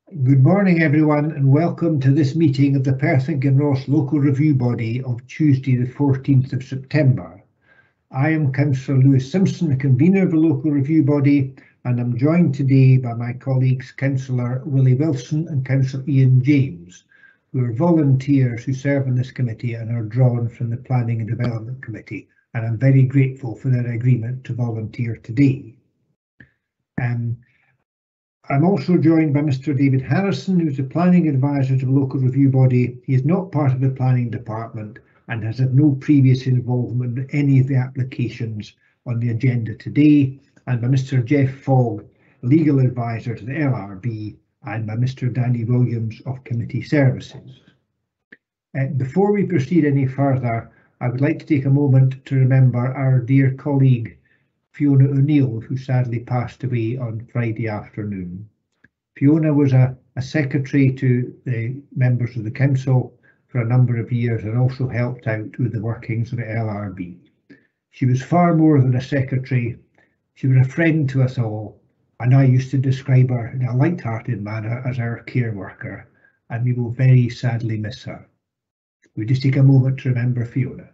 Good morning, everyone, and welcome to this meeting of the Perth Kinross Local Review Body of Tuesday, the 14th of September. I am Councillor Lewis Simpson, the convener of the Local Review Body, and I'm joined today by my colleagues Councillor Willie Wilson and Councillor Ian James, who are volunteers who serve on this committee and are drawn from the Planning and Development Committee, and I'm very grateful for their agreement to volunteer today. I'm also joined by Mr. David Harrison, who's the planning advisor to the local review body. He is not part of the planning department and has had no previous involvement in any of the applications on the agenda today, and by Mr. Jeff Fogg, legal advisor to the LRB, and by Mr. Danny Williams of Committee Services. Before we proceed any further, I would like to take a moment to remember our dear colleague Fiona O'Neill, who sadly passed away on Friday afternoon. Fiona was a secretary to the members of the council for a number of years and also helped out with the workings of the LRB. She was far more than a secretary. She was a friend to us all, and I used to describe her in a light-hearted manner as our care worker, and we will very sadly miss her. We just take a moment to remember Fiona.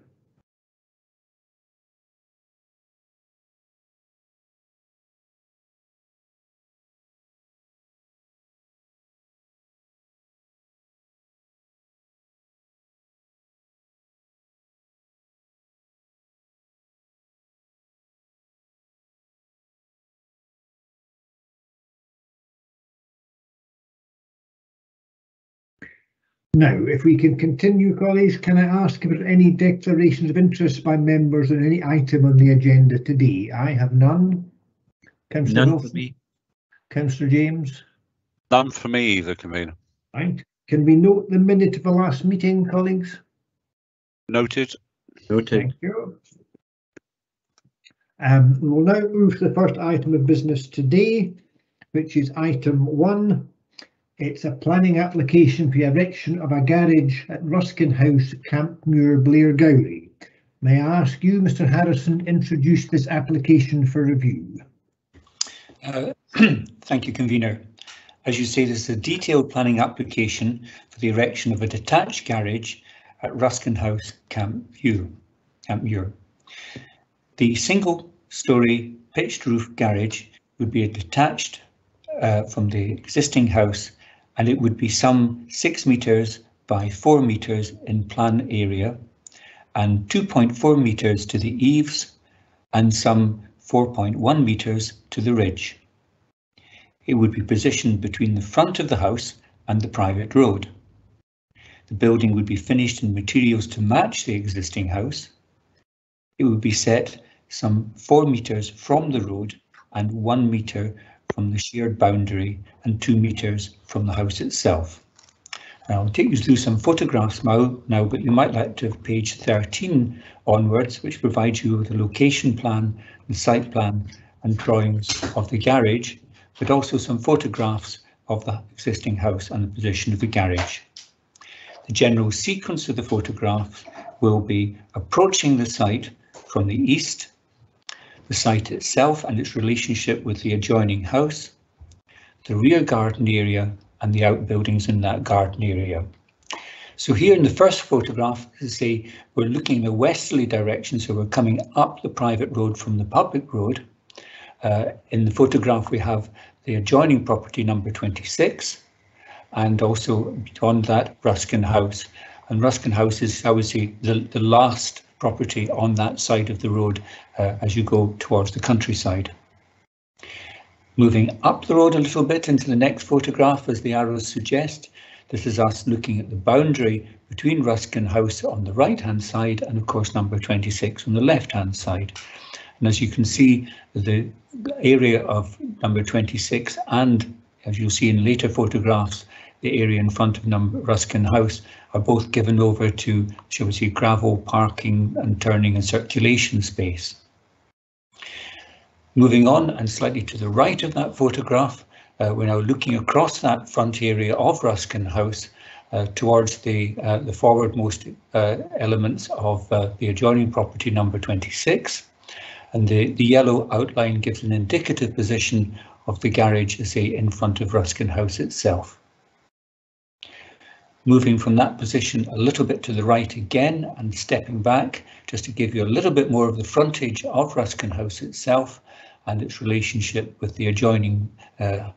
Now, if we can continue, colleagues, can I ask if there are any declarations of interest by members on any item on the agenda today? I have none. Councillor Wilson? For me. Councillor James? None for me either, convener. Right. Can we note the minute of the last meeting, colleagues? Noted. Thank you. We will now move to the first item of business today, which is item 1. It's a planning application for the erection of a garage at Ruskin House, Campmuir, Blairgowrie. May I ask you, Mr. Harrison, introduce this application for review? Thank you, convener. As you say, this is a detailed planning application for the erection of a detached garage at Ruskin House, Campmuir. The single-storey pitched roof garage would be detached from the existing house, and it would be some 6 metres by 4 metres in plan area and 2.4 metres to the eaves and some 4.1 metres to the ridge. It would be positioned between the front of the house and the private road. The building would be finished in materials to match the existing house. It would be set some 4 metres from the road and 1 metre from the shared boundary and 2 metres from the house itself. I'll take you through some photographs now, but you might like to have page 13 onwards, which provides you with a location plan, the site plan and drawings of the garage, but also some photographs of the existing house and the position of the garage. The general sequence of the photographs will be approaching the site from the east, the site itself and its relationship with the adjoining house, the rear garden area and the outbuildings in that garden area. So here in the first photograph, as I say, we're looking in a westerly direction, so we're coming up the private road from the public road. In the photograph we have the adjoining property number 26 and also beyond that Ruskin House. And Ruskin House is, I would say, the last property on that side of the road as you go towards the countryside. Moving up the road a little bit into the next photograph, as the arrows suggest, this is us looking at the boundary between Ruskin House on the right hand side and of course number 26 on the left hand side. And as you can see, the area of number 26 and, as you'll see in later photographs, the area in front of Ruskin House are both given over to, shall we say, gravel parking and turning and circulation space. Moving on and slightly to the right of that photograph, we're now looking across that front area of Ruskin House towards the forwardmost elements of the adjoining property number 26. And the yellow outline gives an indicative position of the garage, say, in front of Ruskin House itself. Moving from that position a little bit to the right again and stepping back just to give you a little bit more of the frontage of Ruskin House itself and its relationship with the adjoining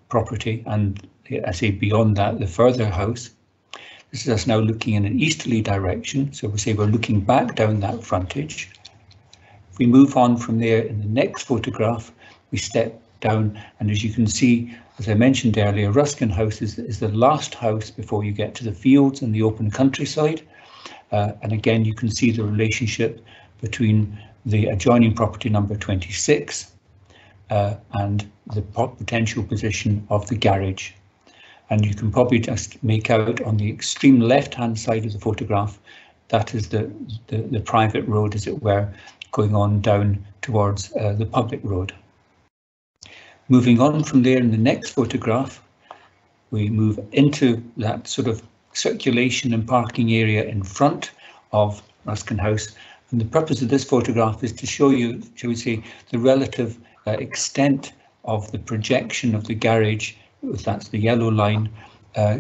property and, I say, beyond that, the further house. This is us now looking in an easterly direction, so we say we're looking back down that frontage. If we move on from there in the next photograph, we step down, and as you can see, as I mentioned earlier, Ruskin House is the last house before you get to the fields and the open countryside. And again, you can see the relationship between the adjoining property number 26 and the potential position of the garage. And you can probably just make out on the extreme left-hand side of the photograph, that is the private road, as it were, going on down towards the public road. Moving on from there in the next photograph, we move into that sort of circulation and parking area in front of Ruskin House. And the purpose of this photograph is to show you, shall we say, the relative extent of the projection of the garage, if that's the yellow line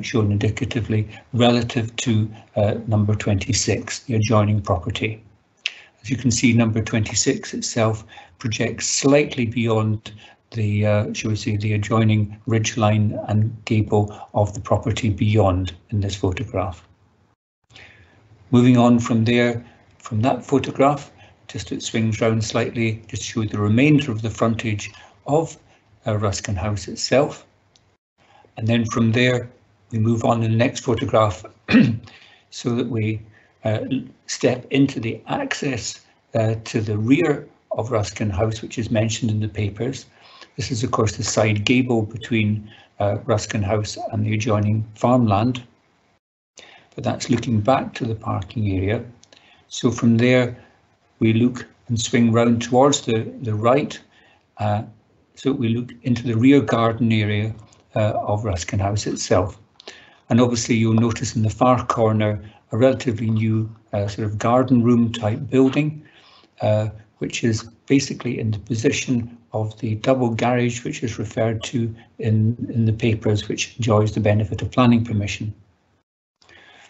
shown indicatively, relative to number 26, the adjoining property. As you can see, number 26 itself projects slightly beyond the, shall we say, the adjoining ridgeline and gable of the property beyond in this photograph. Moving on from there, from that photograph, just it swings round slightly, just to show the remainder of the frontage of Ruskin House itself. And then from there, we move on in the next photograph so that we step into the access to the rear of Ruskin House, which is mentioned in the papers. This is, of course, the side gable between Ruskin House and the adjoining farmland. But that's looking back to the parking area. So from there, we look and swing round towards the right. So we look into the rear garden area of Ruskin House itself. And obviously you'll notice in the far corner a relatively new sort of garden room type building, which is basically in the position of the double garage which is referred to in the papers, which enjoys the benefit of planning permission.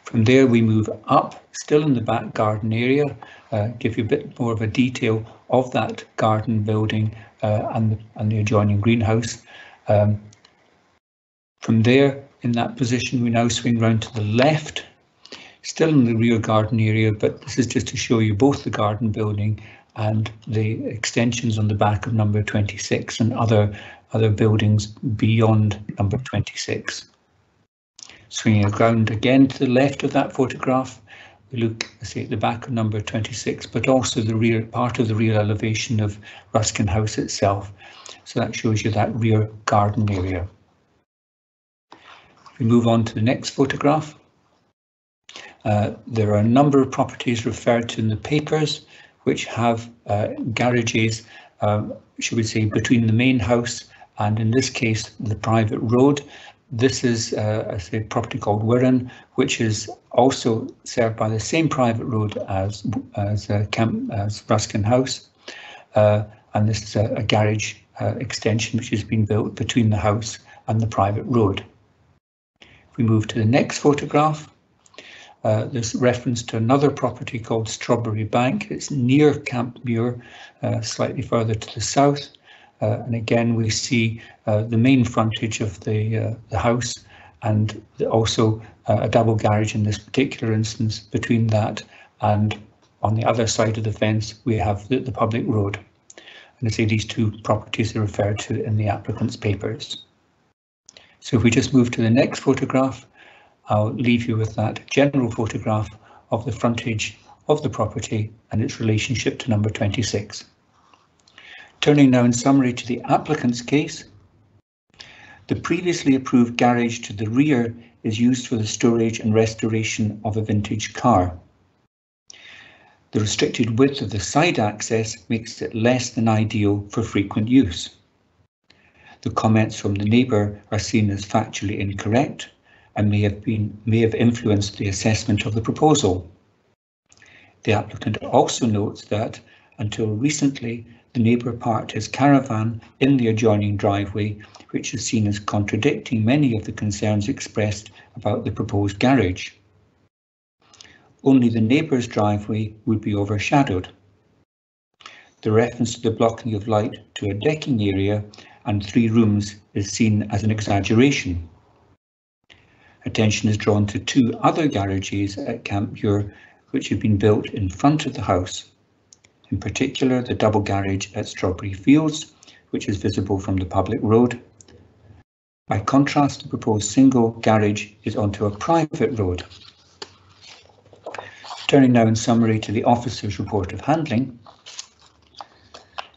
From there we move up, still in the back garden area, give you a bit more of a detail of that garden building and the adjoining greenhouse. From there, in that position, we now swing round to the left, still in the rear garden area, but this is just to show you both the garden building and the extensions on the back of number 26 and other buildings beyond number 26. Swinging around again to the left of that photograph, we look, say, at the back of number 26, but also the rear part of the rear elevation of Ruskin House itself. So that shows you that rear garden area. We move on to the next photograph. There are a number of properties referred to in the papers which have garages, should we say, between the main house and, in this case, the private road. This is a property called Wirren, which is also served by the same private road as Ruskin House, and this is a garage extension which has been built between the house and the private road. If we move to the next photograph, there's reference to another property called Strawberry Bank. It's near Campmuir, slightly further to the south. And again, we see the main frontage of the house and also a double garage in this particular instance between that, and on the other side of the fence we have the public road. And I say these two properties are referred to in the applicant's papers. So if we just move to the next photograph, I'll leave you with that general photograph of the frontage of the property and its relationship to number 26. Turning now in summary to the applicant's case, the previously approved garage to the rear is used for the storage and restoration of a vintage car. The restricted width of the side access makes it less than ideal for frequent use. The comments from the neighbour are seen as factually incorrect and may have influenced the assessment of the proposal. The applicant also notes that, until recently, the neighbour parked his caravan in the adjoining driveway, which is seen as contradicting many of the concerns expressed about the proposed garage. only the neighbour's driveway would be overshadowed. The reference to the blocking of light to a decking area and 3 rooms is seen as an exaggeration. Attention is drawn to 2 other garages at Camp Muir which have been built in front of the house. In particular, the double garage at Strawberry Fields, which is visible from the public road. By contrast, the proposed single garage is onto a private road. Turning now in summary to the officer's report of handling.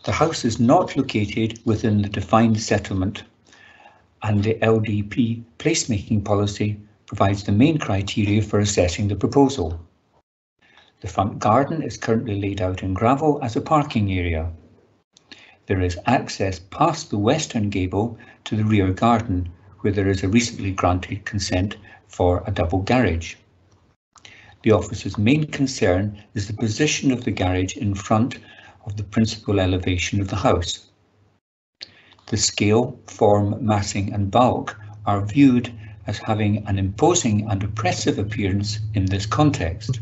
The house is not located within the defined settlement, and the LDP placemaking policy provides the main criteria for assessing the proposal. The front garden is currently laid out in gravel as a parking area. There is access past the western gable to the rear garden, where there is a recently granted consent for a double garage. The officer's main concern is the position of the garage in front of the principal elevation of the house. The scale, form, massing and bulk are viewed as having an imposing and oppressive appearance in this context.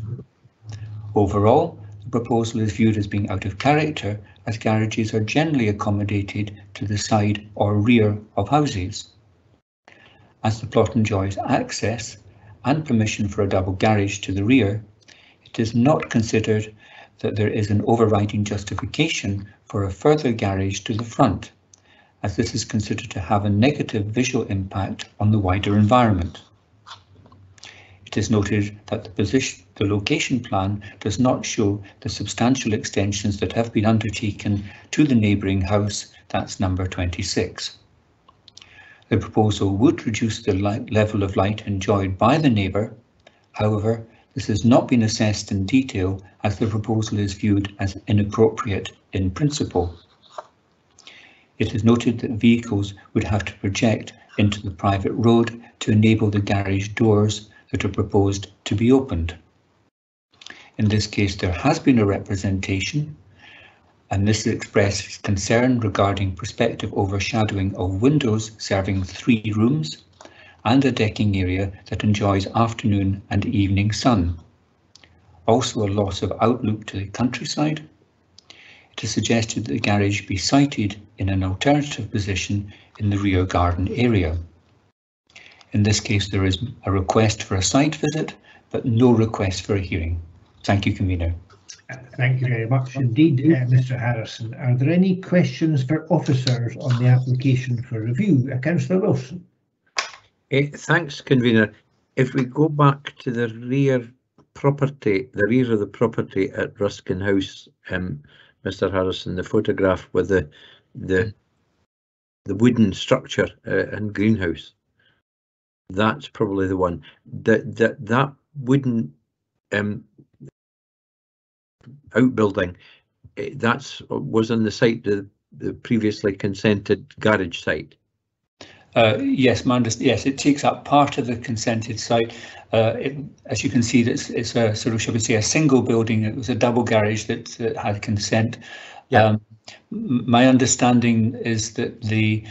Overall, the proposal is viewed as being out of character, as garages are generally accommodated to the side or rear of houses. As the plot enjoys access and permission for a double garage to the rear, it is not considered that there is an overriding justification for a further garage to the front, as this is considered to have a negative visual impact on the wider environment. It is noted that the location plan does not show the substantial extensions that have been undertaken to the neighbouring house, that's number 26. The proposal would reduce the level of light enjoyed by the neighbour. However, this has not been assessed in detail as the proposal is viewed as inappropriate in principle. It is noted that vehicles would have to project into the private road to enable the garage doors that are proposed to be opened. In this case, there has been a representation, and this expresses concern regarding prospective overshadowing of windows serving 3 rooms and a decking area that enjoys afternoon and evening sun. Also a loss of outlook to the countryside. It is suggested that the garage be sited in an alternative position in the rear garden area. In this case, there is a request for a site visit, but no request for a hearing. Thank you, Convener. Thank you very much indeed, Mr. Harrison. Are there any questions for officers on the application for review? Councillor Wilson. Thanks, Convener. If we go back to the rear property, the rear of the property at Ruskin House, Mr. Harrison, the photograph with the wooden structure and greenhouse. That's probably the one. That wooden outbuilding, was on the site, the previously consented garage site. Yes, yes, it takes up part of the consented site. As you can see, it's a sort of, shall we say, a single building. It was a double garage that had consent. Yeah. My understanding is that the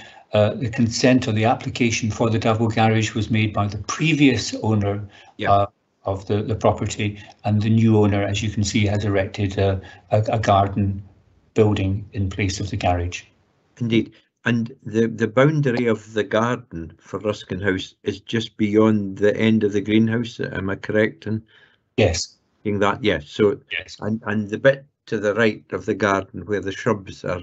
consent or the application for the double garage was made by the previous owner of the property, and the new owner, as you can see, has erected a garden building in place of the garage. Indeed. And the boundary of the garden for Ruskin House is just beyond the end of the greenhouse. Am I correct in saying that? Yes. So yes. And the bit to the right of the garden where the shrubs are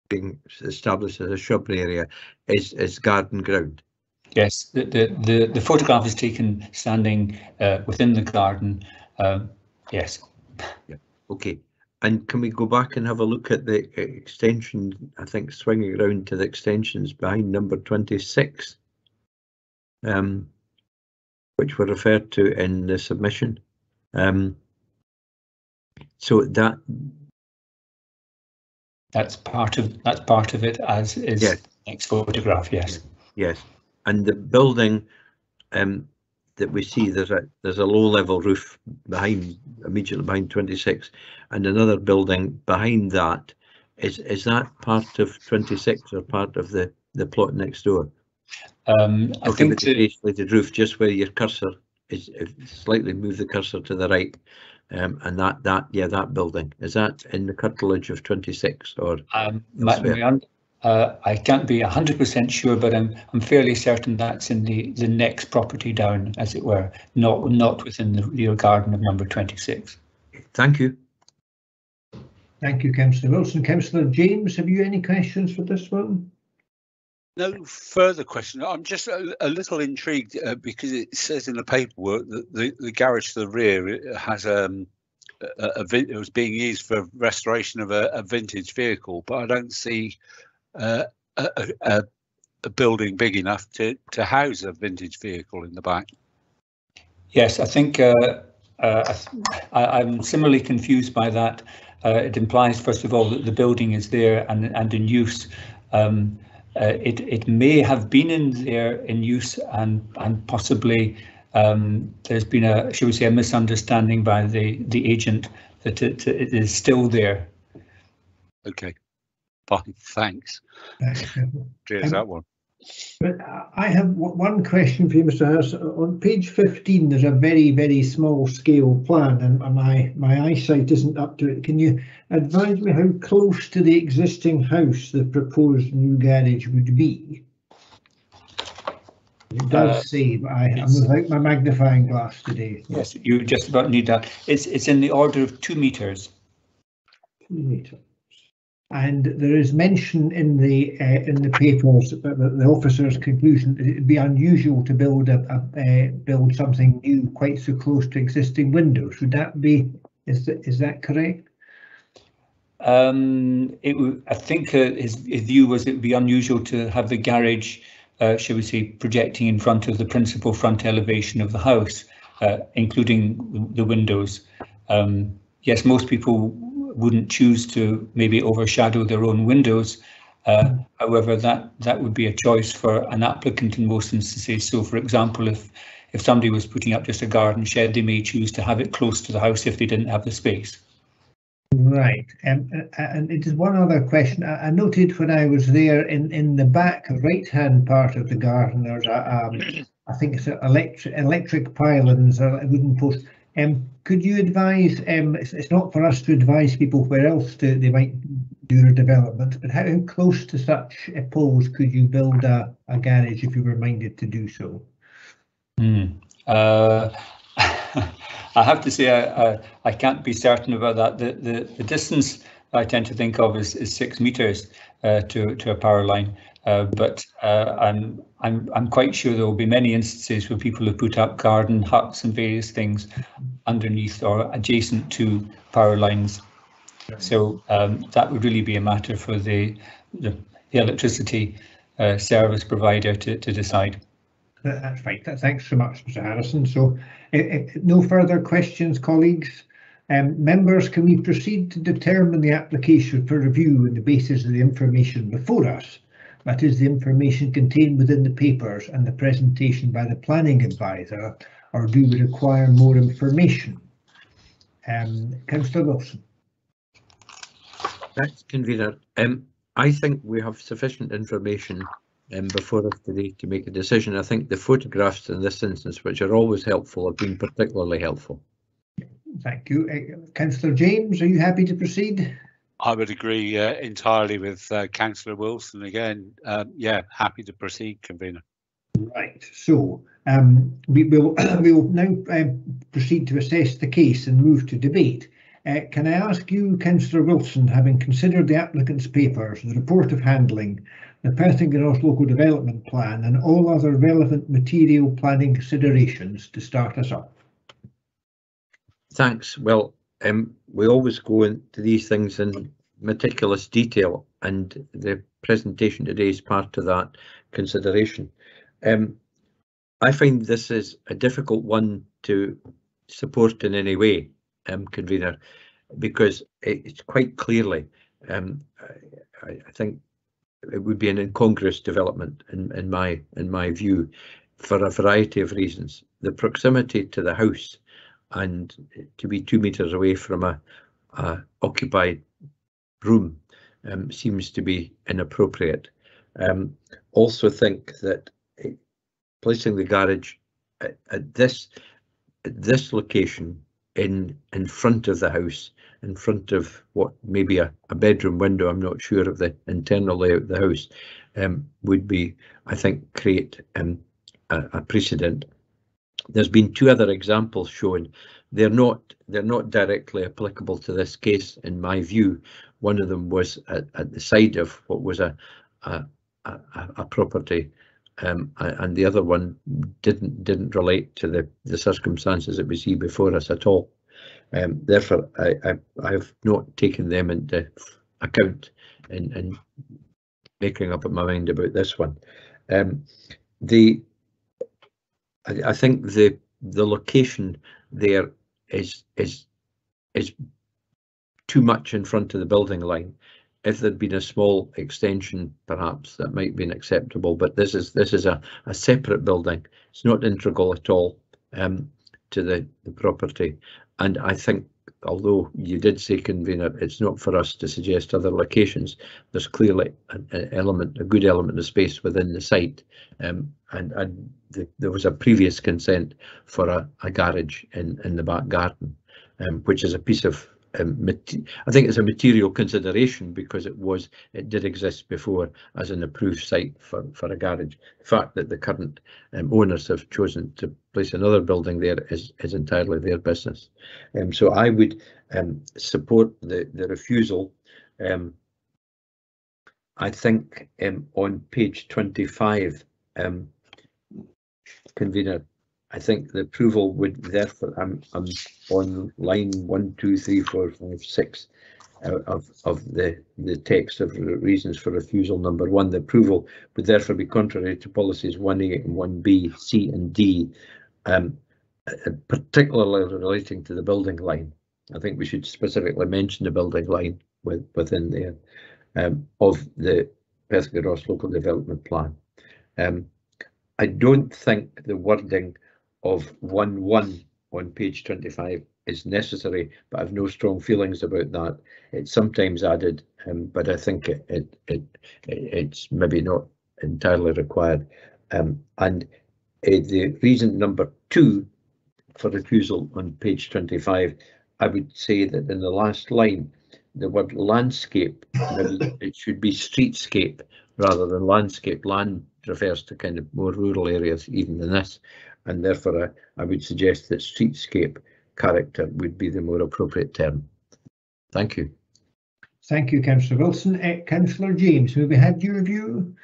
being established as a shrubbery area is garden ground. Yes. The photograph is taken standing within the garden. Yes. Yeah. Okay. And can we go back and have a look at the extension, I think swinging around to the extensions behind number 26, which were referred to in the submission. So that's part of it, as is the next photograph, yes. Yes. And the building that we see, there's a low-level roof immediately behind 26, and another building behind that. Is that part of 26 or part of the plot next door? I think the isolated roof, just where your cursor is slightly move the cursor to the right, and that building, is that in the curtilage of 26 or elsewhere? I can't be 100% sure, but I'm fairly certain that's in the next property down, as it were, not within the rear garden of number 26. Thank you. Thank you, Councillor Wilson. Councillor James, have you any questions for this one? No further question. I'm just a little intrigued because it says in the paperwork that the garage to the rear has it was being used for restoration of a vintage vehicle, but I don't see a building big enough to house a vintage vehicle in the back. Yes, I think I'm similarly confused by that. It implies, first of all, that the building is there and in use. It may have been in use and possibly there's been shall we say, a misunderstanding by the agent that it is still there. Okay, fine, thanks. Cheers, that one. But I have one question for you, Mr. Harris. On page 15, there's a very, very small scale plan, and my eyesight isn't up to it. Can you advise me how close to the existing house the proposed new garage would be? It does say, but I'm without my magnifying glass today. Yes, you just about need that. It's in the order of 2 meters. 2 meters. And there is mention in the papers that the officer's conclusion that it would be unusual to build build something new quite so close to existing windows. Would that be? Is that correct? I think his view was it would be unusual to have the garage, shall we say, projecting in front of the principal front elevation of the house, including the windows. Yes, most people wouldn't choose to maybe overshadow their own windows. However, that would be a choice for an applicant in most instances. So, for example, if somebody was putting up just a garden shed, they may choose to have it close to the house if they didn't have the space. Right, and it is one other question. I noted when I was there in the back right-hand part of the garden, there's I think it's electric pylons or a wooden post. Could you advise? It's not for us to advise people where else they might do their development, but how close to such a poles could you build a garage if you were minded to do so? I have to say I can't be certain about that. The distance I tend to think of is 6 meters to a power line, but I'm quite sure there will be many instances where people have put up garden huts and various things underneath or adjacent to power lines. So that would really be a matter for the electricity service provider to decide. That's right. Thanks so much, Mr. Harrison. So, no further questions, colleagues. Members, can we proceed to determine the application for review on the basis of the information before us? That is, the information contained within the papers and the presentation by the planning advisor, or do we require more information? Councillor Wilson. Thanks, convener. I think we have sufficient information before us today to make a decision. I think the photographs in this instance, which are always helpful, have been particularly helpful. Thank you. Councillor James, are you happy to proceed? I would agree entirely with Councillor Wilson. Again, yeah, happy to proceed, convener. Right. So we will now proceed to assess the case and move to debate. Can I ask you, Councillor Wilson, having considered the applicant's papers, the report of handling, the Perth Kinross Local Development Plan and all other relevant material planning considerations, to start us off? Thanks. Well, we always go into these things in meticulous detail, and the presentation today is part of that consideration. I find this is a difficult one to support in any way, convener, because it's quite clearly, I think it would be an incongruous development in my view, for a variety of reasons. The proximity to the house and to be 2 meters away from a occupied room seems to be inappropriate. Also think that placing the garage at this this location in front of the house, in front of what may be a bedroom window, I'm not sure of the internal layout of the house, would be, I think, create a precedent. There's been two other examples shown. They're not directly applicable to this case, in my view. One of them was at the side of what was a property, and the other one didn't relate to the circumstances that we see before us at all. Therefore, I have not taken them into account in making up my mind about this one. I think the location there is too much in front of the building line. If there'd been a small extension, perhaps that might have been acceptable, but this is a separate building. It's not integral at all to the property, and I think, although you did say, convener, it's not for us to suggest other locations. There's clearly a good element of space within the site, and there was a previous consent for a garage in the back garden, which is a piece of I think it's a material consideration, because it did exist before as an approved site for a garage. The fact that the current owners have chosen to place another building there is entirely their business. So I would support the refusal. I think on page 25, convener, I think the approval would therefore, I'm on line 1, 2, 3, 4, 5, 6 of the text of reasons for refusal number 1. The approval would therefore be contrary to policies 1A and 1B, C and D, particularly relating to the building line. I think we should specifically mention the building line within there of the Perth Kinross Local Development Plan. I don't think the wording of 1.1 on page 25 is necessary, but I've no strong feelings about that. It's sometimes added, but I think it's maybe not entirely required. And the reason number 2 for refusal on page 25, I would say that in the last line, the word landscape, it should be streetscape rather than landscape. Land refers to kind of more rural areas even than this, and therefore I would suggest that streetscape character would be the more appropriate term. Thank you. Thank you, Councillor Wilson. Councillor James, have we had your view?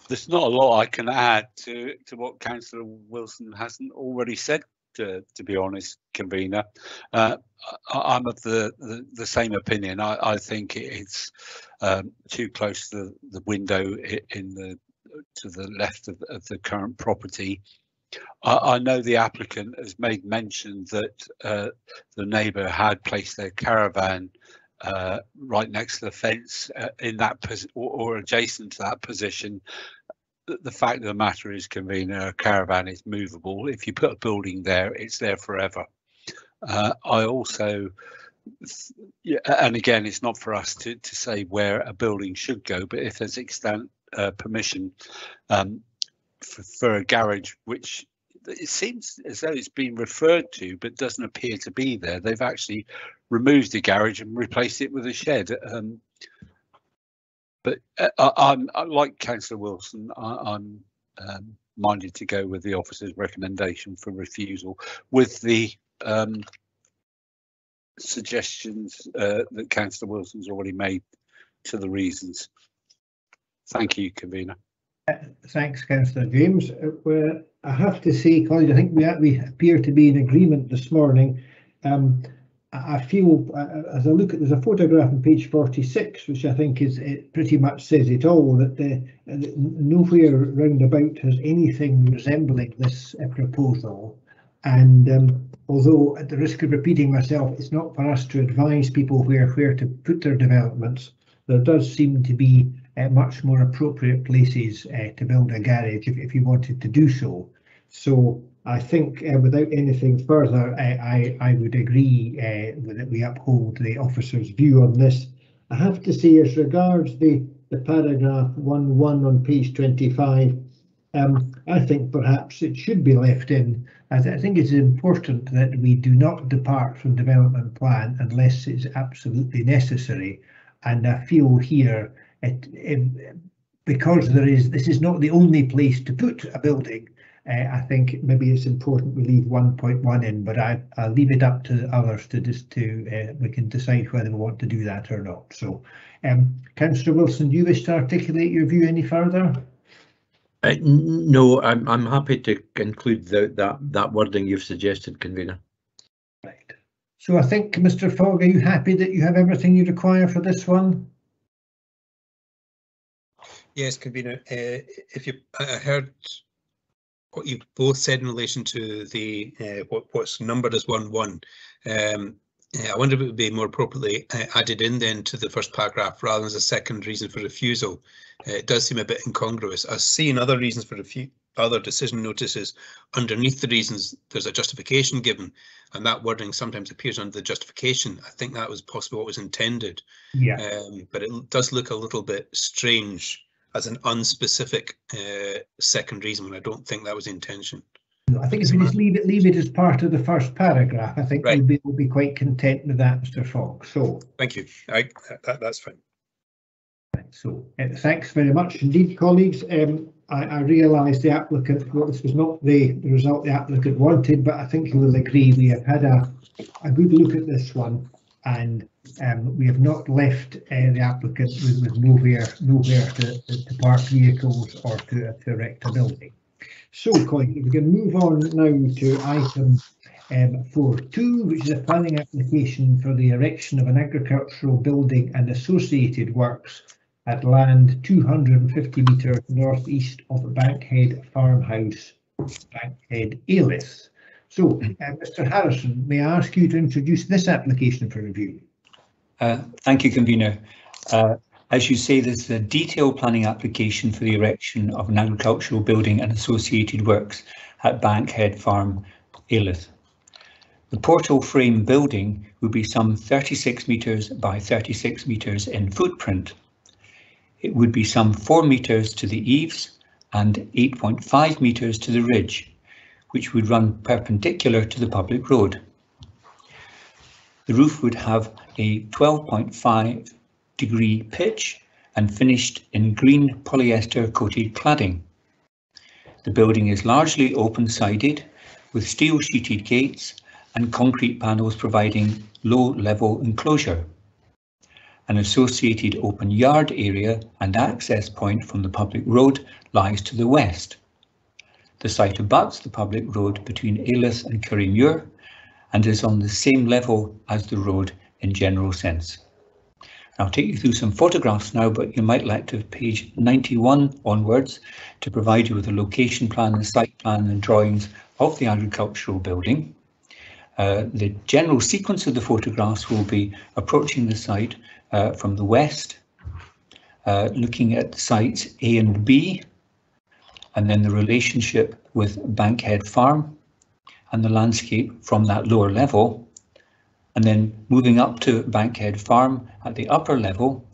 There's not a lot I can add to what Councillor Wilson hasn't already said, to be honest, convener. I'm of the same opinion. I think it's too close to the window to the left of the current property. I know the applicant has made mention that the neighbour had placed their caravan right next to the fence in that or adjacent to that position. The fact of the matter is, convener, a caravan is movable. If you put a building there, it's there forever. I also, and again, it's not for us to say where a building should go, but if there's extant permission for a garage, which it seems as though it's been referred to but doesn't appear to be there, they've actually removed the garage and replaced it with a shed. But I'm like Councillor Wilson, I'm minded to go with the officer's recommendation for refusal, with the suggestions that Councillor Wilson's already made to the reasons. Thank you, convener. Thanks, Councillor James. I have to say, colleagues, I think we appear to be in agreement this morning. I feel, as I look at, there's a photograph on page 46, which I think it pretty much says it all, that nowhere round about has anything resembling this proposal. And although, at the risk of repeating myself, it's not for us to advise people where to put their developments, there does seem to be much more appropriate places to build a garage if you wanted to do so. So I think without anything further, I would agree that we uphold the officer's view on this. I have to say, as regards the paragraph 1.1 on page 25, I think perhaps it should be left in. I think it's important that we do not depart from development plan unless it's absolutely necessary. And I feel here, because this is not the only place to put a building, I think maybe it's important we leave 1.1 in, but I'll leave it up to others we can decide whether we want to do that or not. So, Councillor Wilson, do you wish to articulate your view any further? No, I'm happy to include that wording you've suggested, convener. Right. So I think, Mr. Fogg, are you happy that you have everything you require for this one? Yes, convener. If you heard what you both said in relation to the what's numbered as 1.1, I wonder if it would be more appropriately added in then to the first paragraph rather than as a second reason for refusal. It does seem a bit incongruous. I've seen other reasons for other decision notices. Underneath the reasons, there's a justification given, and that wording sometimes appears under the justification. I think that was possibly what was intended. Yeah. But it does look a little bit strange as an unspecific second reason, when I don't think that was the intention. No, I think if we just leave it as part of the first paragraph, I think right. we'll be quite content with that, Mr. Fogg. So thank you. That's fine. So thanks very much indeed, colleagues. I realise the applicant, well, this was not the result the applicant wanted, but I think you will agree we have had a good look at this one, and we have not left the applicant with nowhere to park vehicles or to erect a building. So, colleagues, we can move on now to item 4.2, which is a planning application for the erection of an agricultural building and associated works at land 250 metres northeast of Bankhead Farmhouse, Bankhead, Ayleth. So, Mr. Harrison, may I ask you to introduce this application for review? Thank you, convener. As you say, this is a detailed planning application for the erection of an agricultural building and associated works at Bankhead Farm, Ayleth. The portal frame building will be some 36 metres by 36 metres in footprint. It would be some 4 metres to the eaves and 8.5 metres to the ridge, which would run perpendicular to the public road. The roof would have a 12.5 degree pitch and finished in green polyester coated cladding. The building is largely open-sided with steel sheeted gates and concrete panels providing low-level enclosure. An associated open yard area and access point from the public road lies to the west. The site abuts the public road between Ayleth and Currymuir and is on the same level as the road in general sense. I'll take you through some photographs now, but you might like to page 91 onwards to provide you with a location plan, the site plan and drawings of the agricultural building. The general sequence of the photographs will be approaching the site from the west, looking at sites A and B, and then the relationship with Bankhead Farm and the landscape from that lower level, and then moving up to Bankhead Farm at the upper level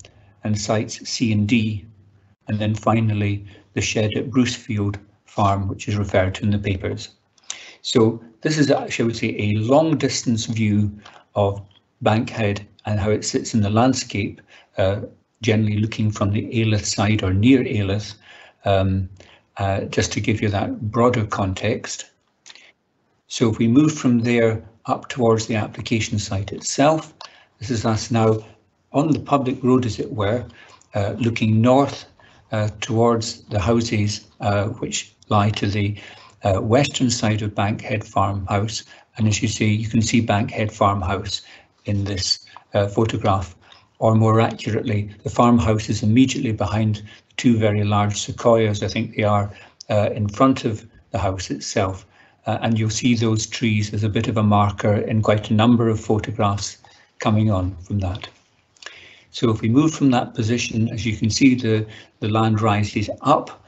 and sites C and D, and then finally the shed at Brucefield Farm, which is referred to in the papers. So this is, shall we say, a long distance view of Bankhead and how it sits in the landscape, generally looking from the Ayleth side or near Ayleth, just to give you that broader context. So if we move from there up towards the application site itself, this is us now on the public road, as it were, looking north towards the houses which lie to the western side of Bankhead Farmhouse. And as you see, you can see Bankhead Farmhouse in this photograph, or more accurately, the farmhouse is immediately behind the two very large sequoias, I think they are, in front of the house itself. And you'll see those trees as a bit of a marker in quite a number of photographs coming on from that. So if we move from that position, as you can see, the land rises up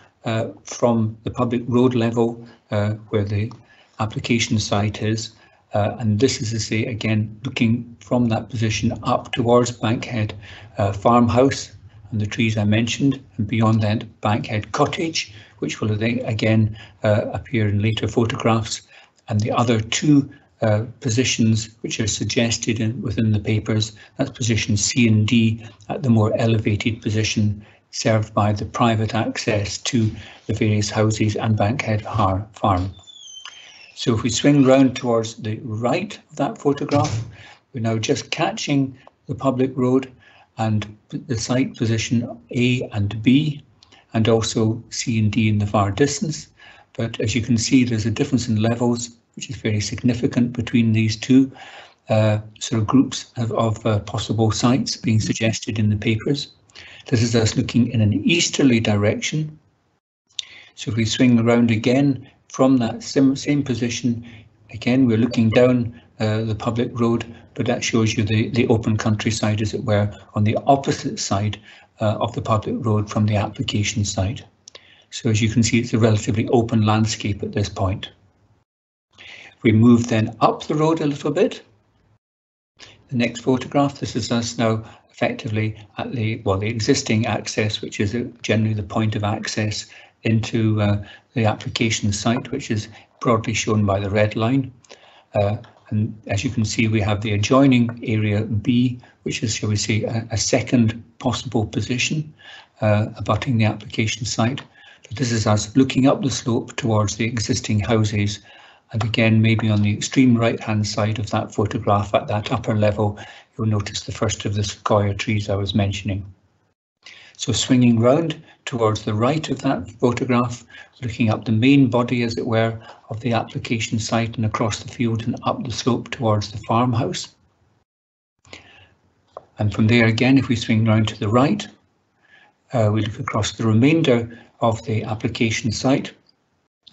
from the public road level where the application site is. And this is to say, again, looking from that position up towards Bankhead Farmhouse and the trees I mentioned, and beyond that, Bankhead Cottage, which will again appear in later photographs, and the other two positions which are suggested within the papers, that's position C and D at the more elevated position served by the private access to the various houses and Bankhead Farm. So if we swing round towards the right of that photograph, we're now just catching the public road and the site position A and B, and also C and D in the far distance. But as you can see, there's a difference in levels, which is very significant between these two sort of groups of possible sites being suggested in the papers. This is us looking in an easterly direction. So if we swing around again from that same position, again we're looking down the public road, but that shows you the open countryside, as it were, on the opposite side of the public road from the application site. So as you can see, it's a relatively open landscape at this point. If we move then up the road a little bit, the next photograph, this is us now effectively at the existing access, which is generally the point of access into the application site, which is broadly shown by the red line. And as you can see, we have the adjoining area B, which is, shall we say, a second possible position abutting the application site. So this is us looking up the slope towards the existing houses. And again, maybe on the extreme right-hand side of that photograph at that upper level, you'll notice the first of the sequoia trees I was mentioning. So swinging round towards the right of that photograph, looking up the main body, as it were, of the application site and across the field and up the slope towards the farmhouse. And from there again, if we swing round to the right, we look across the remainder of the application site.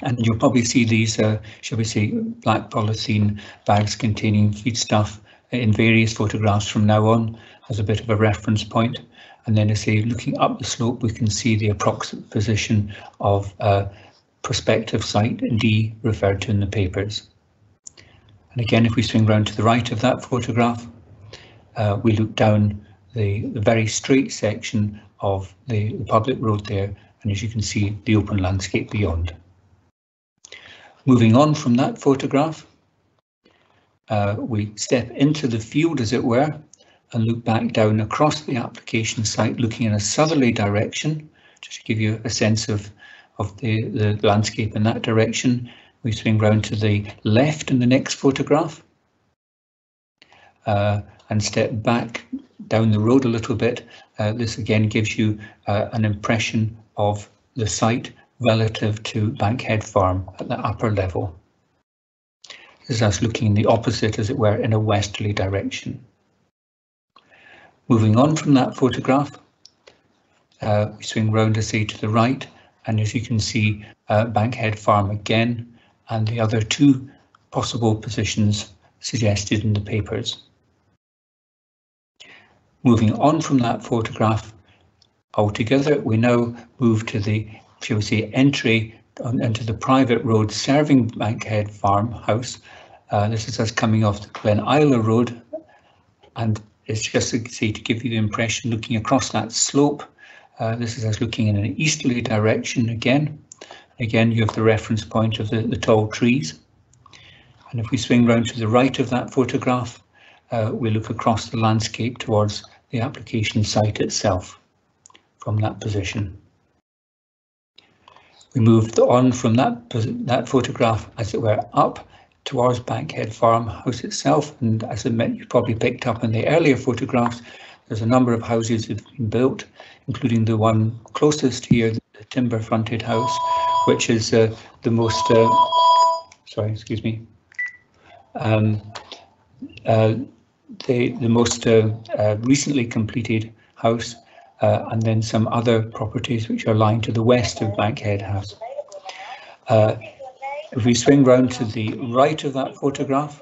And you'll probably see these, shall we say, black polythene bags containing feedstuff in various photographs from now on as a bit of a reference point. And then, as I say, looking up the slope, we can see the approximate position of prospective site D referred to in the papers. And again, if we swing round to the right of that photograph, we look down the very straight section of the public road there, and as you can see, the open landscape beyond. Moving on from that photograph, we step into the field, as it were, and look back down across the application site, looking in a southerly direction, just to give you a sense of the landscape in that direction. We swing round to the left in the next photograph and step back down the road a little bit. This again gives you an impression of the site relative to Bankhead Farm at the upper level. This is us looking in the opposite, as it were, in a westerly direction. Moving on from that photograph, we swing round, I say, to the right, and as you can see, Bankhead Farm again, and the other two possible positions suggested in the papers. Moving on from that photograph altogether, we now move to the, shall we say, entry into the private road serving Bankhead Farmhouse. This is us coming off the Glen Isla Road, and it's just to say, to give you the impression, looking across that slope. This is us looking in an easterly direction again. Again, you have the reference point of the tall trees. And if we swing round to the right of that photograph, we look across the landscape towards the application site itself from that position. We moved on from that photograph, as it were, up towards Bankhead Farmhouse itself, and as I meant, you probably picked up in the earlier photographs, there's a number of houses that have been built, including the one closest here, the timber fronted house, which is the most, the most recently completed house, and then some other properties which are lying to the west of Bankhead House. If we swing round to the right of that photograph,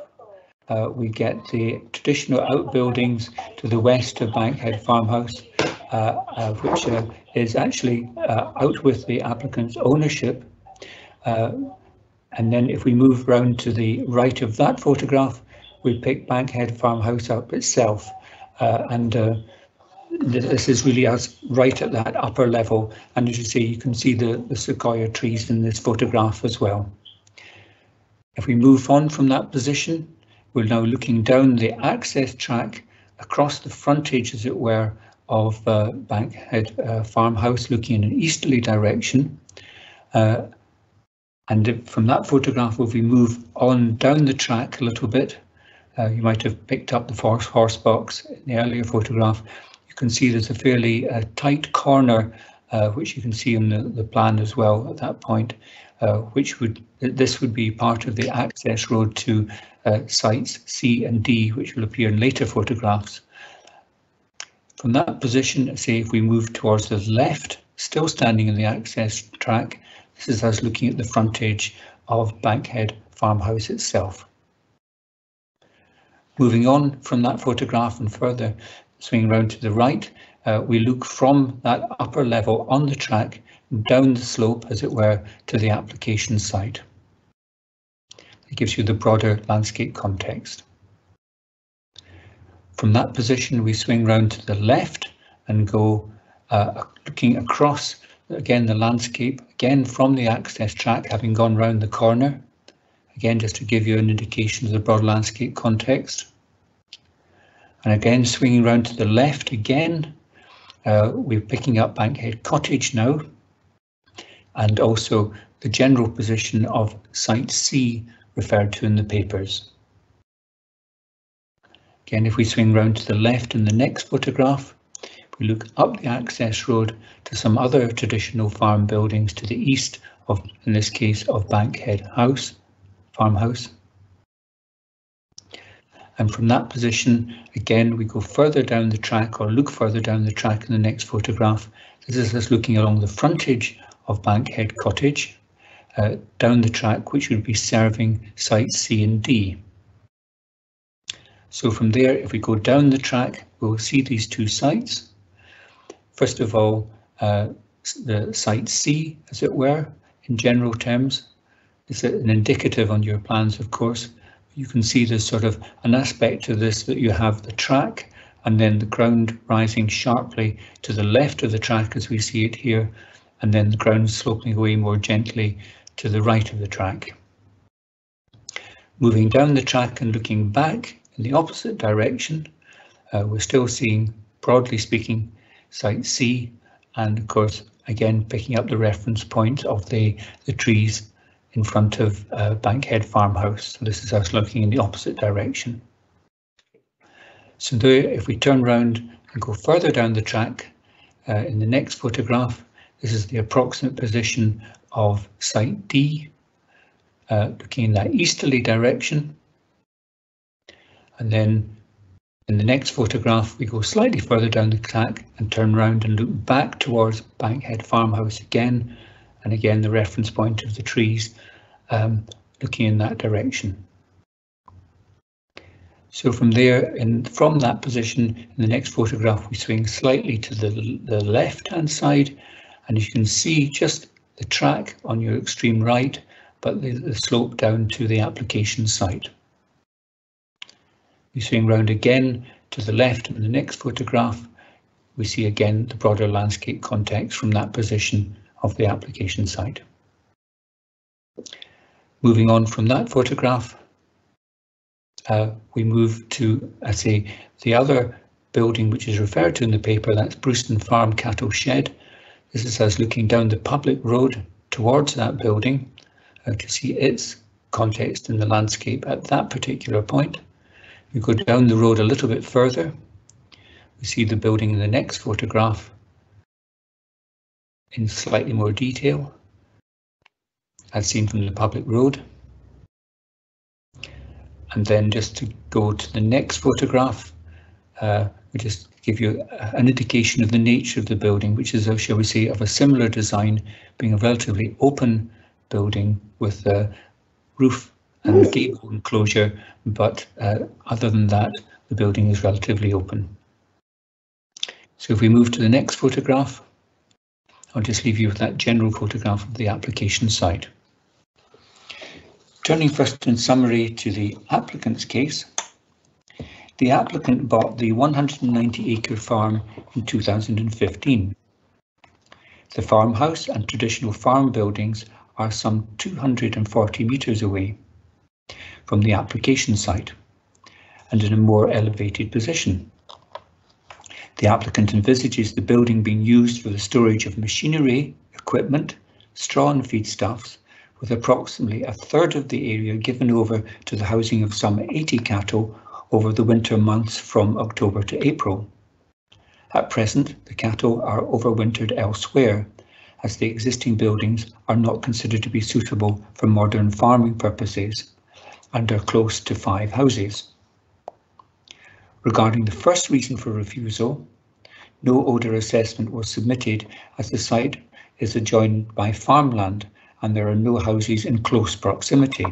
we get the traditional outbuildings to the west of Bankhead Farmhouse, which is actually out with the applicant's ownership. And then if we move round to the right of that photograph, we pick Bankhead Farmhouse up itself. And this is really us right at that upper level, and as you see, you can see the sequoia trees in this photograph as well. If we move on from that position, we're now looking down the access track across the frontage, as it were, of Bankhead farmhouse, looking in an easterly direction. And from that photograph, if we move on down the track a little bit, you might have picked up the horse box in the earlier photograph. You can see there's a fairly tight corner, which you can see on the plan as well at that point, this would be part of the access road to sites C and D, which will appear in later photographs. From that position, say if we move towards the left, still standing in the access track, this is us looking at the frontage of Bankhead farmhouse itself. Moving on from that photograph and further swinging round to the right, we look from that upper level on the track down the slope, as it were, to the application site. It gives you the broader landscape context. From that position, we swing round to the left and go looking across, again, the landscape, again from the access track, having gone round the corner. Again, just to give you an indication of the broad landscape context. And again, swinging round to the left again, we're picking up Bankhead Cottage now, and also the general position of Site C referred to in the papers. Again, if we swing round to the left in the next photograph, we look up the access road to some other traditional farm buildings to the east of, in this case, of Bankhead farmhouse. And from that position, again, we go further down the track, or look further down the track in the next photograph. This is us looking along the frontage of Bankhead Cottage, down the track, which would be serving sites C and D. So from there, if we go down the track, we'll see these two sites. First of all, the site C, as it were, in general terms. It's an indicative on your plans, of course. You can see there's sort of an aspect of this that you have the track and then the ground rising sharply to the left of the track as we see it here, and then the ground sloping away more gently to the right of the track. Moving down the track and looking back in the opposite direction, we're still seeing, broadly speaking, site C, and of course, again, picking up the reference point of the trees in front of Bankhead farmhouse. So this is us looking in the opposite direction. So there, if we turn round and go further down the track, in the next photograph, this is the approximate position of site D, looking in that easterly direction. And then in the next photograph, we go slightly further down the track and turn round and look back towards Bankhead farmhouse again. And again, the reference point of the trees, looking in that direction. So from there, from that position, in the next photograph, we swing slightly to the left-hand side, and you can see just the track on your extreme right, but the slope down to the application site. We swing round again to the left in the next photograph. We see again the broader landscape context from that position of the application site. Moving on from that photograph, we move to, the other building which is referred to in the paper, that's Brewston Farm Cattle Shed. This is us looking down the public road towards that building to see its context in the landscape at that particular point. We go down the road a little bit further. We see the building in the next photograph in slightly more detail, as seen from the public road. And then just to go to the next photograph, we just give you an indication of the nature of the building, which is, shall we say, of a similar design, being a relatively open building with a roof and gable enclosure, but other than that, the building is relatively open. So if we move to the next photograph, I'll just leave you with that general photograph of the application site. Turning first in summary to the applicant's case, The applicant bought the 190-acre farm in 2015. The farmhouse and traditional farm buildings are some 240 metres away from the application site and in a more elevated position. The applicant envisages the building being used for the storage of machinery, equipment, straw and feedstuffs, with approximately a third of the area given over to the housing of some 80 cattle over the winter months from October to April. At present, the cattle are overwintered elsewhere, as the existing buildings are not considered to be suitable for modern farming purposes and are close to 5 houses. Regarding the first reason for refusal, no odour assessment was submitted as the site is adjoined by farmland and there are no houses in close proximity.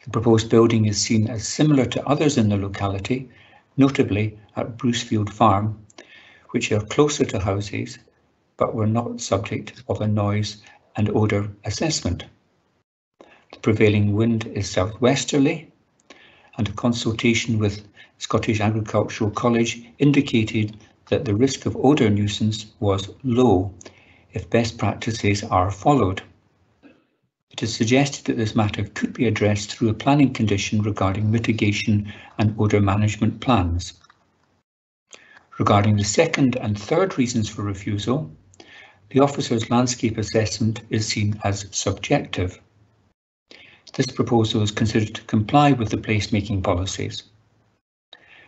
The proposed building is seen as similar to others in the locality, notably at Brucefield Farm, which are closer to houses but were not subject of a noise and odour assessment. The prevailing wind is southwesterly, and a consultation with Scottish Agricultural College indicated that the risk of odour nuisance was low if best practices are followed. It is suggested that this matter could be addressed through a planning condition regarding mitigation and odour management plans. Regarding the second and third reasons for refusal, the officer's landscape assessment is seen as subjective. This proposal is considered to comply with the placemaking policies.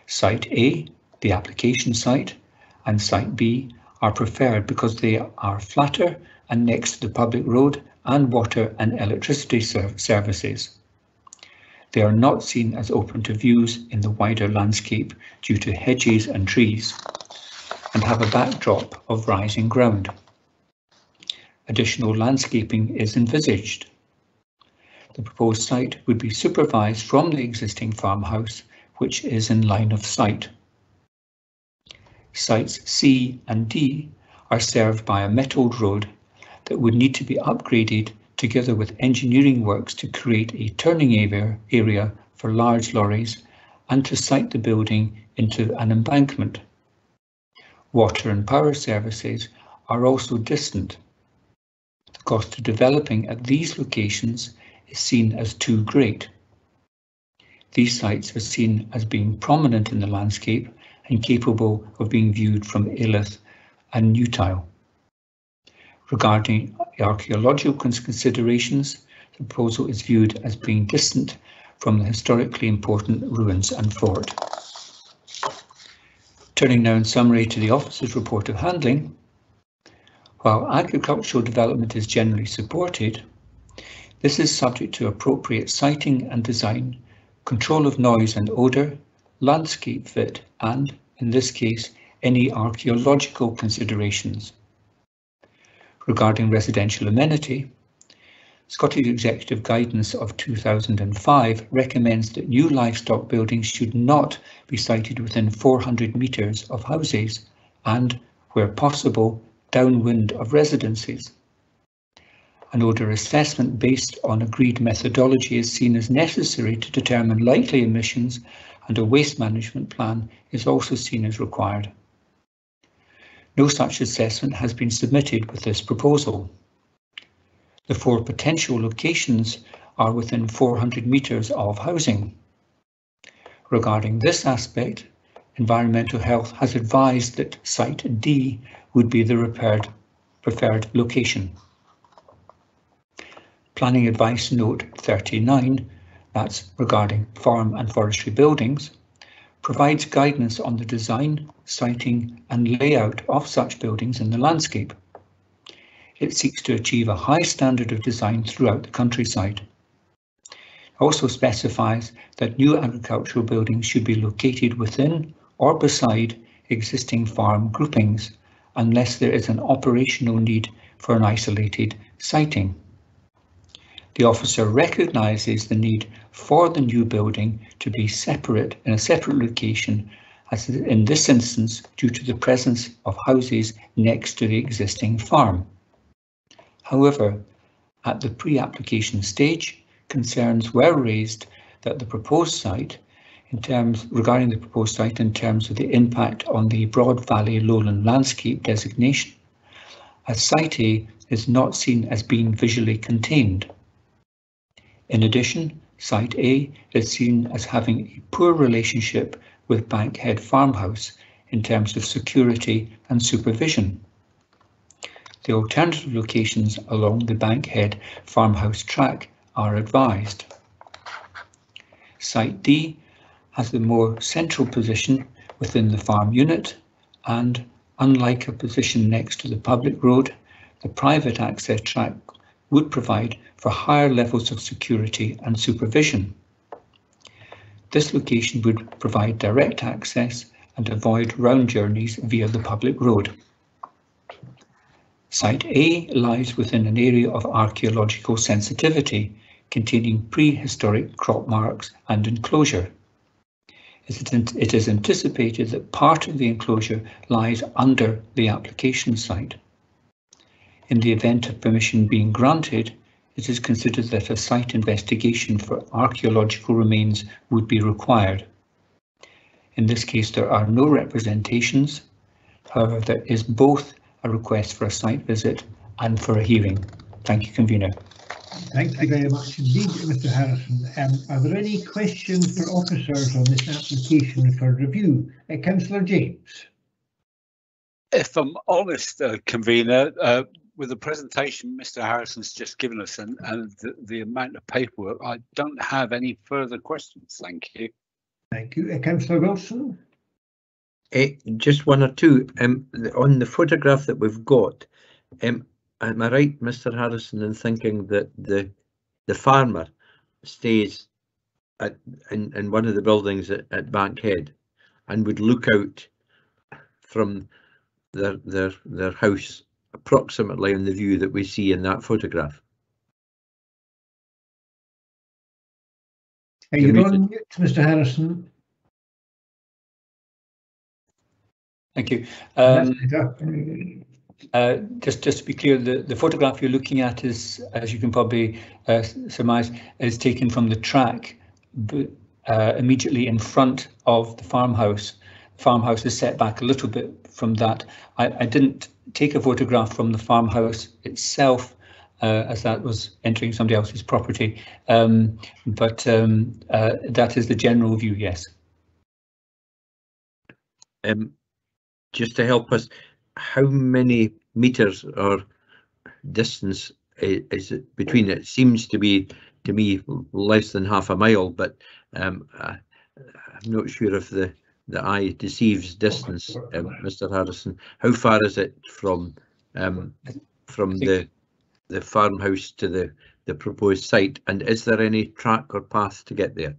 Site A, the application site, and Site B are preferred because they are flatter and next to the public road and water and electricity services. They are not seen as open to views in the wider landscape due to hedges and trees, and have a backdrop of rising ground. Additional landscaping is envisaged. The proposed site would be supervised from the existing farmhouse, which is in line of sight. Sites C and D are served by a metalled road that would need to be upgraded together with engineering works to create a turning area for large lorries and to site the building into an embankment. Water and power services are also distant. The cost of developing at these locations is seen as too great. These sites are seen as being prominent in the landscape and capable of being viewed from Alyth and Newtile. Regarding archaeological considerations, the proposal is viewed as being distant from the historically important ruins and fort. Turning now in summary to the officer's report of handling, while agricultural development is generally supported, this is subject to appropriate siting and design, control of noise and odour, landscape fit and, in this case, any archaeological considerations. Regarding residential amenity, Scottish Executive Guidance of 2005 recommends that new livestock buildings should not be sited within 400 metres of houses and, where possible, downwind of residences. An odour assessment based on agreed methodology is seen as necessary to determine likely emissions, and a waste management plan is also seen as required. No such assessment has been submitted with this proposal. The 4 potential locations are within 400 metres of housing. Regarding this aspect, Environmental Health has advised that Site D would be the preferred location. Planning Advice Note 39, that's regarding farm and forestry buildings, provides guidance on the design, siting and layout of such buildings in the landscape. It seeks to achieve a high standard of design throughout the countryside. It also specifies that new agricultural buildings should be located within or beside existing farm groupings, unless there is an operational need for an isolated siting. The officer recognises the need for the new building to be separate in a separate location, as in this instance due to the presence of houses next to the existing farm. However, at the pre-application stage, concerns were raised that the proposed site regarding the proposed site in terms of the impact on the Broad Valley Lowland Landscape designation, as Site A is not seen as being visually contained. In addition, Site A is seen as having a poor relationship with Bankhead Farmhouse in terms of security and supervision. The alternative locations along the Bankhead Farmhouse track are advised. Site D has the more central position within the farm unit and, unlike a position next to the public road, the private access track would provide for higher levels of security and supervision. This location would provide direct access and avoid round journeys via the public road. Site A lies within an area of archaeological sensitivity containing prehistoric crop marks and enclosure. It is anticipated that part of the enclosure lies under the application site. In the event of permission being granted, it is considered that a site investigation for archaeological remains would be required. In this case, there are no representations. However, there is both a request for a site visit and for a hearing. Thank you, Convener. Thank you very much indeed, Mr. Harrison. Are there any questions for officers on this application for review? Councillor James. If I'm honest, Convener, with the presentation Mr. Harrison's just given us and the amount of paperwork, I don't have any further questions. Thank you. Thank you. Councillor Wilson. Just one or two. On the photograph that we've got, am I right, Mr. Harrison, in thinking that the farmer stays in one of the buildings at Bankhead and would look out from their house approximately in the view that we see in that photograph? Are you on mute, Mr. Harrison? Thank you. Just to be clear, the photograph you're looking at is, as you can probably surmise, is taken from the track immediately in front of the farmhouse. The farmhouse is set back a little bit from that. I didn't take a photograph from the farmhouse itself, as that was entering somebody else's property, but that is the general view, yes. Just to help us, how many meters or distance is it between? It seems to be, to me, less than half a mile, but I'm not sure if the eye deceives distance, Mr. Harrison. How far is it from the farmhouse to the proposed site, and is there any track or path to get there?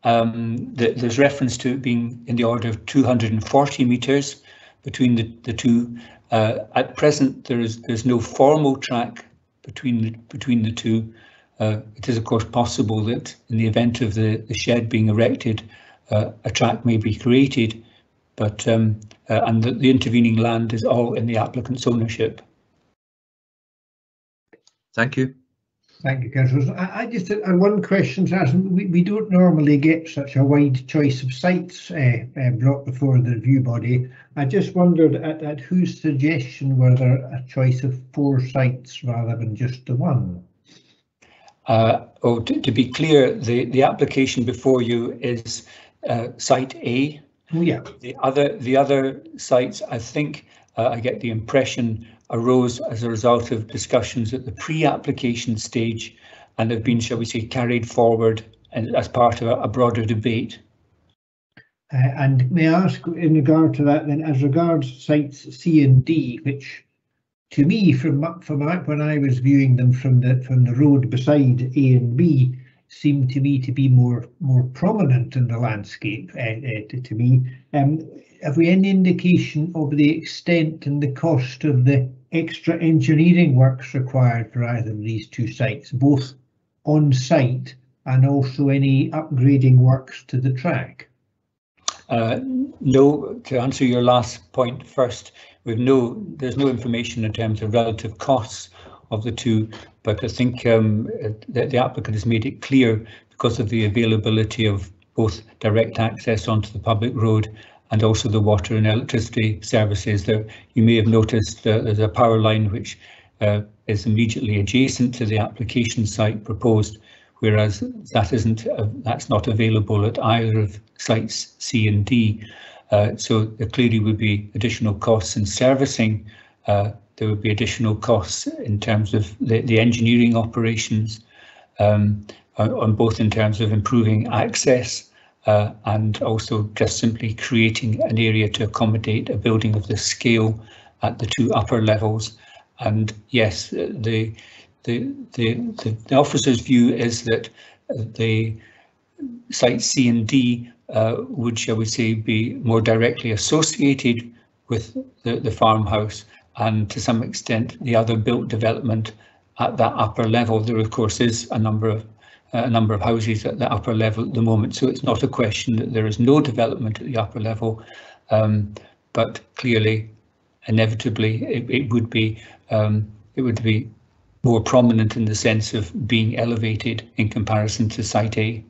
There's reference to it being in the order of 240 metres between the two. At present, there's no formal track between the two. It is, of course, possible that in the event of the shed being erected, a track may be created, but and the intervening land is all in the applicant's ownership. Thank you. Thank you, Councillor. I just had one question. We don't normally get such a wide choice of sites brought before the review body. I just wondered at whose suggestion were there a choice of 4 sites rather than just the one? To be clear, the application before you is Site A. Oh, yeah. The other sites, I think, I get the impression, arose as a result of discussions at the pre-application stage and have been, shall we say, carried forward as part of a broader debate. And may I ask, in regard to that, then, as regards sites C and D, which to me, from when I was viewing them from the road beside A and B, seemed to me to be more prominent in the landscape. To me, have we any indication of the extent and the cost of the extra engineering works required for either of these 2 sites, both on site and also any upgrading works to the track? No, to answer your last point first, there's no information in terms of relative costs of the 2, but I think that the applicant has made it clear, because of the availability of both direct access onto the public road and also the water and electricity services. There, you may have noticed there's a power line which is immediately adjacent to the application site proposed, whereas that's not available at either of sites C and D. So there clearly would be additional costs in servicing. There would be additional costs in terms of the engineering operations, on both in terms of improving access and also just simply creating an area to accommodate a building of this scale at the two upper levels. And yes, the officer's view is that the sites C and D would, shall we say, be more directly associated with the farmhouse, and to some extent the other built development at that upper level. There of course is a number of houses at the upper level at the moment, so it's not a question that there is no development at the upper level, but clearly, inevitably, it would be more prominent in the sense of being elevated in comparison to Site A.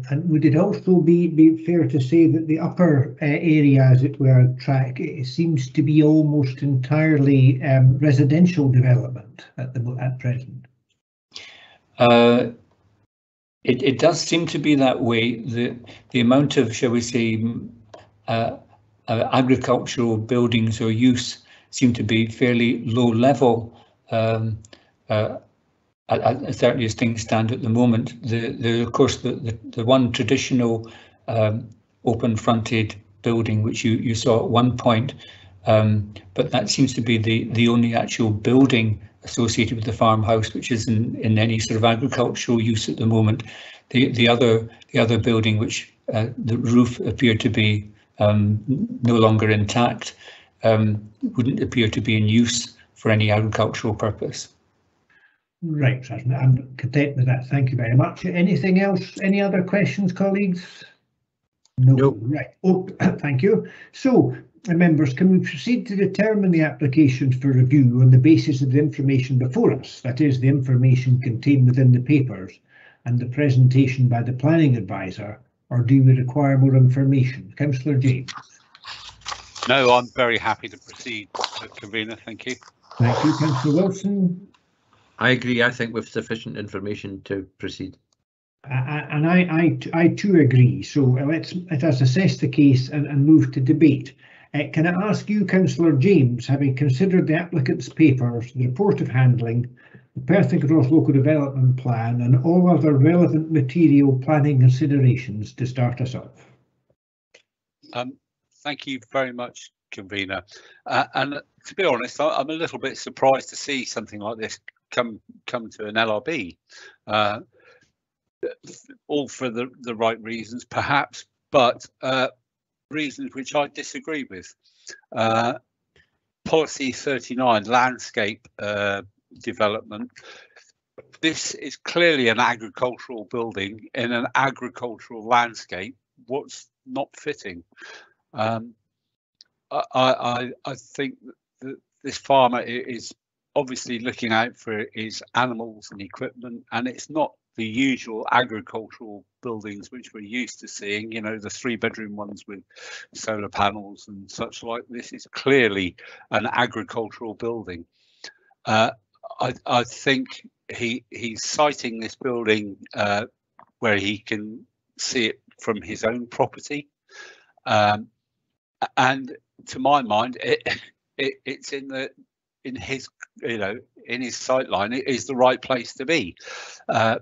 And would it also be fair to say that the upper area, as it were, track, it seems to be almost entirely residential development at present? It does seem to be that way. The amount of, shall we say, agricultural buildings or use seem to be fairly low level, certainly as things stand at the moment. Of course, the one traditional open-fronted building which you saw at one point, but that seems to be the only actual building associated with the farmhouse which is in any sort of agricultural use at the moment. The other building, which the roof appeared to be no longer intact, wouldn't appear to be in use for any agricultural purpose. Right, I'm content with that. Thank you very much. Anything else? Any other questions, colleagues? No. Right. Oh, thank you. So, members, can we proceed to determine the applications for review on the basis of the information before us, that is, the information contained within the papers and the presentation by the planning advisor, or do we require more information? Councillor James. No, I'm very happy to proceed, convener. Thank you. Thank you, Councillor Wilson. I agree. I think we've sufficient information to proceed. And I too agree. So let us assess the case and move to debate. Can I ask you, Councillor James, having considered the applicant's papers, the report of handling, the Perth Kinross Local Development Plan and all other relevant material planning considerations, to start us off? Thank you very much, convener. And to be honest, I'm a little bit surprised to see something like this come to an LRB, all for the right reasons perhaps, but reasons which I disagree with. Policy 39, landscape development. This is clearly an agricultural building in an agricultural landscape. What's not fitting? I think that this farmer is obviously looking out for his animals and equipment, and it's not the usual agricultural buildings which we're used to seeing, you know, the 3-bedroom ones with solar panels and such like. This is clearly an agricultural building. I think he's citing this building where he can see it from his own property, and to my mind, it's in his sightline. It is the right place to be. I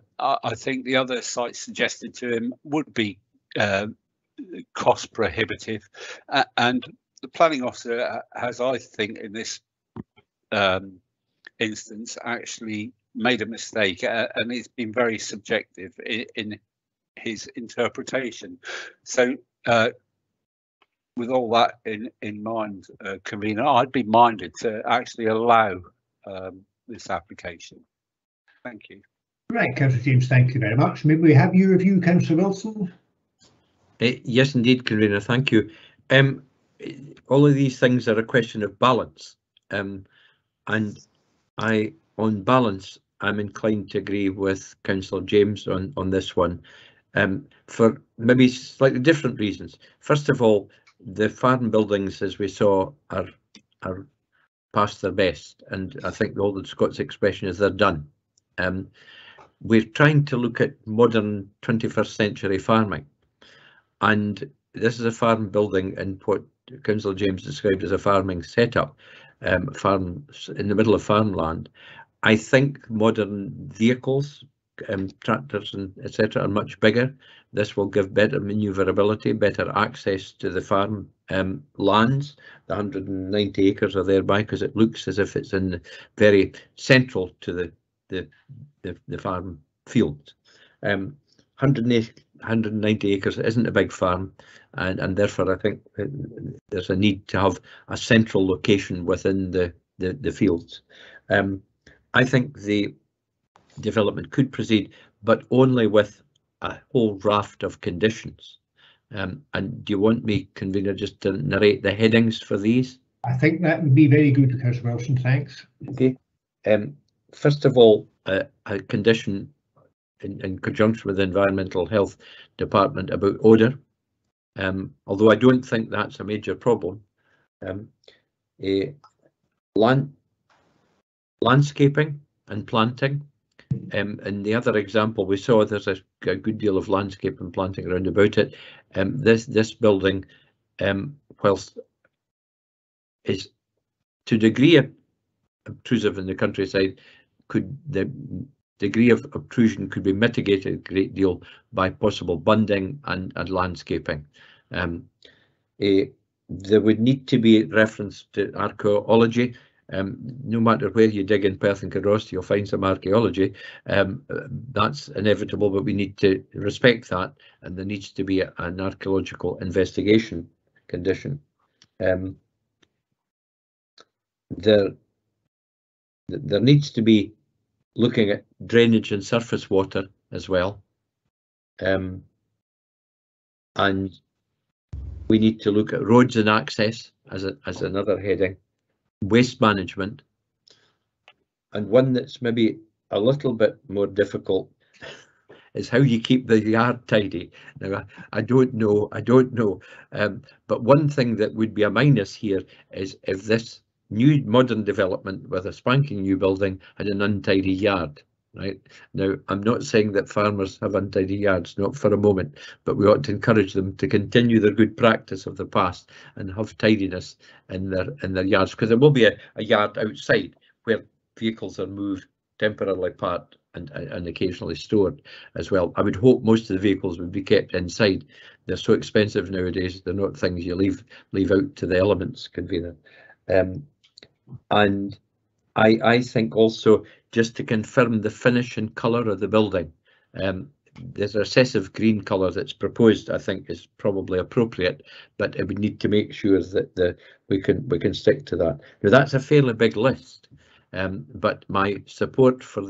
think the other sites suggested to him would be cost prohibitive, and the planning officer has, I think, in this instance, actually made a mistake, and he's been very subjective in his interpretation. So with all that in mind, convener, I'd be minded to actually allow this application. Thank you. Right, Councillor James, thank you very much. Maybe we have your review, Councillor Wilson. Yes, indeed, convener. Thank you. All of these things are a question of balance, and on balance, I'm inclined to agree with Councillor James on this one. for maybe slightly different reasons. First of all, the farm buildings, as we saw, are past their best, and I think the old Scots expression is they're done. We're trying to look at modern 21st century farming, and this is a farm building in what Councillor James described as a farming setup, farms in the middle of farmland. I think modern vehicles, tractors and etc. are much bigger. This will give better manoeuvrability, better access to the farm lands. The 190 acres are thereby because it looks as if it's in very central to the farm fields. 190 acres isn't a big farm, and therefore I think there's a need to have a central location within the fields. I think the development could proceed, but only with a whole raft of conditions. And do you want me, Convener, just to narrate the headings for these? I think that would be very good, Councillor Wilson, thanks. Okay. First of all, a condition in conjunction with the Environmental Health Department about odour, although I don't think that's a major problem. Landscaping and planting. In the other example we saw, there's a good deal of landscape and planting around about it. This building, whilst is to a degree obtrusive in the countryside, the degree of obtrusion could be mitigated a great deal by possible bunding and landscaping. There would need to be reference to archaeology. No matter where you dig in Perth and Kinross, you'll find some archaeology. That's inevitable, but we need to respect that, and there needs to be an archaeological investigation condition. There needs to be looking at drainage and surface water as well, and we need to look at roads and access as another heading. Waste management, and one that's maybe a little bit more difficult is how you keep the yard tidy. Now I don't know, but one thing that would be a minus here is if this new modern development with a spanking new building had an untidy yard. Right now, I'm not saying that farmers have untidy yards, not for a moment, but we ought to encourage them to continue their good practice of the past and have tidiness in their yards, because there will be a yard outside where vehicles are moved, temporarily parked and occasionally stored as well. I would hope most of the vehicles would be kept inside. They're so expensive nowadays, they're not things you leave out to the elements, Convener. And I think also, just to confirm the finish and colour of the building, there's a recessive green colour that's proposed, I think is probably appropriate, but we need to make sure that we can stick to that. Now that's a fairly big list, but my support for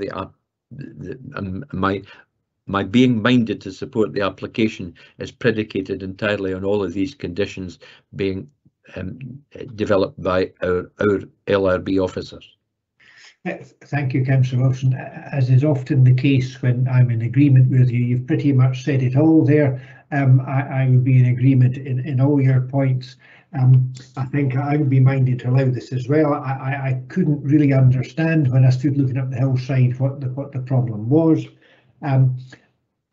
my being minded to support the application is predicated entirely on all of these conditions being developed by our LRB officers. Thank you, Councillor Wilson. As is often the case when I'm in agreement with you, you've pretty much said it all there. I would be in agreement in all your points. I think I would be minded to allow this as well. I couldn't really understand when I stood looking up the hillside what the problem was.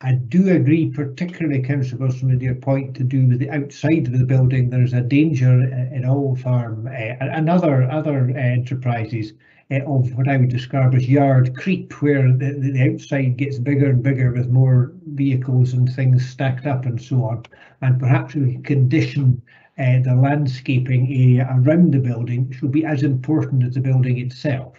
I do agree, particularly, Councillor Wilson, with your point to do with the outside of the building. There's a danger in all farm and other enterprises of what I would describe as yard creep, where the outside gets bigger and bigger with more vehicles and things stacked up and so on. And perhaps we can condition the landscaping area around the building, which will be as important as the building itself.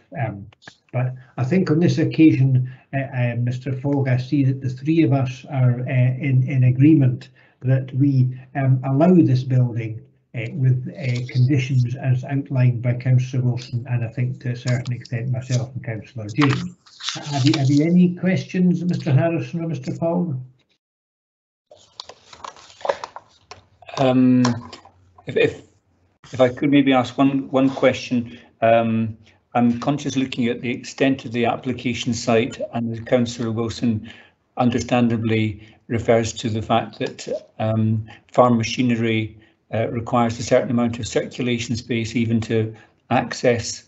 But I think on this occasion, Mr. Fogg, I see that the three of us are in agreement that we allow this building with conditions as outlined by Councillor Wilson, and I think to a certain extent myself and Councillor James. Have you any questions, Mr. Harrison or Mr. Fogg? If I could maybe ask one question. I'm conscious looking at the extent of the application site, and as Councillor Wilson understandably refers to the fact that farm machinery requires a certain amount of circulation space even to access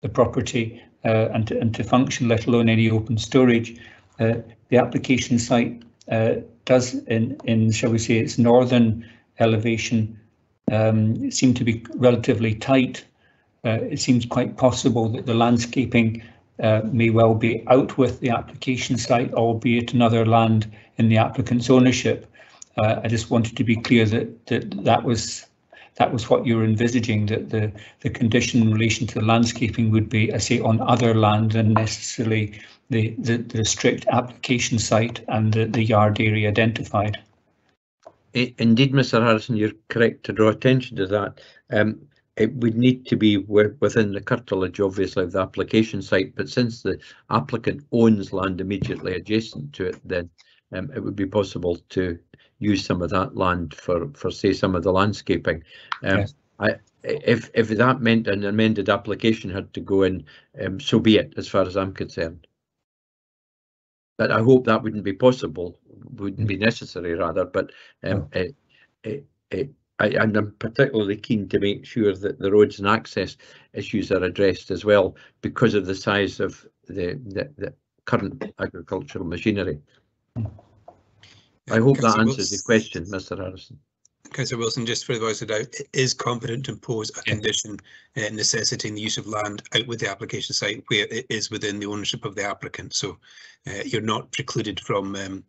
the property and to function, let alone any open storage. The application site does, in shall we say, its northern elevation, seem to be relatively tight. It seems quite possible that the landscaping may well be out with the application site, albeit another land in the applicant's ownership. I just wanted to be clear that that was what you were envisaging, that the condition in relation to the landscaping would be, I say, on other land than necessarily the strict application site and the yard area identified. Indeed, Mr. Harrison, you're correct to draw attention to that. It would need to be within the curtilage, obviously, of the application site, but since the applicant owns land immediately adjacent to it, then it would be possible to use some of that land for say, some of the landscaping. Yes. If that meant an amended application had to go in, so be it, as far as I'm concerned. But I hope that wouldn't be possible, wouldn't be necessary rather, but I'm particularly keen to make sure that the roads and access issues are addressed as well because of the size of the current agricultural machinery. I hope that answers your question, Mr. Harrison. Councillor Wilson, just for the voice of doubt, it is competent to impose a condition necessitating the use of land out with the application site where it is within the ownership of the applicant. So you're not precluded from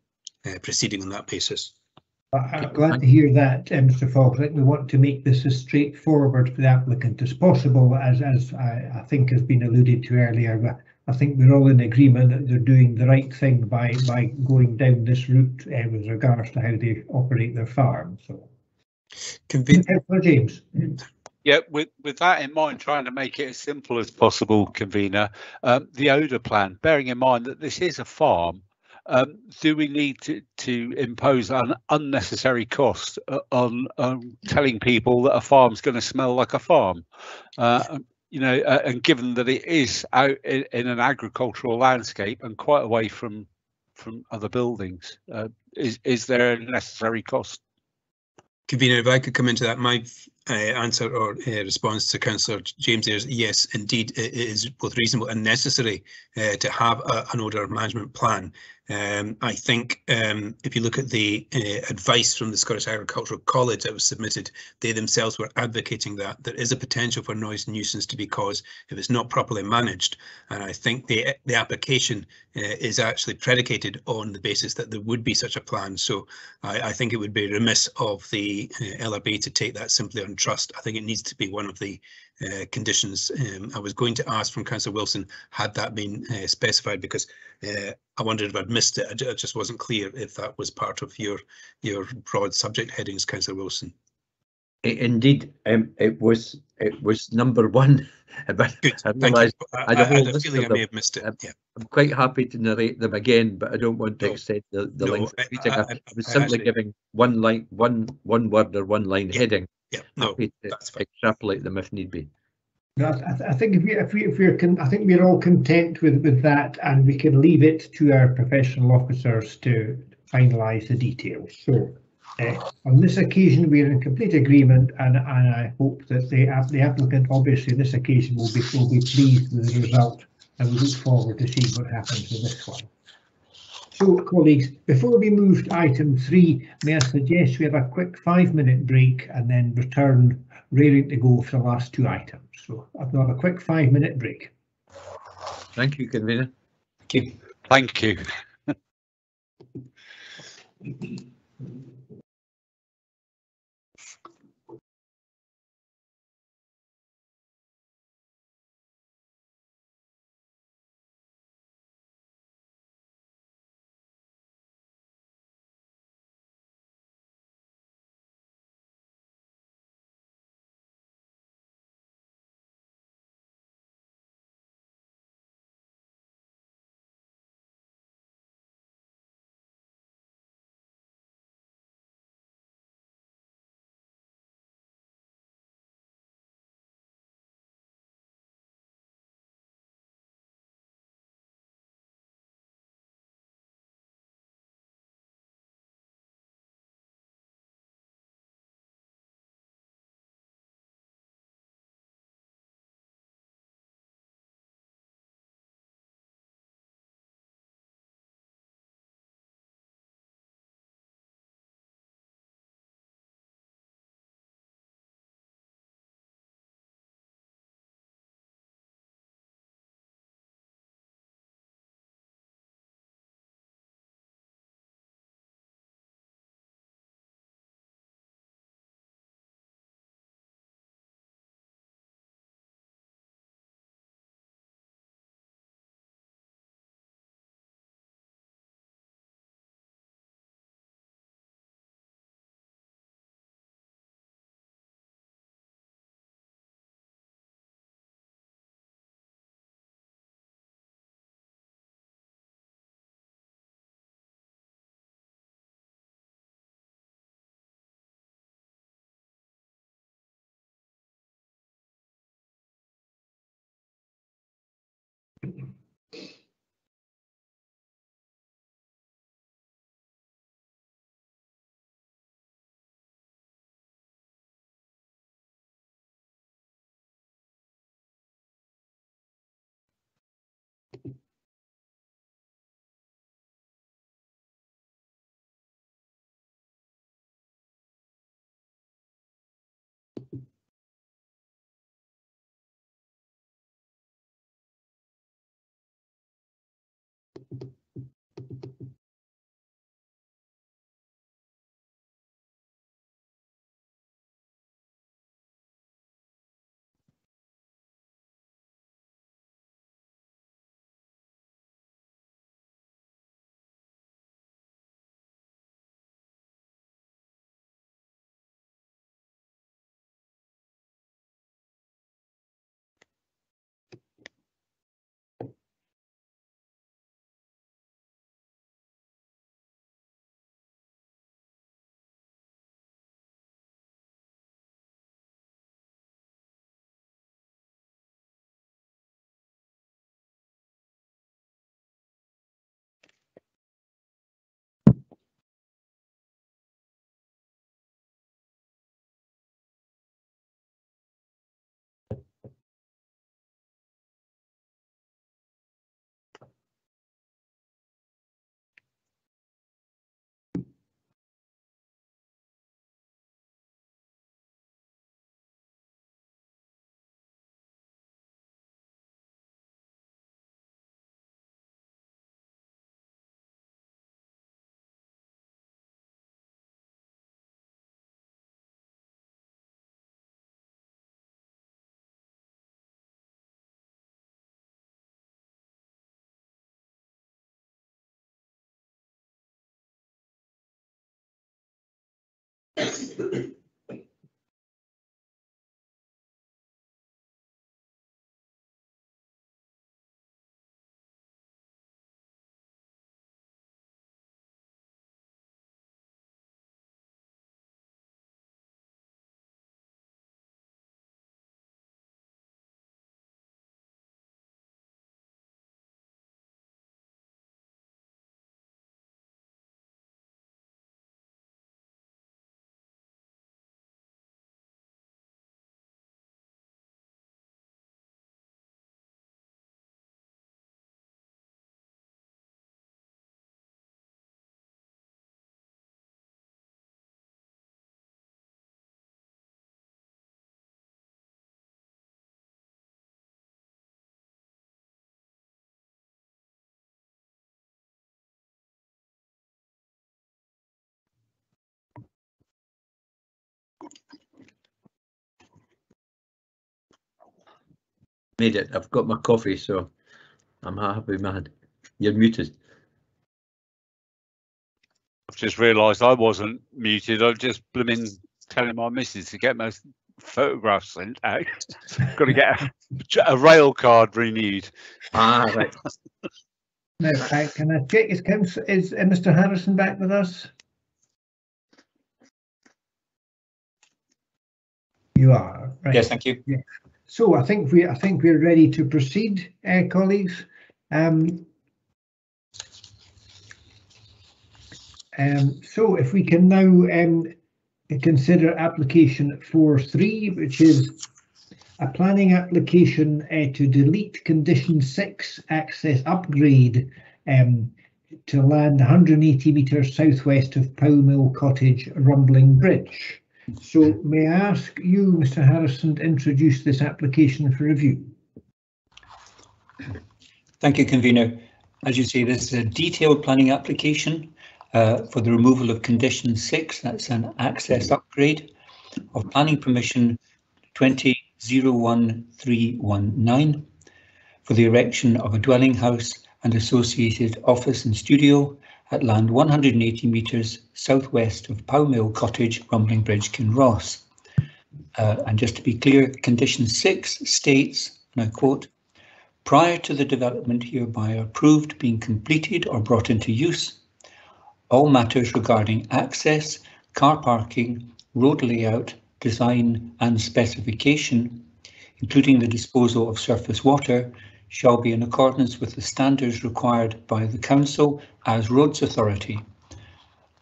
proceeding on that basis. I'm glad to hear that, Mr. Falk. I think we want to make this as straightforward for the applicant as possible, as I think has been alluded to earlier. But I think we're all in agreement that they're doing the right thing by going down this route with regards to how they operate their farm. So, James. Yeah, with that in mind, trying to make it as simple as possible, convener, the odour plan, bearing in mind that this is a farm, do we need to impose an unnecessary cost on telling people that a farm's going to smell like a farm? You know, and given that it is out in an agricultural landscape and quite away from other buildings, is there a necessary cost? Convener, if I could come into that, my answer or response to Councillor James is yes, indeed, it is both reasonable and necessary to have an odour management plan. I think if you look at the advice from the Scottish Agricultural College that was submitted, they themselves were advocating that there is a potential for noise nuisance to be caused if it's not properly managed. And I think the application is actually predicated on the basis that there would be such a plan. So I think it would be remiss of the LRB to take that simply on trust. I think it needs to be one of the conditions. I was going to ask from Councillor Wilson, had that been specified, because I wondered if I'd missed it. I just wasn't clear if that was part of your broad subject headings, Councillor Wilson. Indeed, it was number one. But good, I realised I had a feeling I may have missed it. Yeah. I'm quite happy to narrate them again, but I don't want to extend the length of reading. I was simply giving one line, one word or one line heading. Yeah, no, that's fine. Extrapolate them if need be. No, I think I think we're all content with that, and we can leave it to our professional officers to finalise the details. So on this occasion, we're in complete agreement, and I hope that the applicant, obviously, on this occasion, will be pleased with the result, and we look forward to seeing what happens with this one. So, colleagues, before we move to item 3, may I suggest we have a quick 5-minute break and then return raring to go for the last 2 items. So I've got a quick 5-minute break. Thank you, convener. Thank you. Made it. I've got my coffee, so I'm a happy man. You're muted. I've just realised I wasn't muted. I'm just blooming telling my missus to get my photographs sent out. Got to get a rail card renewed. Ah, right. Now, can I check is Mr. Harrison back with us? You are, right. Yes, thank you. Yeah. So I think we're ready to proceed, colleagues. So if we can now consider application 4.3, which is a planning application to delete condition 6 access upgrade to land 180 metres southwest of Pow Mill Cottage Rumbling Bridge. So may I ask you, Mr. Harrison, to introduce this application for review? Thank you, Convener. As you say, this is a detailed planning application for the removal of condition 6, that's an access upgrade of planning permission 20.01319 for the erection of a dwelling house and associated office and studio at land 180 metres southwest of Pow Mill Cottage, Rumbling Bridge, Kinross. And just to be clear, condition 6 states, and I quote, prior to the development hereby approved being completed or brought into use, all matters regarding access, car parking, road layout, design and specification, including the disposal of surface water, shall be in accordance with the standards required by the Council as Roads Authority.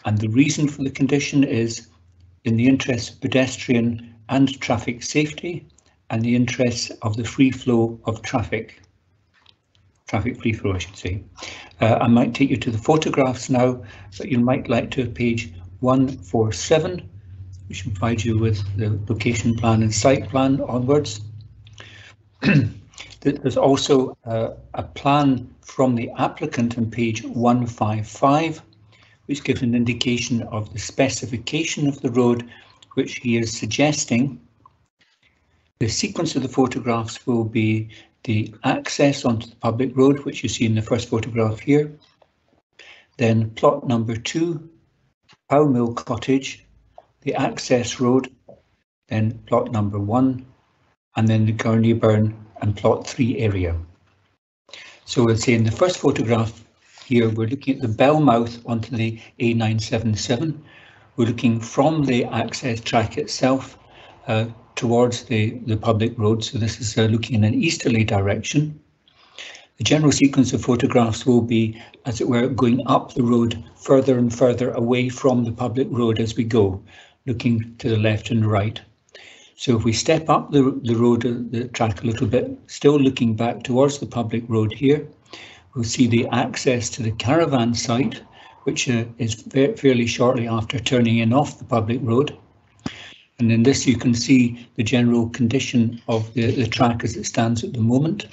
And the reason for the condition is in the interests of pedestrian and traffic safety and the interests of the free flow of traffic free flow, I should say. I might take you to the photographs now, but you might like to page 147, which will provide you with the location plan and site plan onwards. There's also a plan from the applicant on page 155, which gives an indication of the specification of the road which he is suggesting. The sequence of the photographs will be the access onto the public road, which you see in the first photograph here. Then plot number 2, Pow Mill Cottage, the access road, then plot number 1, and then the Gurney Burn and plot 3 area. So we'll say in the first photograph here, we're looking at the bell mouth onto the A977. We're looking from the access track itself towards the public road. So this is looking in an easterly direction. The general sequence of photographs will be, as it were, going up the road further and further away from the public road as we go, looking to the left and right. So if we step up the road, the track a little bit, still looking back towards the public road here, we'll see the access to the caravan site, which is fairly shortly after turning in off the public road. And in this you can see the general condition of the track as it stands at the moment.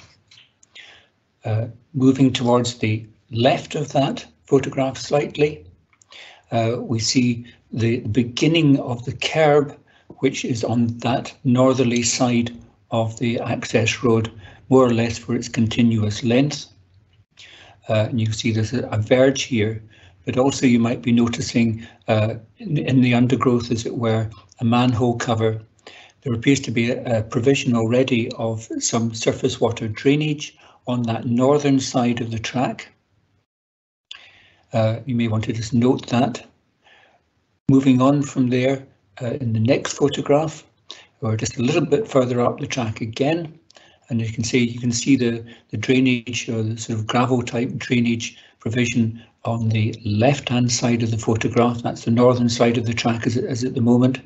Moving towards the left of that photograph slightly, we see the beginning of the kerb, which is on that northerly side of the access road, more or less for its continuous length. And you can see there's a verge here, but also you might be noticing in the undergrowth, as it were, a manhole cover. There appears to be a provision already of some surface water drainage on that northern side of the track. You may want to just note that. Moving on from there, in the next photograph, or just a little bit further up the track again, and you can see the drainage, or the sort of gravel type drainage provision on the left hand side of the photograph. That's the northern side of the track as at the moment.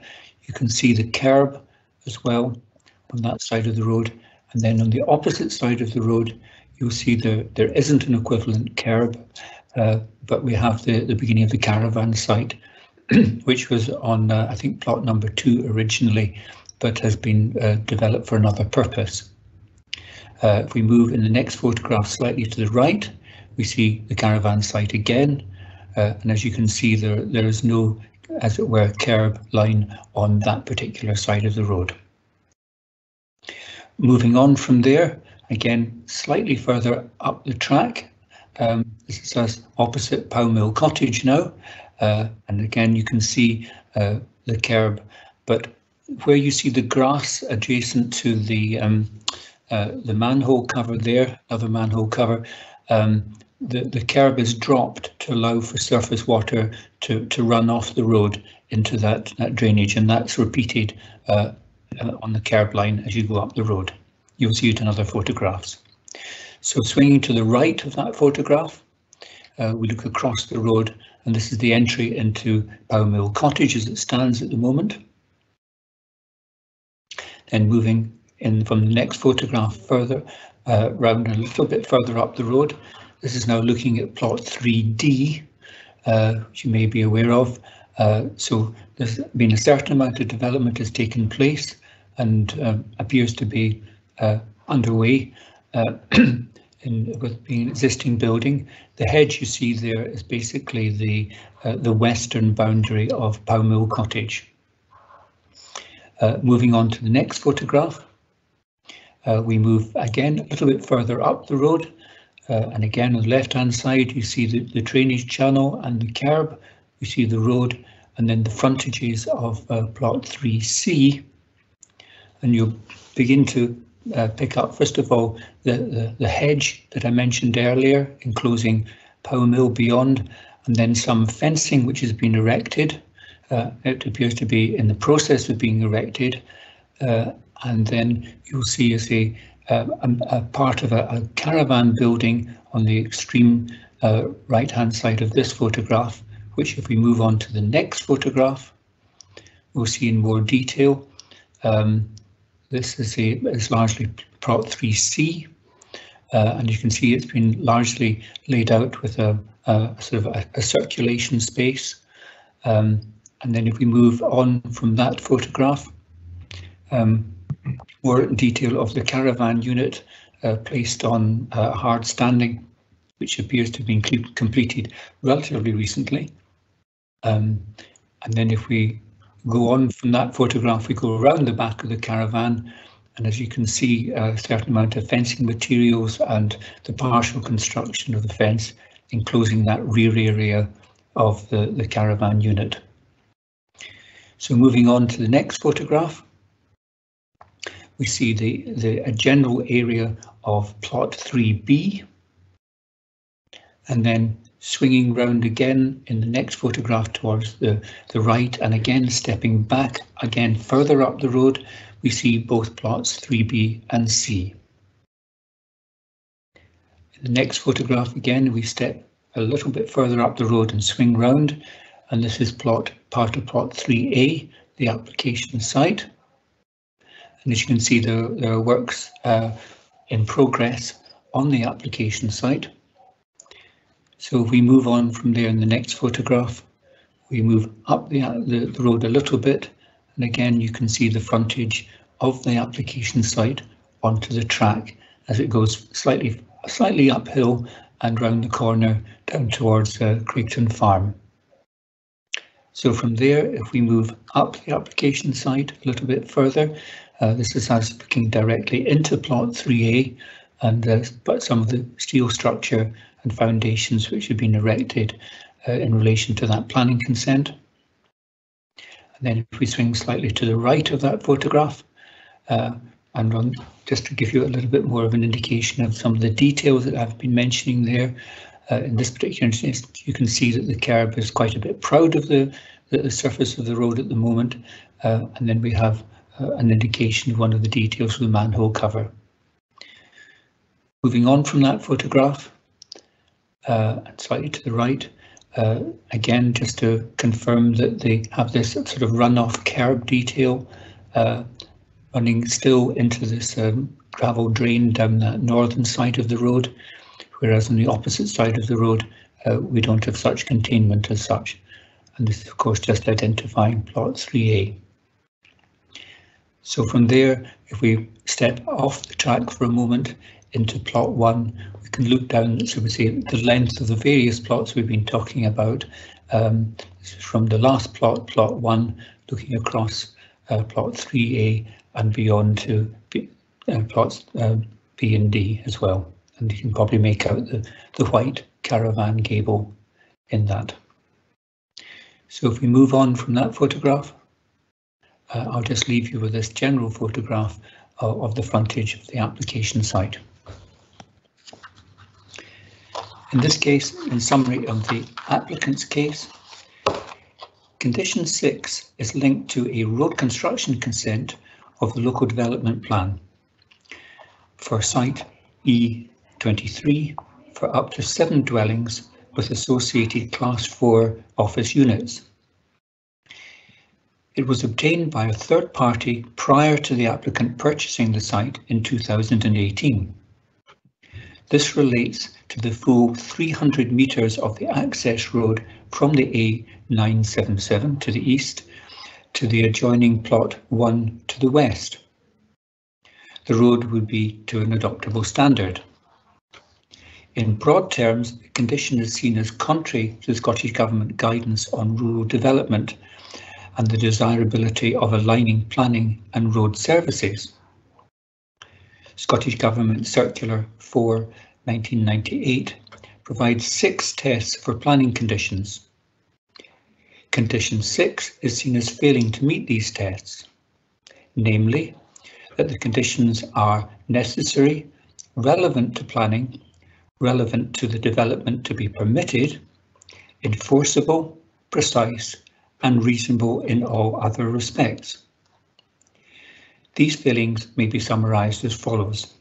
You can see the kerb as well on that side of the road, and then on the opposite side of the road you'll see there isn't an equivalent kerb, but we have the beginning of the caravan site, which was on I think plot number 2 originally, but has been developed for another purpose. If we move in the next photograph slightly to the right, we see the caravan site again, and as you can see there is no, as it were, kerb line on that particular side of the road. Moving on from there, again slightly further up the track, this is us opposite Pow Mill Cottage now, and again you can see the kerb, but where you see the grass adjacent to the manhole cover there, other manhole cover, the kerb is dropped to allow for surface water to run off the road into that drainage, and that's repeated on the kerb line as you go up the road. You'll see it in other photographs. So swinging to the right of that photograph, we look across the road, and this is the entry into Pow Mill Cottage as it stands at the moment. Then moving in from the next photograph further, round a little bit further up the road, this is now looking at plot 3D, which you may be aware of. So there's been a certain amount of development has taken place and appears to be underway with being an existing building. The hedge you see there is basically the western boundary of Pow Mill Cottage. Moving on to the next photograph, we move again a little bit further up the road, and again on the left hand side you see the drainage channel and the kerb, you see the road, and then the frontages of plot 3C, and you'll begin to pick up first of all the hedge that I mentioned earlier enclosing Pow Mill beyond, and then some fencing which has been erected. It appears to be in the process of being erected, and then you'll see a part of a caravan building on the extreme right-hand side of this photograph, which if we move on to the next photograph, we'll see in more detail. This is largely plot 3C, and you can see it's been largely laid out with a sort of a circulation space. And then if we move on from that photograph, more detail of the caravan unit placed on hard standing, which appears to have been completed relatively recently. And then if we go on from that photograph, we go around the back of the caravan, and as you can see, a certain amount of fencing materials and the partial construction of the fence enclosing that rear area of the caravan unit. So moving on to the next photograph, we see a general area of plot 3B, and then swinging round again in the next photograph towards the right, and again stepping back again further up the road, we see both plots 3B and C. In the next photograph again, we step a little bit further up the road and swing round, and this is part of plot 3A, the application site. And as you can see, there are works in progress on the application site. So if we move on from there in the next photograph, we move up the road a little bit, and again you can see the frontage of the application site onto the track as it goes slightly uphill and round the corner down towards Craigton Farm. So from there, if we move up the application site a little bit further, this is us looking directly into plot 3A, and but some of the steel structure and foundations which have been erected in relation to that planning consent. And then if we swing slightly to the right of that photograph, and just to give you a little bit more of an indication of some of the details that I've been mentioning there, in this particular instance, you can see that the kerb is quite a bit proud of the surface of the road at the moment, and then we have an indication of one of the details of the manhole cover. Moving on from that photograph, and slightly to the right, again just to confirm that they have this sort of runoff kerb detail running still into this gravel drain down that northern side of the road, whereas on the opposite side of the road we don't have such containment as such. And this is of course just identifying plot 3A. So from there, if we step off the track for a moment into plot 1, we can look down, so we see the length of the various plots we've been talking about. This is from the last plot, plot 1, looking across plot 3A and beyond to plots B and D as well. And you can probably make out the white caravan gable in that. So if we move on from that photograph, I'll just leave you with this general photograph of the frontage of the application site. In this case, in summary of the applicant's case, condition 6 is linked to a road construction consent of the local development plan for site E23 for up to 7 dwellings with associated Class 4 office units. It was obtained by a third party prior to the applicant purchasing the site in 2018. This relates to the full 300 metres of the access road from the A977 to the east to the adjoining plot 1 to the west. The road would be to an adoptable standard. In broad terms, the condition is seen as contrary to the Scottish Government guidance on rural development and the desirability of aligning planning and road services. Scottish Government Circular 4/1998 provides 6 tests for planning conditions. Condition 6 is seen as failing to meet these tests, namely that the conditions are necessary, relevant to planning, relevant to the development to be permitted, enforceable, precise, and reasonable in all other respects. These failings may be summarised as follows.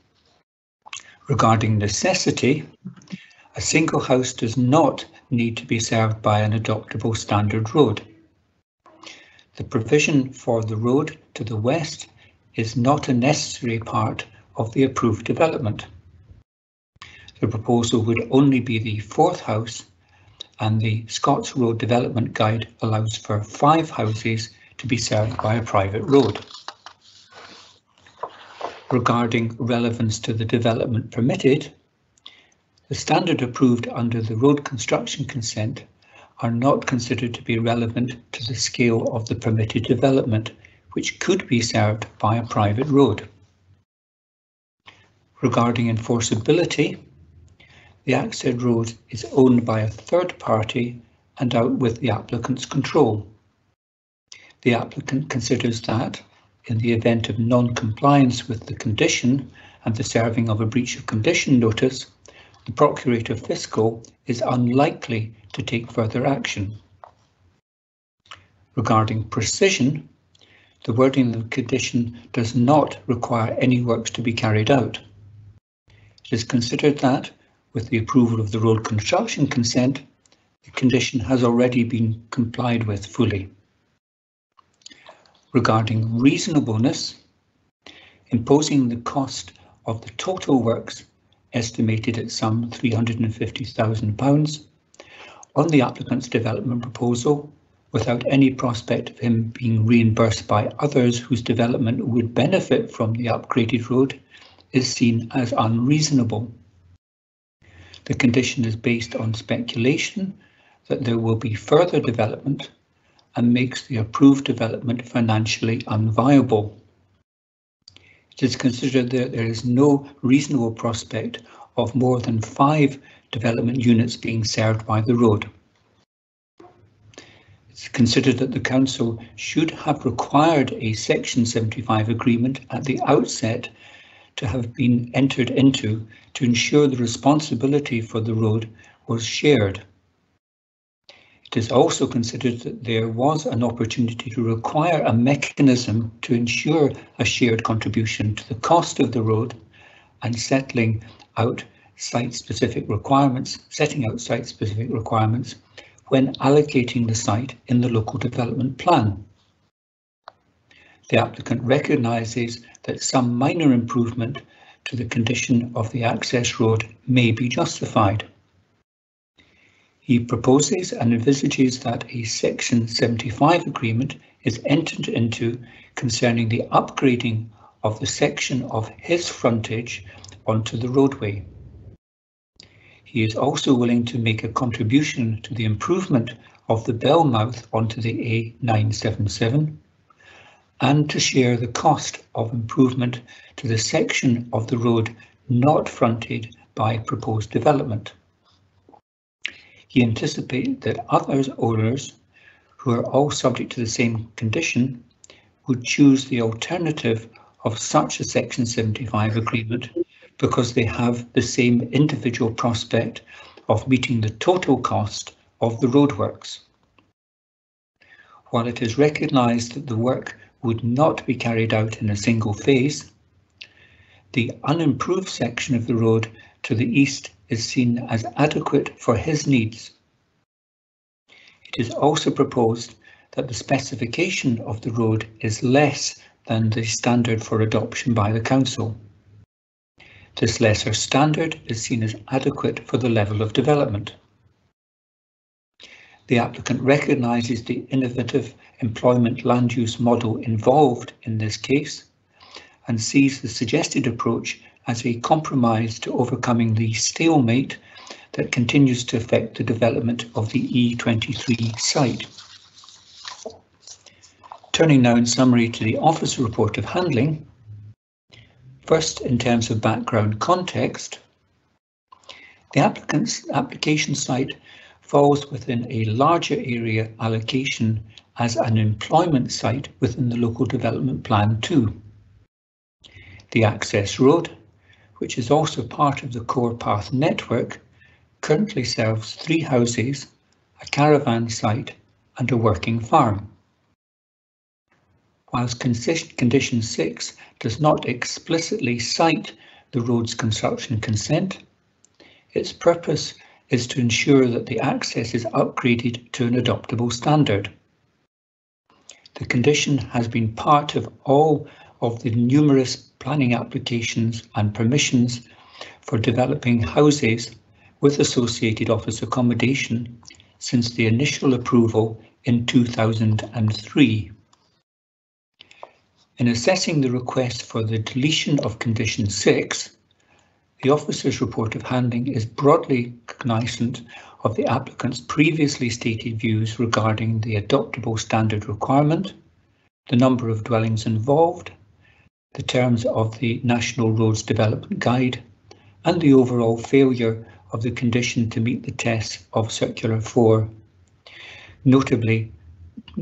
Regarding necessity, a single house does not need to be served by an adoptable standard road. The provision for the road to the west is not a necessary part of the approved development. The proposal would only be the fourth house, and the Scots Road Development Guide allows for 5 houses to be served by a private road. Regarding relevance to the development permitted, the standard approved under the road construction consent are not considered to be relevant to the scale of the permitted development, which could be served by a private road. Regarding enforceability, the access road is owned by a third party and out with the applicant's control. The applicant considers that, in the event of non-compliance with the condition and the serving of a breach of condition notice, the Procurator Fiscal is unlikely to take further action. Regarding precision, the wording of the condition does not require any works to be carried out. It is considered that, with the approval of the road construction consent, the condition has already been complied with fully. Regarding reasonableness, imposing the cost of the total works, estimated at some £350,000, on the applicant's development proposal, without any prospect of him being reimbursed by others whose development would benefit from the upgraded road, is seen as unreasonable. The condition is based on speculation that there will be further development and makes the approved development financially unviable. It is considered that there is no reasonable prospect of more than 5 development units being served by the road. It's considered that the Council should have required a Section 75 agreement at the outset to have been entered into to ensure the responsibility for the road was shared. It is also considered that there was an opportunity to require a mechanism to ensure a shared contribution to the cost of the road and setting out site-specific requirements when allocating the site in the local development plan. The applicant recognises that some minor improvement to the condition of the access road may be justified. He proposes and envisages that a Section 75 agreement is entered into concerning the upgrading of the section of his frontage onto the roadway. He is also willing to make a contribution to the improvement of the bell mouth onto the A977 and to share the cost of improvement to the section of the road not fronted by proposed development. He anticipates that other owners, who are all subject to the same condition, would choose the alternative of such a Section 75 agreement because they have the same individual prospect of meeting the total cost of the roadworks. While it is recognised that the work would not be carried out in a single phase, the unimproved section of the road to the east is seen as adequate for his needs. It is also proposed that the specification of the road is less than the standard for adoption by the Council. This lesser standard is seen as adequate for the level of development. The applicant recognises the innovative employment land use model involved in this case and sees the suggested approach as a compromise to overcoming the stalemate that continues to affect the development of the E23 site. Turning now in summary to the Officer Report of Handling. First, in terms of background context, the applicant's application site falls within a larger area allocation as an employment site within the Local Development Plan 2. The access road, which is also part of the core path network, currently serves 3 houses, a caravan site and a working farm. Whilst Condition 6 does not explicitly cite the road's construction consent. Its purpose is to ensure that the access is upgraded to an adoptable standard. The condition has been part of all of the numerous planning applications and permissions for developing houses with associated office accommodation since the initial approval in 2003. In assessing the request for the deletion of Condition 6, the Officer's Report of Handling is broadly cognizant of the applicant's previously stated views regarding the adoptable standard requirement, the number of dwellings involved, the terms of the National Roads Development Guide, and the overall failure of the condition to meet the tests of Circular 4, notably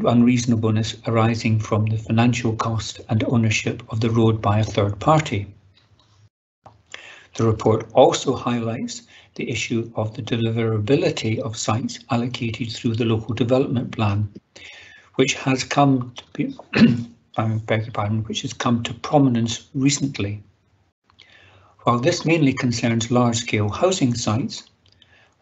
unreasonableness arising from the financial cost and ownership of the road by a third party. The report also highlights the issue of the deliverability of sites allocated through the local development plan, which has come to be, which has come to prominence recently. While this mainly concerns large-scale housing sites,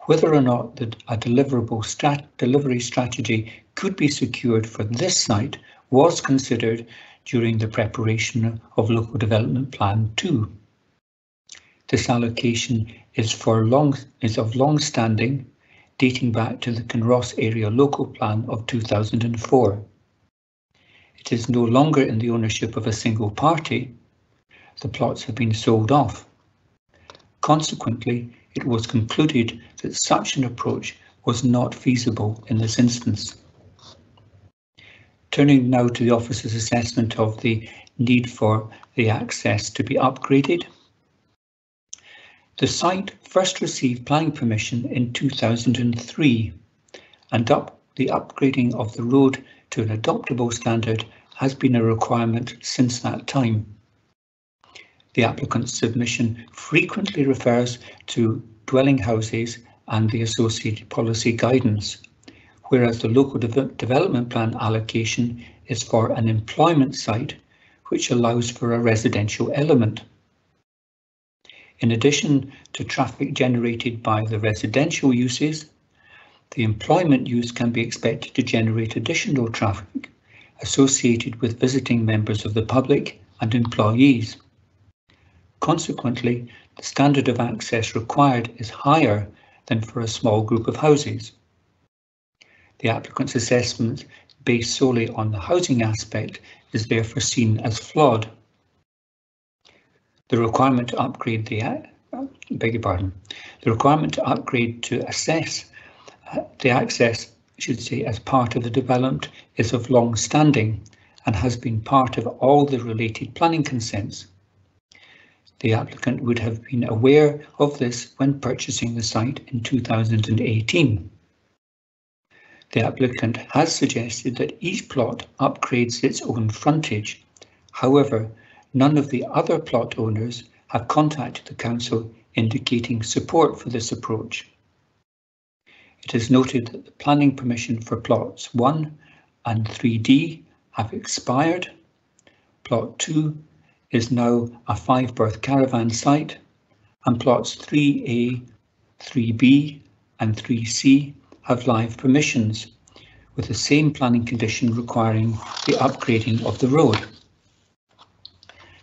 whether or not a delivery strategy could be secured for this site was considered during the preparation of Local Development Plan 2. This allocation is of long-standing, dating back to the Kinross Area Local Plan of 2004. It is no longer in the ownership of a single party. The plots have been sold off. Consequently, it was concluded that such an approach was not feasible in this instance. Turning now to the Officer's assessment of the need for the access to be upgraded. The site first received planning permission in 2003, and the upgrading of the road to an adoptable standard has been a requirement since that time. The applicant's submission frequently refers to dwelling houses and the associated policy guidance, whereas the local development plan allocation is for an employment site, which allows for a residential element. In addition to traffic generated by the residential uses, the employment use can be expected to generate additional traffic associated with visiting members of the public and employees. Consequently, the standard of access required is higher than for a small group of houses. The applicant's assessment, based solely on the housing aspect, is therefore seen as flawed. The requirement to upgrade the requirement to upgrade to assess the access, as part of the development is of long standing and has been part of all the related planning consents. The applicant would have been aware of this when purchasing the site in 2018. The applicant has suggested that each plot upgrades its own frontage. However, none of the other plot owners have contacted the council indicating support for this approach. It is noted that the planning permission for plots 1 and 3D have expired. Plot 2 is now a 5-berth caravan site, and plots 3A, 3B and 3C have live permissions, with the same planning condition requiring the upgrading of the road.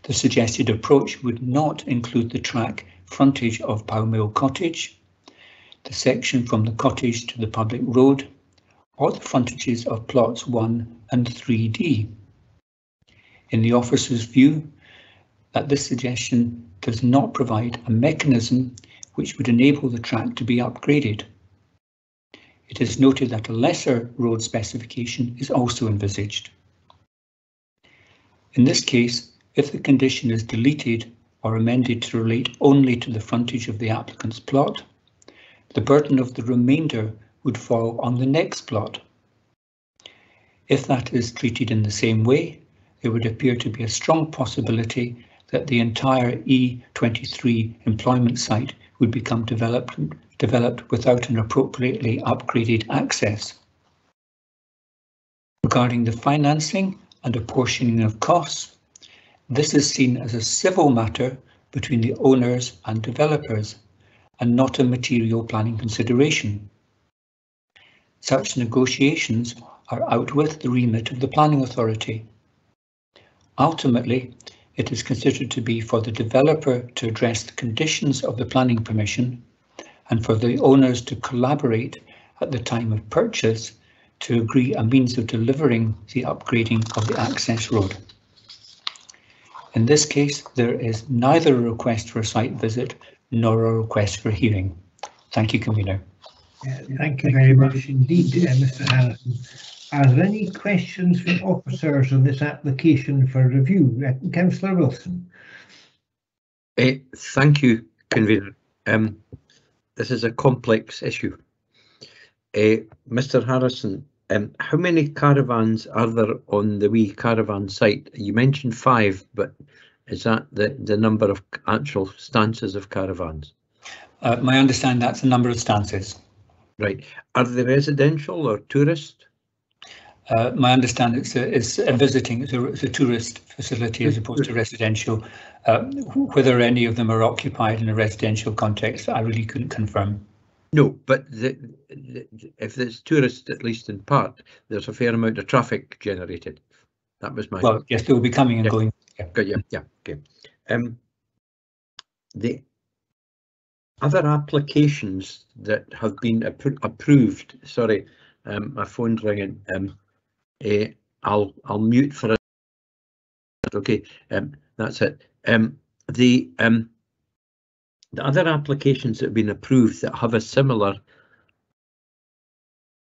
The suggested approach would not include the track frontage of Powmill Cottage, the section from the cottage to the public road, or the frontages of plots 1 and 3D. In the officer's view, that this suggestion does not provide a mechanism which would enable the track to be upgraded. It is noted that a lesser road specification is also envisaged. In this case, if the condition is deleted or amended to relate only to the frontage of the applicant's plot, the burden of the remainder would fall on the next plot. If that is treated in the same way, there would appear to be a strong possibility that the entire E23 employment site would become developed without an appropriately upgraded access. Regarding the financing and apportioning of costs, this is seen as a civil matter between the owners and developers, and not a material planning consideration. Such negotiations are out with the remit of the planning authority. Ultimately, it is considered to be for the developer to address the conditions of the planning permission and for the owners to collaborate at the time of purchase to agree a means of delivering the upgrading of the access road. In this case, there is neither a request for a site visit nor a request for a hearing. Thank you, Convener. Thank you very much indeed, Mr. Harrison. Are there any questions from officers on this application for review? Councillor Wilson. Thank you, Convener. This is a complex issue. Mr. Harrison, how many caravans are there on the wee caravan site? You mentioned 5, but is that the number of actual stances of caravans? My understanding, that's the number of stances. Right. Are they residential or tourist? My understanding it's a visiting, it's a tourist facility as opposed to residential. Whether any of them are occupied in a residential context, I really couldn't confirm. No, but if it's tourist, at least in part, there's a fair amount of traffic generated. That was my. Well, yes, they will be coming and going. Yeah. Okay. The other applications that have been approved. Sorry, my phone's ringing. I'll mute for a. Okay. That's it. The other applications that have been approved that have a similar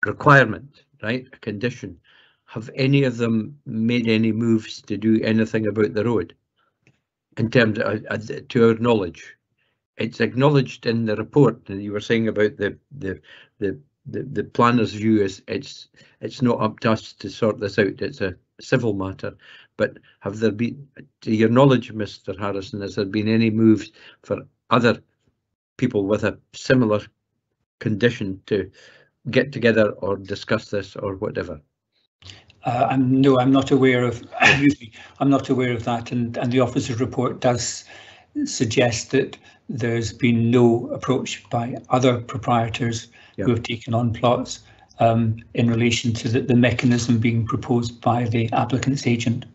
requirement, right, a condition, have any of them made any moves to do anything about the road? In terms of, to our knowledge, it's acknowledged in the report, and you were saying about the planner's view is it's not up to us to sort this out. It's a civil matter. But have there been, to your knowledge, Mr. Harrison, has there been any moves for other people with a similar condition to get together or discuss this or whatever? No, I'm not aware of. I'm not aware of that, and the officer's report does suggest that there's been no approach by other proprietors who have taken on plots in relation to the mechanism being proposed by the applicant's agent.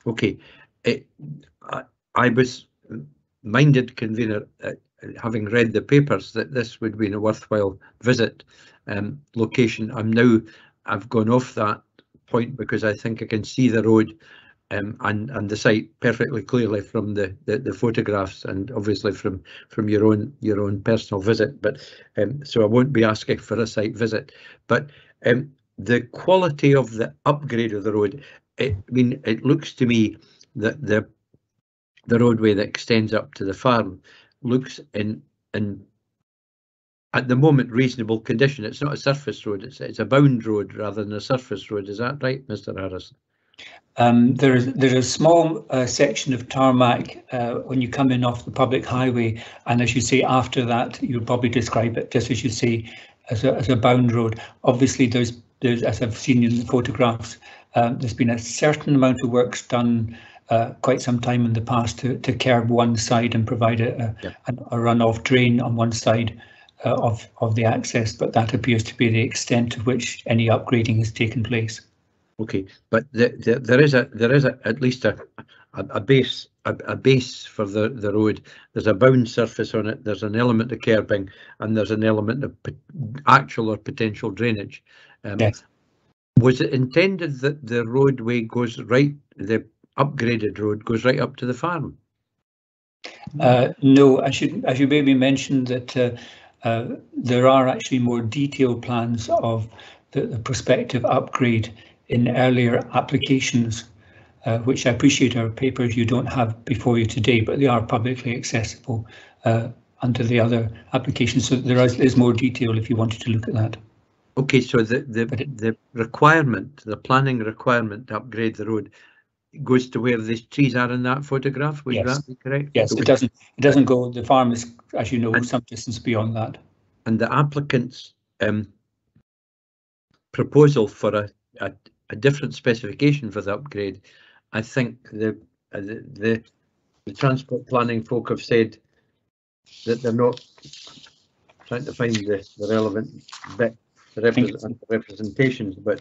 Okay, I was minded, Convener, having read the papers, that this would be a worthwhile visit location. I've gone off that point because I think I can see the road and the site perfectly clearly from the photographs, and obviously from your own personal visit. But so I won't be asking for a site visit. But the quality of the upgrade of the road, I mean, it looks to me that the roadway that extends up to the farm looks in at the moment reasonable condition. It's not a surface road, it's a bound road rather than a surface road. Is that right, Mr. Harrison? There's a small section of tarmac when you come in off the public highway, and as you say, after that you'll probably describe it just as you say, as a bound road. Obviously there's as I've seen in the photographs, there's been a certain amount of works done quite some time in the past to curb one side and provide a runoff drain on one side of the access, but that appears to be the extent to which any upgrading has taken place. Okay, but there is at least a base for the road. There's a bound surface on it. There's an element of curbing, and there's an element of actual or potential drainage. Yes. Was it intended that the roadway goes right, the upgraded road goes right up to the farm? No, I should maybe mention that there are actually more detailed plans of the prospective upgrade in earlier applications, which I appreciate are papers you don't have before you today, but they are publicly accessible under the other applications. So there is more detail if you wanted to look at that. Okay, so the requirement, the planning requirement to upgrade the road goes to where the trees are in that photograph. Would that be correct? Yes, it doesn't go. The farm is, as you know, some distance beyond that. And the applicant's proposal for a different specification for the upgrade, I think the The transport planning folk have said that they're not trying to find the relevant bit, the representations, but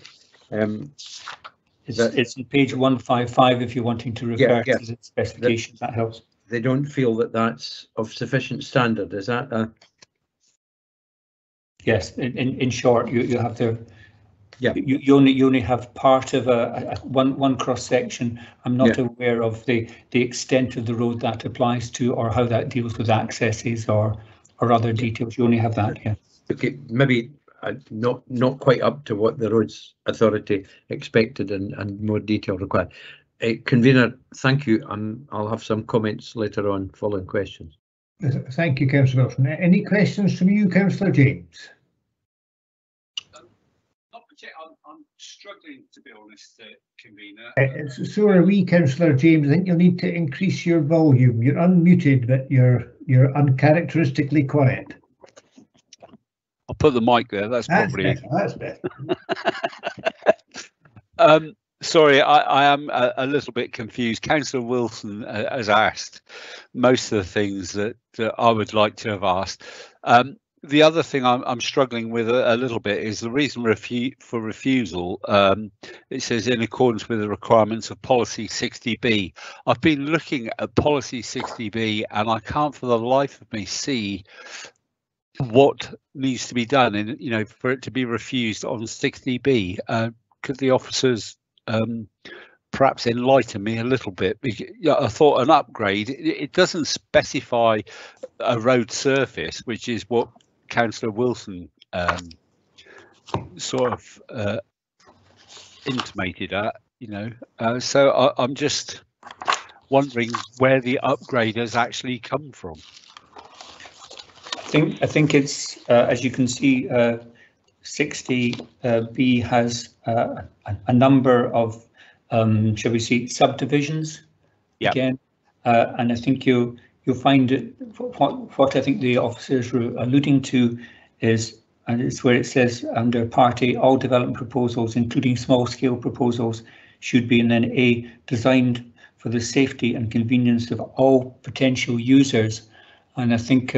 it's on page 155 if you're wanting to refer to the specification. That helps. They don't feel that that's of sufficient standard. Is that a... Yes, in short, you have to. Yeah. You only have part of one cross section. I'm not aware of the extent of the road that applies to, or how that deals with accesses or other details. You only have that. Yeah. Okay, maybe not quite up to what the Roads Authority expected and more detail required. Convener, thank you. I'll have some comments later on following questions. Thank you, Councillor Wilson. Any questions from you, Councillor James? I'm struggling, to be honest, Convener. So are we, Councillor James. I think you'll need to increase your volume. You're unmuted, but you're uncharacteristically quiet. I'll put the mic there. That's probably better. That's better. Sorry, I am a little bit confused. Councillor Wilson has asked most of the things that I would like to have asked. The other thing I'm struggling with a little bit is the reason for refusal. It says in accordance with the requirements of policy 60B. I've been looking at policy 60B and I can't for the life of me see what needs to be done in, for it to be refused on 60B. Could the officers perhaps enlighten me a little bit? I thought an upgrade, it doesn't specify a road surface, which is what Councillor Wilson sort of intimated at, so I'm just wondering where the upgrade has actually come from. I think it's as you can see, 60B has a number of shall we say subdivisions. Again, and I think you'll find it. What I think the officers were alluding to is, and it's where it says under Part A, all development proposals, including small-scale proposals, should be, and then A, designed for the safety and convenience of all potential users. And I think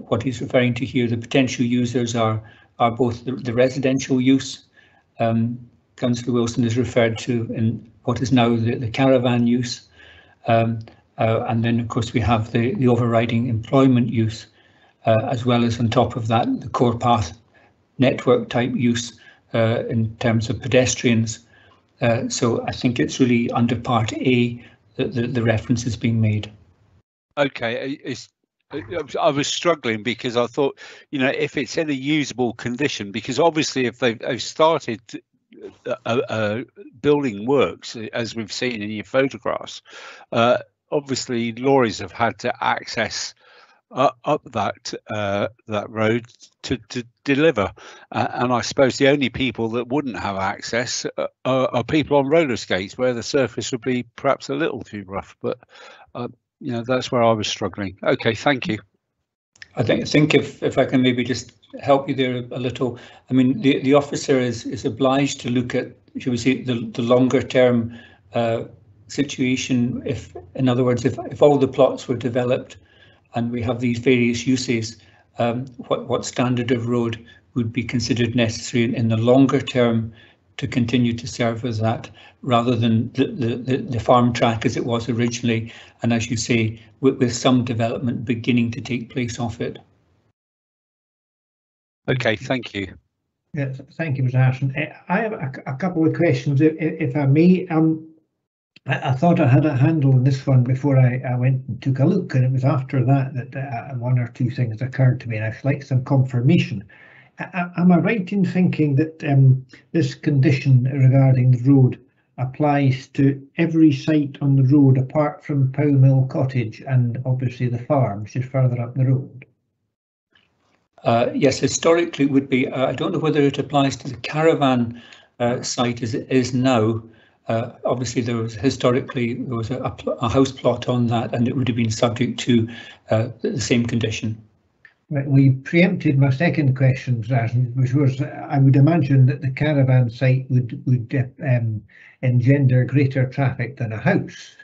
what he's referring to here, the potential users are both the residential use. Councillor Wilson is referred to in what is now the caravan use. And then, of course, we have the overriding employment use, as well as on top of that, the core path network type use in terms of pedestrians. So I think it's really under Part A that the reference is being made. Okay, I was struggling because I thought, if it's in a usable condition, because obviously if they've started building works, as we've seen in your photographs, obviously lorries have had to access up that road to deliver, and I suppose the only people that wouldn't have access are people on roller skates, where the surface would be perhaps a little too rough. But that's where I was struggling. Okay, thank you. I think if I can maybe just help you there a little. I mean, the officer is obliged to look at, shall we say, the longer term situation. If, in other words, if all the plots were developed and we have these various uses, what standard of road would be considered necessary in the longer term to continue to serve as that, rather than the farm track as it was originally, and as you say, with some development beginning to take place off it. Okay, thank you. Yes, thank you, Mr. Harrison. I have a couple of questions, if I may. I thought I had a handle on this one before I went and took a look, and it was after that one or two things occurred to me, and I'd like some confirmation. Am I right in thinking that this condition regarding the road applies to every site on the road apart from Pow Mill Cottage and obviously the farm, which is further up the road? Yes, historically it would be. I don't know whether it applies to the caravan site as it is now. Obviously, there was a house plot on that, and it would have been subject to the same condition. Right, well, you preempted my second question, which was I would imagine that the caravan site would engender greater traffic than a house.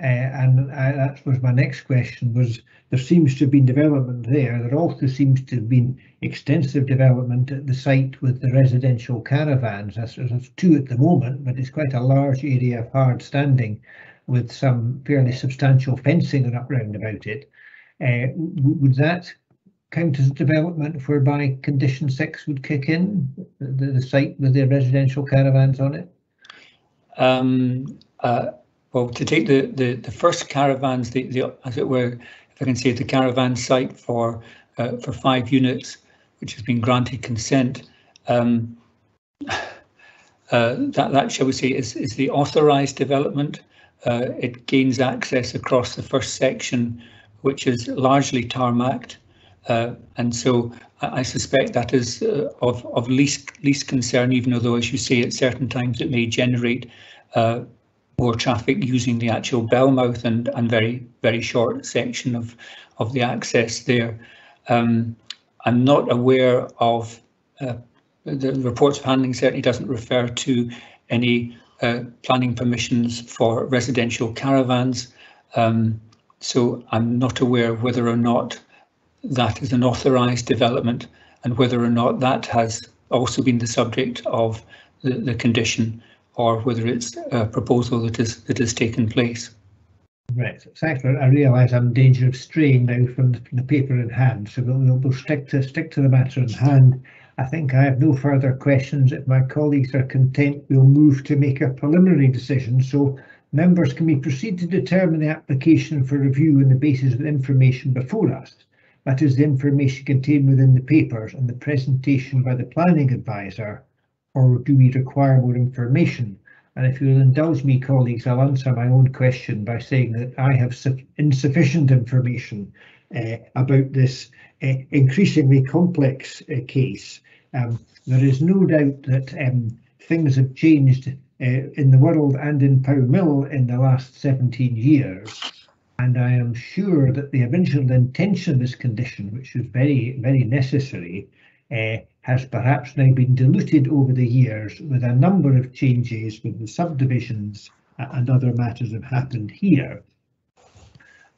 that was my next question. Was there seems to have been development there. There also seems to have been extensive development at the site with the residential caravans. There's 2 at the moment, but it's quite a large area of hard standing with some fairly substantial fencing up round about it. Would that count as development whereby condition 6 would kick in, the site with the residential caravans on it? Well, to take the first caravans, as it were, if I can say, the caravan site for 5 units, which has been granted consent, that shall we say is the authorised development. It gains access across the first section, which is largely tarmacked, and so I suspect that is of least concern, even though, as you say, at certain times it may generate more traffic using the actual bellmouth and very short section of the access there. I'm not aware of the reports of handling certainly doesn't refer to any planning permissions for residential caravans, so I'm not aware of whether or not that is an authorised development and whether or not that has also been the subject of the condition, or whether it's a proposal that has taken place. Right, thanks. I realise I'm in danger of straying now from the paper in hand, so we'll stick to the matter in hand. I think I have no further questions. If my colleagues are content, we'll move to make a preliminary decision. So members, can we proceed to determine the application for review on the basis of the information before us? That is, the information contained within the papers and the presentation by the planning advisor, or do we require more information? And if you'll indulge me, colleagues, I'll answer my own question by saying that I have insufficient information about this increasingly complex case. There is no doubt that things have changed in the world and in Powmill in the last 17 years. And I am sure that the original intention of this condition, which was very, very necessary, has perhaps now been diluted over the years with a number of changes with the subdivisions and other matters have happened here.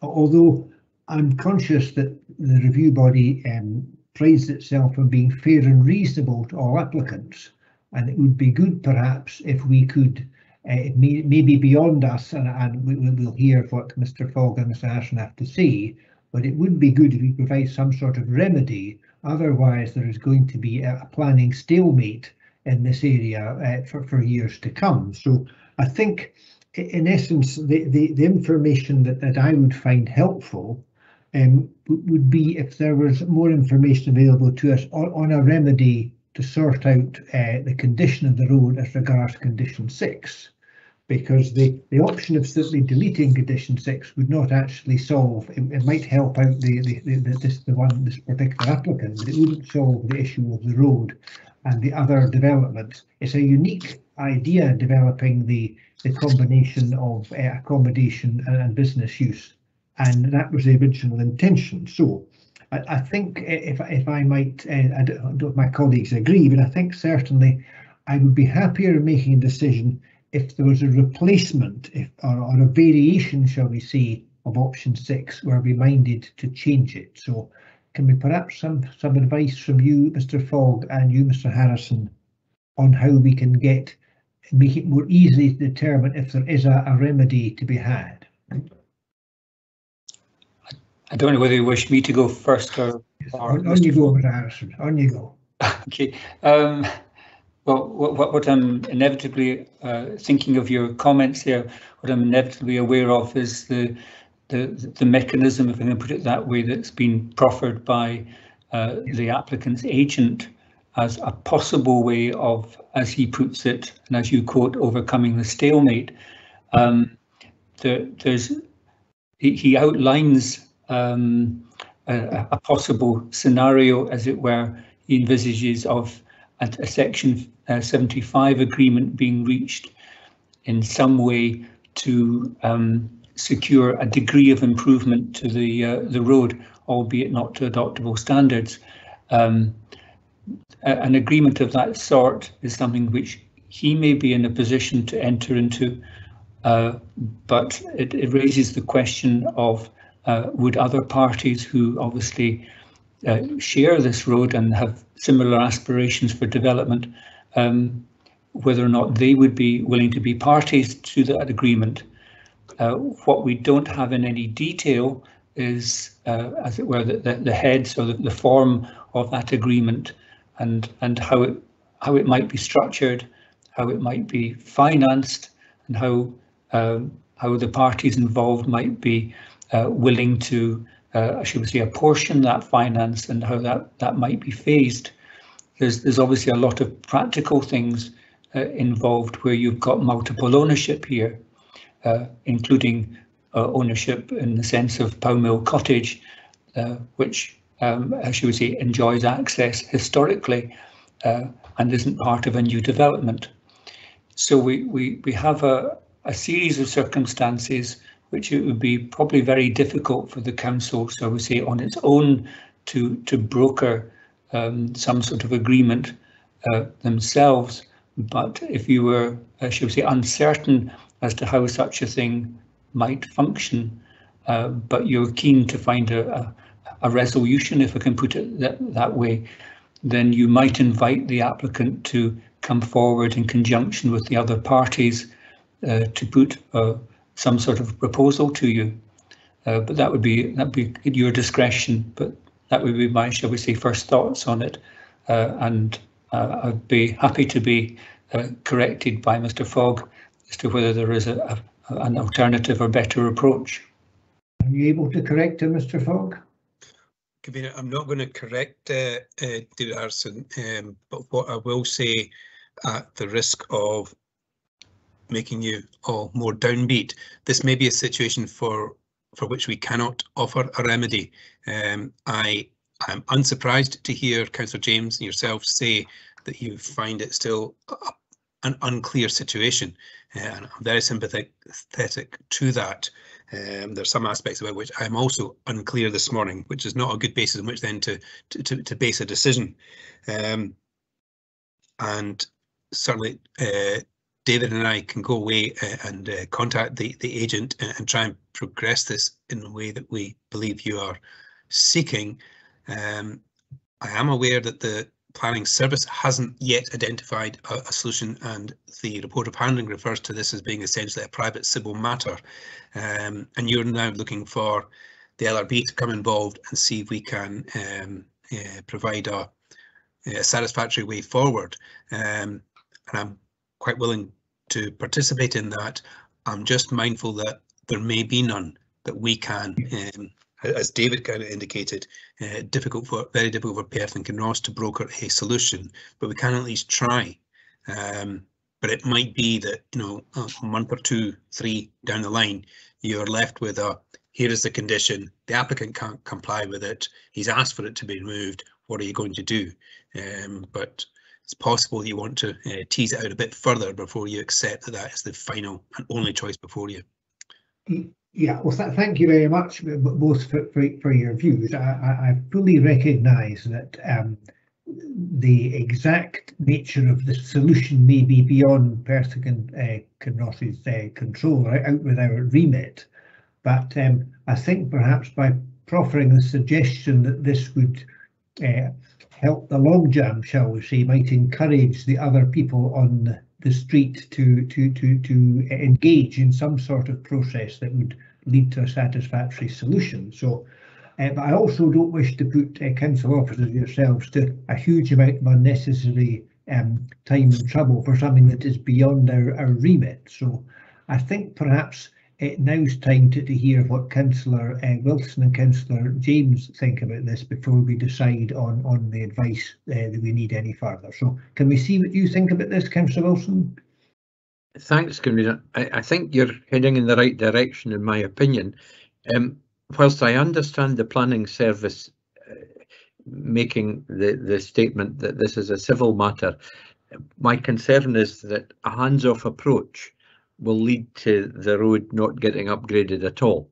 Although I'm conscious that the review body prides itself on being fair and reasonable to all applicants, and it would be good perhaps if we could, maybe beyond us, and we'll hear what Mr. Fogg and Mr. Harrison have to say, but it would be good if we provide some sort of remedy. Otherwise, there is going to be a planning stalemate in this area for years to come. So I think, in essence, the information that I would find helpful would be if there was more information available to us on a remedy to sort out the condition of the road as regards condition 6. Because the option of simply deleting condition 6 would not actually solve. It might help out this particular applicant, but it wouldn't solve the issue of the road and the other developments. It's a unique idea, developing the combination of accommodation and business use, and that was the original intention. So I think, if I might, I don't know if my colleagues agree, but I think certainly I would be happier in making a decision if there was a replacement, or a variation, shall we say, of option 6, were we minded to change it. So can we perhaps some advice from you, Mr. Fogg, and you, Mr. Harrison, on how we can make it more easy to determine if there is a remedy to be had? I don't know whether you wish me to go first or on you go, Mr. Harrison. On you go. Okay. Well, what I'm inevitably thinking of your comments there, what I'm inevitably aware of is the mechanism, if I can put it that way, that's been proffered by the applicant's agent as a possible way of, as he puts it, and as you quote, overcoming the stalemate. He outlines a possible scenario, as it were. He envisages of a Section 75 agreement being reached in some way to secure a degree of improvement to the road, albeit not to adoptable standards. An agreement of that sort is something which he may be in a position to enter into but it raises the question of would other parties who obviously share this road and have similar aspirations for development, whether or not they would be willing to be parties to that agreement. What we don't have in any detail is, as it were, the heads or the form of that agreement, and how it might be structured, how it might be financed, and how the parties involved might be willing to, should we say, apportion that finance, and how that might be phased. There's obviously a lot of practical things involved where you've got multiple ownership here, including ownership in the sense of Pow Mill Cottage, which, should we say, enjoys access historically and isn't part of a new development. So we have a series of circumstances which it would be probably very difficult for the council, so I would say, on its own to broker some sort of agreement themselves. But if you were, should we say, uncertain as to how such a thing might function, but you're keen to find a resolution, if I can put it that way, then you might invite the applicant to come forward in conjunction with the other parties to put some sort of proposal to you. But that'd be at your discretion. But that would be my, shall we say, first thoughts on it. And I'd be happy to be corrected by Mr. Fogg as to whether there is an alternative or better approach. Are you able to correct him, Mr. Fogg? Convener, I'm not going to correct David Harrison, but what I will say, at the risk of making you all more downbeat, this may be a situation for which we cannot offer a remedy. I am unsurprised to hear Councillor James and yourself say that you find it still an unclear situation, and I'm very sympathetic to that. There's some aspects about which I'm also unclear this morning, which is not a good basis on which then to base a decision. And certainly David and I can go away and contact the agent and try and progress this in the way that we believe you are seeking. I am aware that the Planning Service hasn't yet identified a solution, and the report of handling refers to this as being essentially a private civil matter. And you're now looking for the LRB to come involved and see if we can provide a satisfactory way forward. And I'm quite willing to participate in that. I'm just mindful that there may be none that we can, as David kind of indicated, very difficult for Perth and Kinross to broker a solution, but we can at least try. But it might be that, you know, a month or 2, 3 down the line, you're left with here is the condition, the applicant can't comply with it, he's asked for it to be removed, what are you going to do? But it's possible you want to tease it out a bit further before you accept that is the final and only choice before you. Yeah, well, thank you very much, both for your views. I fully recognise that the exact nature of the solution may be beyond Perth Kinross's control, right, out with our remit. But I think perhaps by proffering the suggestion that this would help the logjam, shall we say, might encourage the other people on the street to engage in some sort of process that would lead to a satisfactory solution. So, but I also don't wish to put council officers yourselves to a huge amount of unnecessary time and trouble for something that is beyond our remit. So I think perhaps now's time to hear what Councillor Wilson and Councillor James think about this before we decide on the advice that we need any further. So can we see what you think about this, Councillor Wilson? Thanks, Convener. I think you're heading in the right direction, in my opinion. Whilst I understand the Planning Service making the statement that this is a civil matter, my concern is that a hands-off approach will lead to the road not getting upgraded at all.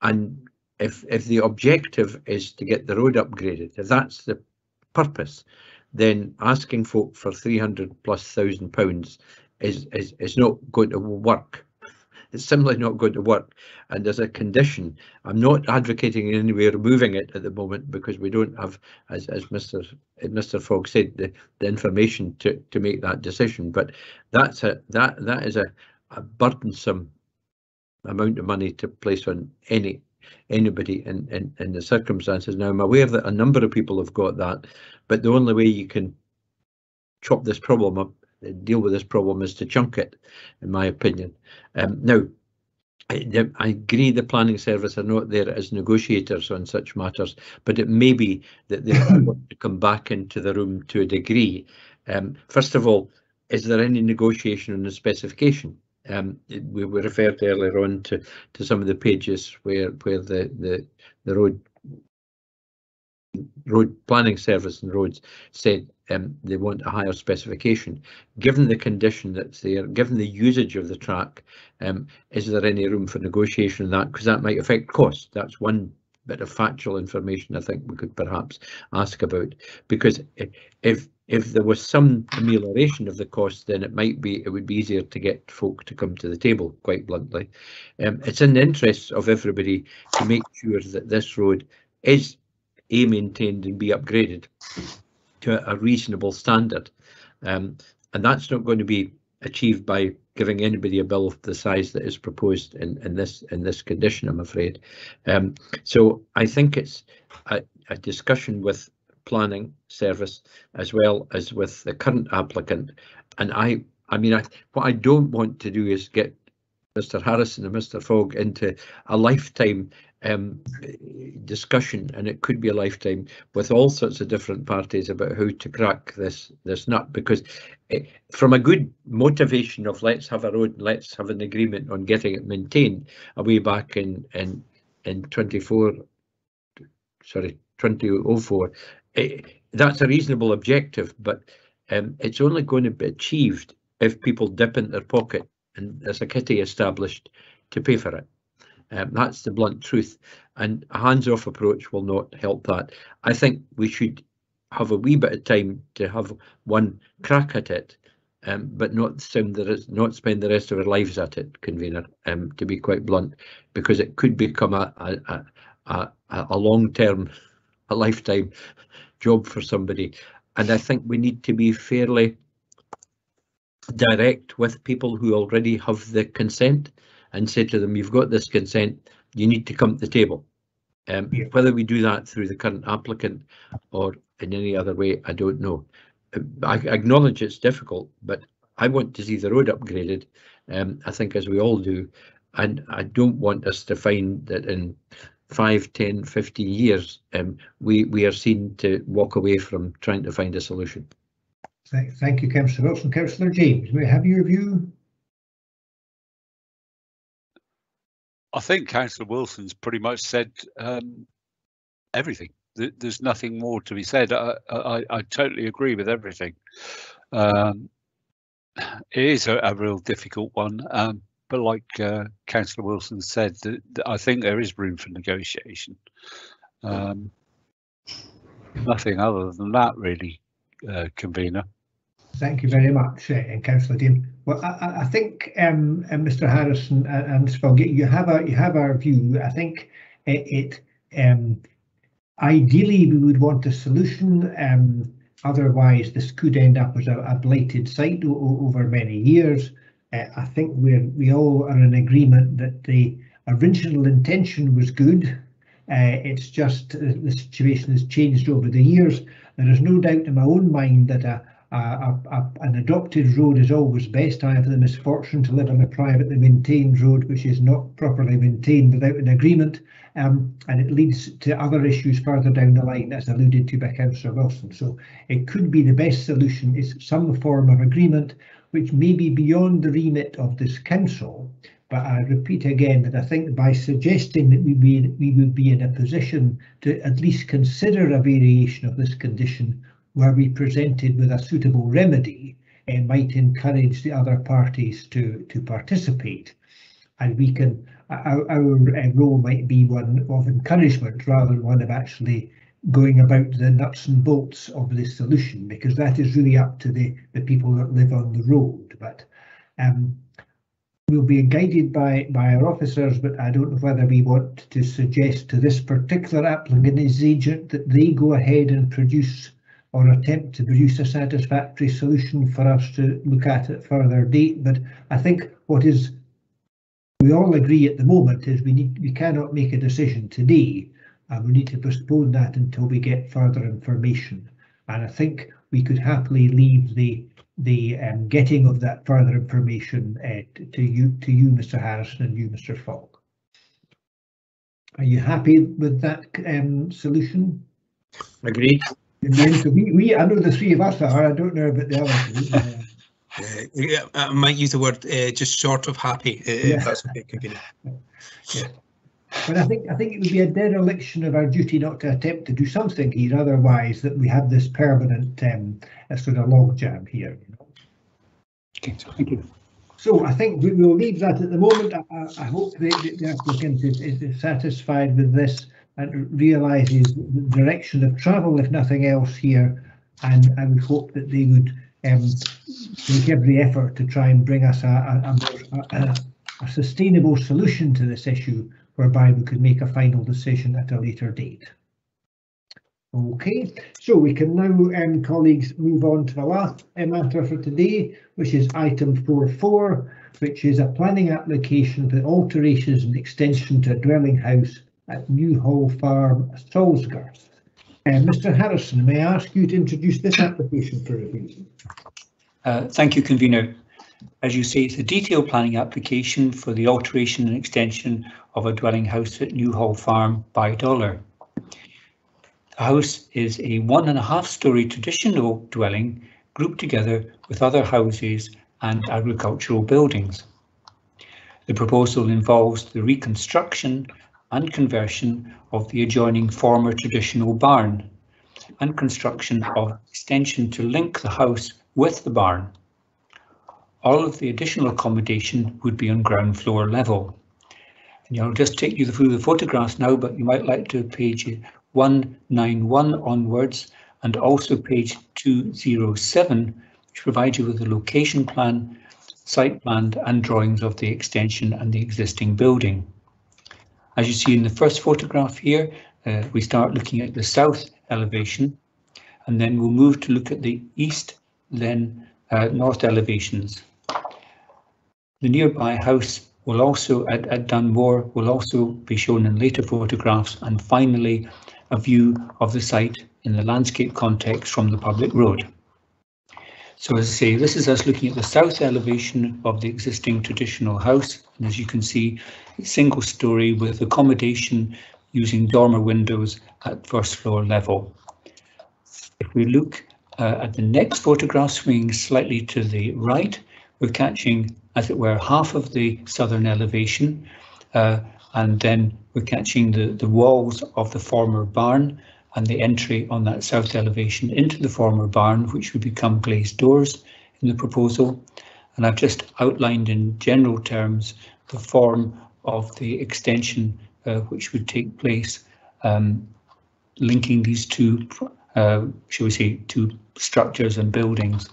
And if the objective is to get the road upgraded, if that's the purpose, then asking folk for £300,000+ is not going to work It's simply not going to work. And as a condition, I'm not advocating in any way removing it at the moment, because we don't have, as Mr. Fogg said, the information to make that decision. But that is a burdensome amount of money to place on anybody in the circumstances. Now, I'm aware that a number of people have got that, but the only way you can chop this problem up, deal with this problem, is to chunk it, in my opinion. Now, I agree the planning service are not there as negotiators on such matters, but it may be that they want to come back into the room to a degree. First of all, is there any negotiation on the specification? We were referred earlier on to some of the pages where the road planning service and roads said they want a higher specification. Given the condition that's there, given the usage of the track, is there any room for negotiation on that? Because that might affect cost. That's one bit of factual information I think we could perhaps ask about, because if there was some amelioration of the cost, then it would be easier to get folk to come to the table, quite bluntly. It's in the interests of everybody to make sure that this road is A, maintained, and B, upgraded to a reasonable standard, and that's not going to be achieved by giving anybody a bill of the size that is proposed in this condition, I'm afraid. So I think it's a discussion with planning service as well as with the current applicant, and I mean what I don't want to do is get Mr. Harrison and Mr. Fogg into a lifetime discussion, and it could be a lifetime with all sorts of different parties about how to crack this nut, because from a good motivation of let's have a road, let's have an agreement on getting it maintained, way back in 2004, that's a reasonable objective, but it's only going to be achieved if people dip in their pocket and there's a kitty established to pay for it. That's the blunt truth, and a hands-off approach will not help that. I think we should have a wee bit of time to have one crack at it, but not spend the rest of our lives at it, convener, to be quite blunt, because it could become a long-term, a lifetime job for somebody. And I think we need to be fairly direct with people who already have the consent and say to them, you've got this consent, you need to come to the table. Whether we do that through the current applicant or in any other way, I don't know. I acknowledge it's difficult, but I want to see the road upgraded, I think, as we all do, and I don't want us to find that in 5, 10, 15 years we are seen to walk away from trying to find a solution. Thank you, Councillor Wilson. Councillor James, may I have your view? I think Councillor Wilson's pretty much said everything. There's nothing more to be said. I totally agree with everything. It is a real difficult one, but like Councillor Wilson said, I think there is room for negotiation. Nothing other than that, really, convener. Thank you very much, Councillor James. Well, I think Mr. Harrison and Mr. Fogg, you have our view. I think ideally we would want a solution. Otherwise, this could end up as a blighted site over many years. I think we all are in agreement that the original intention was good. It's just the situation has changed over the years. There is no doubt in my own mind that an adopted road is always best. I have the misfortune to live on a privately maintained road which is not properly maintained without an agreement, and it leads to other issues further down the line, as alluded to by Councillor Wilson. So it could be the best solution is some form of agreement which may be beyond the remit of this council. But I repeat again that I think by suggesting that we would be in a position to at least consider a variation of this condition were we presented with a suitable remedy, might encourage the other parties to participate, and we can our role might be one of encouragement rather than one of actually going about the nuts and bolts of this solution, because that is really up to the people that live on the road. But we'll be guided by our officers, but I don't know whether we want to suggest to this particular applicant and his agent that they go ahead and produce or attempt to produce a satisfactory solution for us to look at at further date. But I think what is we all agree at the moment is we cannot make a decision today, and we need to postpone that until we get further information. And I think we could happily leave the getting of that further information to you, Mr. Harrison, and you, Mr. Falk. Are you happy with that solution? Agreed. In the end, so I know the three of us are. I don't know about the others. Yeah, I might use the word just short of happy, if that's okay, convenient. Yeah. But I think it would be a dereliction of our duty not to attempt to do something here, otherwise that we have this permanent sort of logjam here. You know? Okay, so thank you. So I think we will leave that at the moment. I hope the applicant is satisfied with this and realises the direction of travel, if nothing else here, and I would hope that they would make every effort to try and bring us a sustainable solution to this issue, whereby we could make a final decision at a later date. Okay, so we can now, colleagues, move on to the last matter for today, which is item 4.4, which is a planning application for alterations and extension to a dwelling house at Newhall Farm, Salisgarth. Mr. Harrison, may I ask you to introduce this application for review? Thank you, convener. As you say, it's a detailed planning application for the alteration and extension of a dwelling house at Newhall Farm by Dollar. The house is a 1.5-storey traditional dwelling grouped together with other houses and agricultural buildings. The proposal involves the reconstruction and conversion of the adjoining former traditional barn and construction of extension to link the house with the barn. All of the additional accommodation would be on ground floor level. And I'll just take you through the photographs now, but you might like to page 191 onwards and also page 207, which provides you with a location plan, site plan and drawings of the extension and the existing building. As you see in the first photograph here, we start looking at the south elevation, and then we'll move to look at the east, then north elevations. The nearby house will also, at Dunmore, will also be shown in later photographs, and finally a view of the site in the landscape context from the public road. So as I say, this is us looking at the south elevation of the existing traditional house, and as you can see, it's single storey with accommodation using dormer windows at first floor level. If we look at the next photograph, swinging slightly to the right, we're catching, as it were, half of the southern elevation, and then we're catching the walls of the former barn and the entry on that south elevation into the former barn, which would become glazed doors in the proposal. And I've just outlined in general terms the form of the extension which would take place, linking these two, shall we say, two structures and buildings.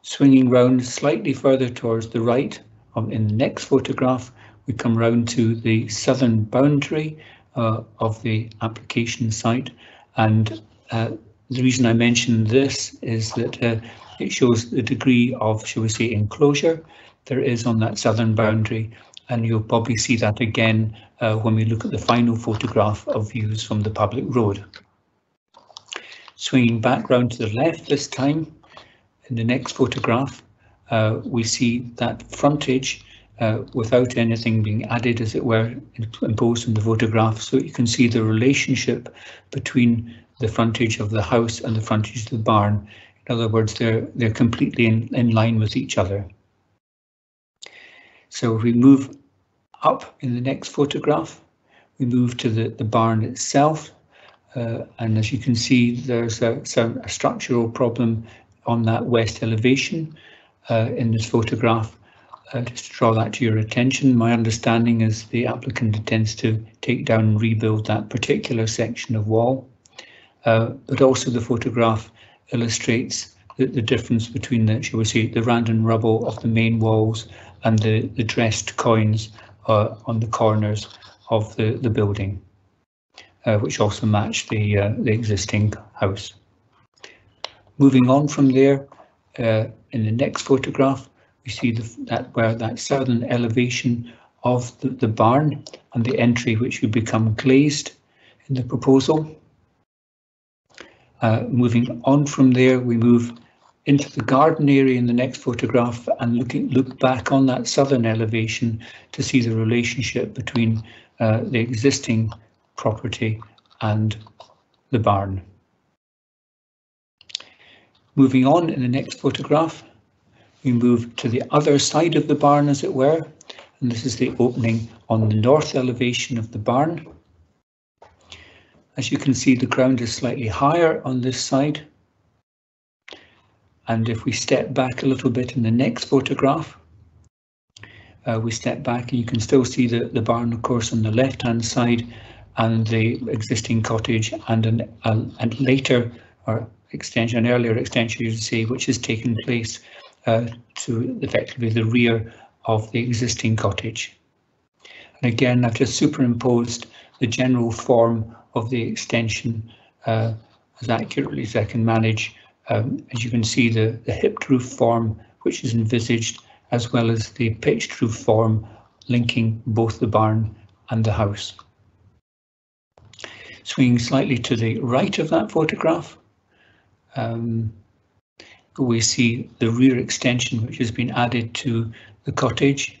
Swinging round slightly further towards the right, in the next photograph, we come round to the southern boundary of the application site, and the reason I mention this is that it shows the degree of, shall we say, enclosure there is on that southern boundary, and you'll probably see that again when we look at the final photograph of views from the public road. Swinging back round to the left this time, in the next photograph, we see that frontage without anything being added, as it were, imposed in the photograph. So you can see the relationship between the frontage of the house and the frontage of the barn. In other words, they're completely in line with each other. So if we move up in the next photograph, we move to the barn itself. And as you can see, there's a structural problem on that west elevation in this photograph. Just to draw that to your attention, my understanding is the applicant intends to take down and rebuild that particular section of wall, but also the photograph illustrates the difference between the, shall we say, the random rubble of the main walls and the dressed coins on the corners of the building, which also match the existing house. Moving on from there, in the next photograph, we see that southern elevation of the barn and the entry, which would become glazed in the proposal. Moving on from there, we move into the garden area in the next photograph and look back on that southern elevation to see the relationship between the existing property and the barn. Moving on in the next photograph, we move to the other side of the barn, as it were, and this is the opening on the north elevation of the barn. As you can see, the ground is slightly higher on this side. And if we step back a little bit in the next photograph, we step back and you can still see the barn, of course, on the left-hand side, and the existing cottage, and an later or extension, an earlier extension, you would say, which has taken place to effectively the rear of the existing cottage. And again, I've just superimposed the general form of the extension as accurately as I can manage. As you can see, the hipped roof form, which is envisaged, as well as the pitched roof form linking both the barn and the house. Swinging slightly to the right of that photograph, we see the rear extension, which has been added to the cottage.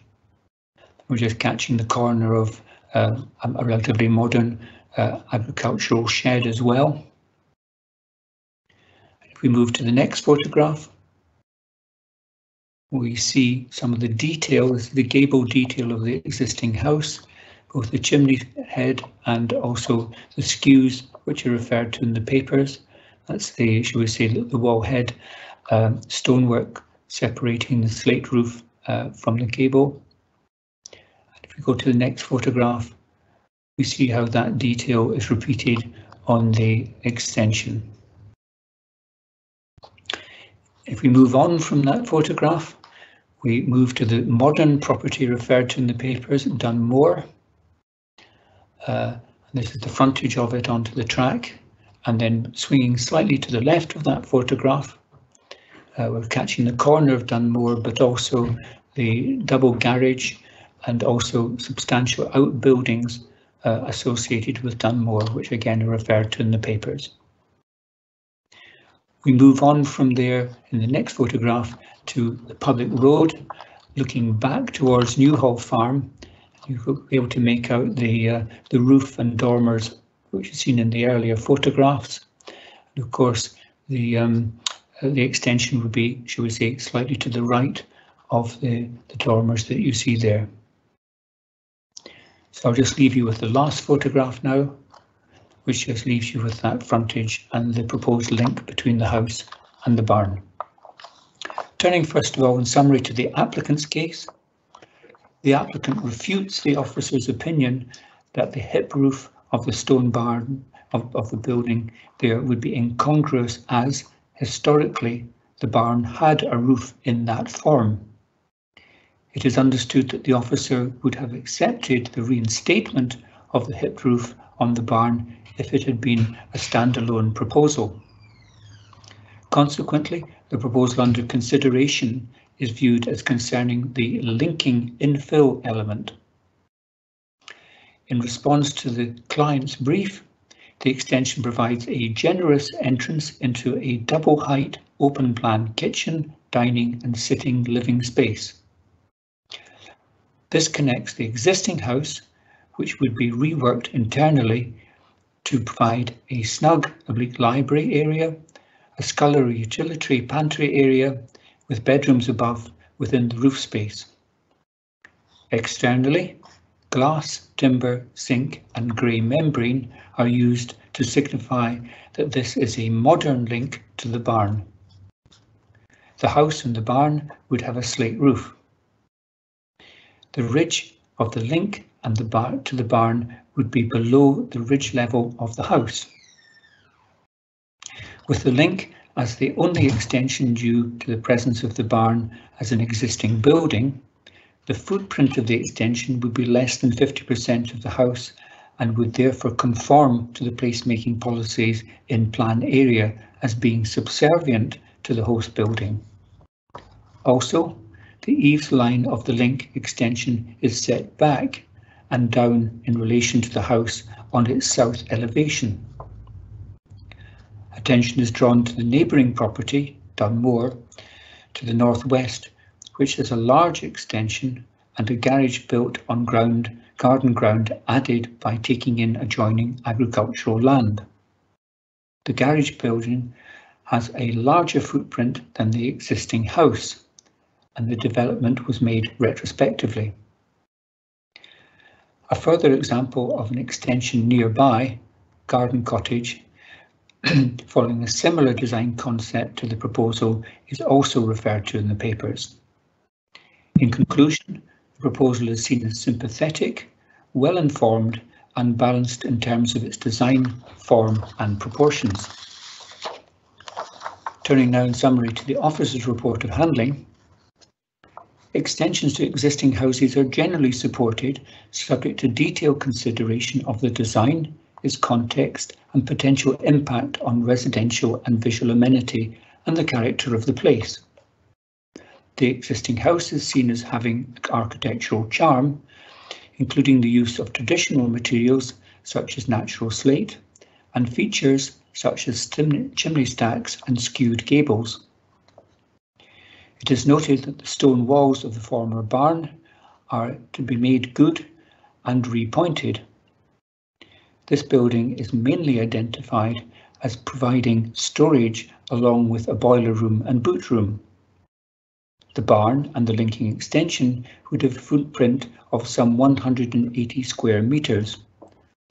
We're just catching the corner of a relatively modern agricultural shed as well. If we move to the next photograph, we see some of the details, the gable detail of the existing house, both the chimney head and also the skews, which are referred to in the papers. That's the, shall we say, the wall head stonework separating the slate roof from the gable. And if we go to the next photograph, we see how that detail is repeated on the extension. If we move on from that photograph, we move to the modern property referred to in the papers, Dunmore. This is the frontage of it onto the track, and then swinging slightly to the left of that photograph, we're catching the corner of Dunmore, but also the double garage and also substantial outbuildings associated with Dunmore, which again are referred to in the papers. We move on from there in the next photograph to the public road, looking back towards Newhall Farm. You'll be able to make out the roof and dormers, which is seen in the earlier photographs. And of course, the extension would be, shall we say, slightly to the right of the dormers that you see there. So I'll just leave you with the last photograph now, which just leaves you with that frontage and the proposed link between the house and the barn. Turning first of all in summary to the applicant's case, the applicant refutes the officer's opinion that the hip roof of the stone barn of the building there would be incongruous, as historically the barn had a roof in that form. It is understood that the officer would have accepted the reinstatement of the hip roof on the barn if it had been a standalone proposal. Consequently, the proposal under consideration is viewed as concerning the linking infill element. In response to the client's brief, the extension provides a generous entrance into a double height open plan kitchen, dining and sitting living space. This connects the existing house, which would be reworked internally to provide a snug oblique library area, a scullery utility pantry area with bedrooms above within the roof space. Externally, glass, timber, zinc and grey membrane are used to signify that this is a modern link to the barn. The house and the barn would have a slate roof. The ridge of the link and to the barn would be below the ridge level of the house. With the link As the only extension due to the presence of the barn as an existing building, the footprint of the extension would be less than 50% of the house and would therefore conform to the placemaking policies in plan area as being subservient to the host building. Also, the eaves line of the link extension is set back and down in relation to the house on its south elevation. Attention is drawn to the neighbouring property, Dunmore, to the northwest, which has a large extension and a garage built on garden ground added by taking in adjoining agricultural land. The garage building has a larger footprint than the existing house, and the development was made retrospectively. A further example of an extension nearby, Garden Cottage, following a similar design concept to the proposal, is also referred to in the papers. In conclusion, the proposal is seen as sympathetic, well-informed and balanced in terms of its design, form and proportions. Turning now in summary to the Officer's Report of Handling. Extensions to existing houses are generally supported, subject to detailed consideration of the design, its context and potential impact on residential and visual amenity and the character of the place. The existing house is seen as having architectural charm, including the use of traditional materials such as natural slate and features such as chimney stacks and skewed gables. It is noted that the stone walls of the former barn are to be made good and repointed. This building is mainly identified as providing storage along with a boiler room and boot room. The barn and the linking extension would have a footprint of some 180 square metres,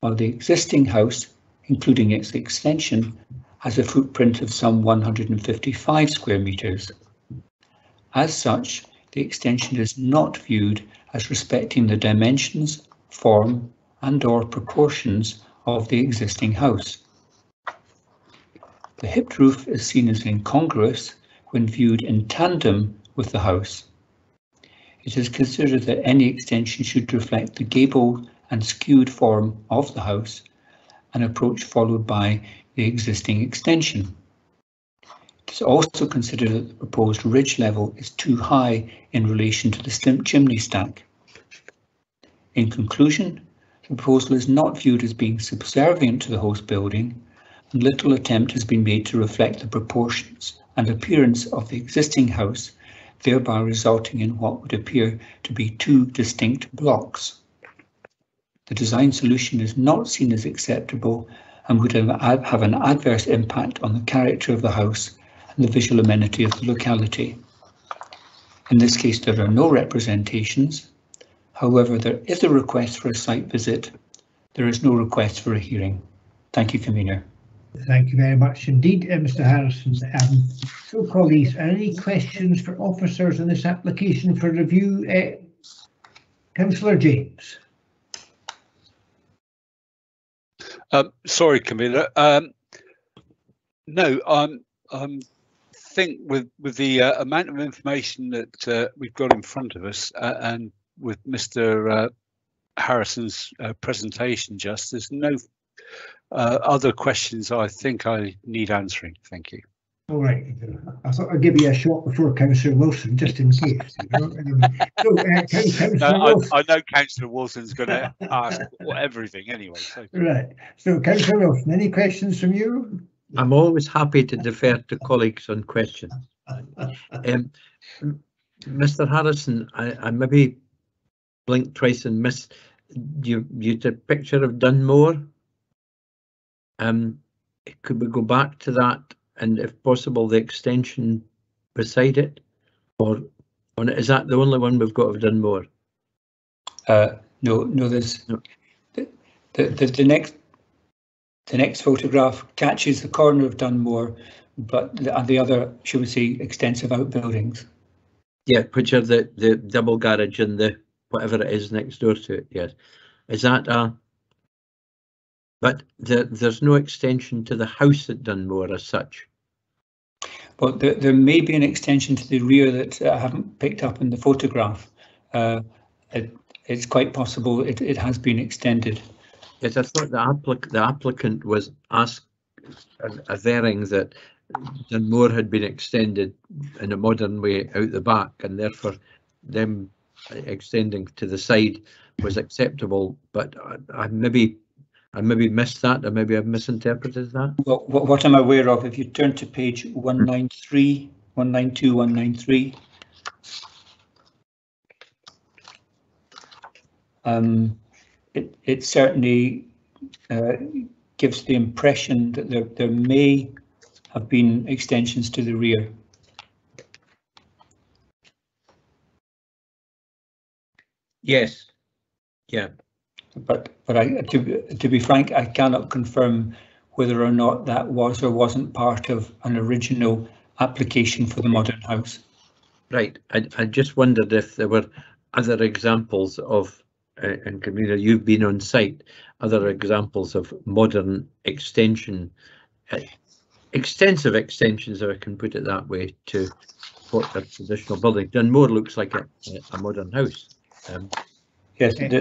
while the existing house, including its extension, has a footprint of some 155 square metres. As such, the extension is not viewed as respecting the dimensions, form and/or proportions of the existing house. The hipped roof is seen as incongruous when viewed in tandem with the house. It is considered that any extension should reflect the gable and skewed form of the house, an approach followed by the existing extension. It is also considered that the proposed ridge level is too high in relation to the chimney stack. In conclusion, the proposal is not viewed as being subservient to the host building, and little attempt has been made to reflect the proportions and appearance of the existing house, thereby resulting in what would appear to be two distinct blocks. The design solution is not seen as acceptable and would have an adverse impact on the character of the house and the visual amenity of the locality. In this case, there are no representations. However, there is a request for a site visit. There is no request for a hearing. Thank you, Convener. Thank you very much indeed, Mr. Harrison. So, colleagues, any questions for officers in this application for review? Councillor James. Sorry, Convener. No, I think with the amount of information that we've got in front of us and with Mr. Harrison's presentation, there's no other questions I think I need answering. Thank you. All right. I thought I'd give you a shot before Councillor Wilson, just in case. Councillor Wilson. I know Councillor Wilson's going to ask everything anyway. So. Right. So, Councillor Wilson, any questions from you? I'm always happy to defer to colleagues on questions. Mr. Harrison, I maybe blinked twice and missed. You did a picture of Dunmore. Could we go back to that, and if possible, the extension beside it, or is that the only one we've got of Dunmore? No. There's no. The next photograph catches the corner of Dunmore, but the other, shall we say, extensive outbuildings. Yeah, which are the double garage and the whatever it is next door to it. Yes, is that but there's no extension to the house at Dunmore as such. But there may be an extension to the rear that I haven't picked up in the photograph. It's quite possible it has been extended. Yes, I thought the applicant was averring that Dunmore had been extended in a modern way out the back, and therefore them extending to the side was acceptable. But I maybe missed that, or maybe I've misinterpreted that. Well, what I'm aware of, if you turn to page 193, 192, 193, it certainly gives the impression that there may have been extensions to the rear. Yes. Yeah. But to be frank, I cannot confirm whether or not that was or wasn't part of an original application for the modern house. Right. I just wondered if there were other examples of, and Camilla, you've been on site, other examples of modern extension, extensive extensions, if I can put it that way, to what a traditional building. Dunmore looks like a modern house. Yes, it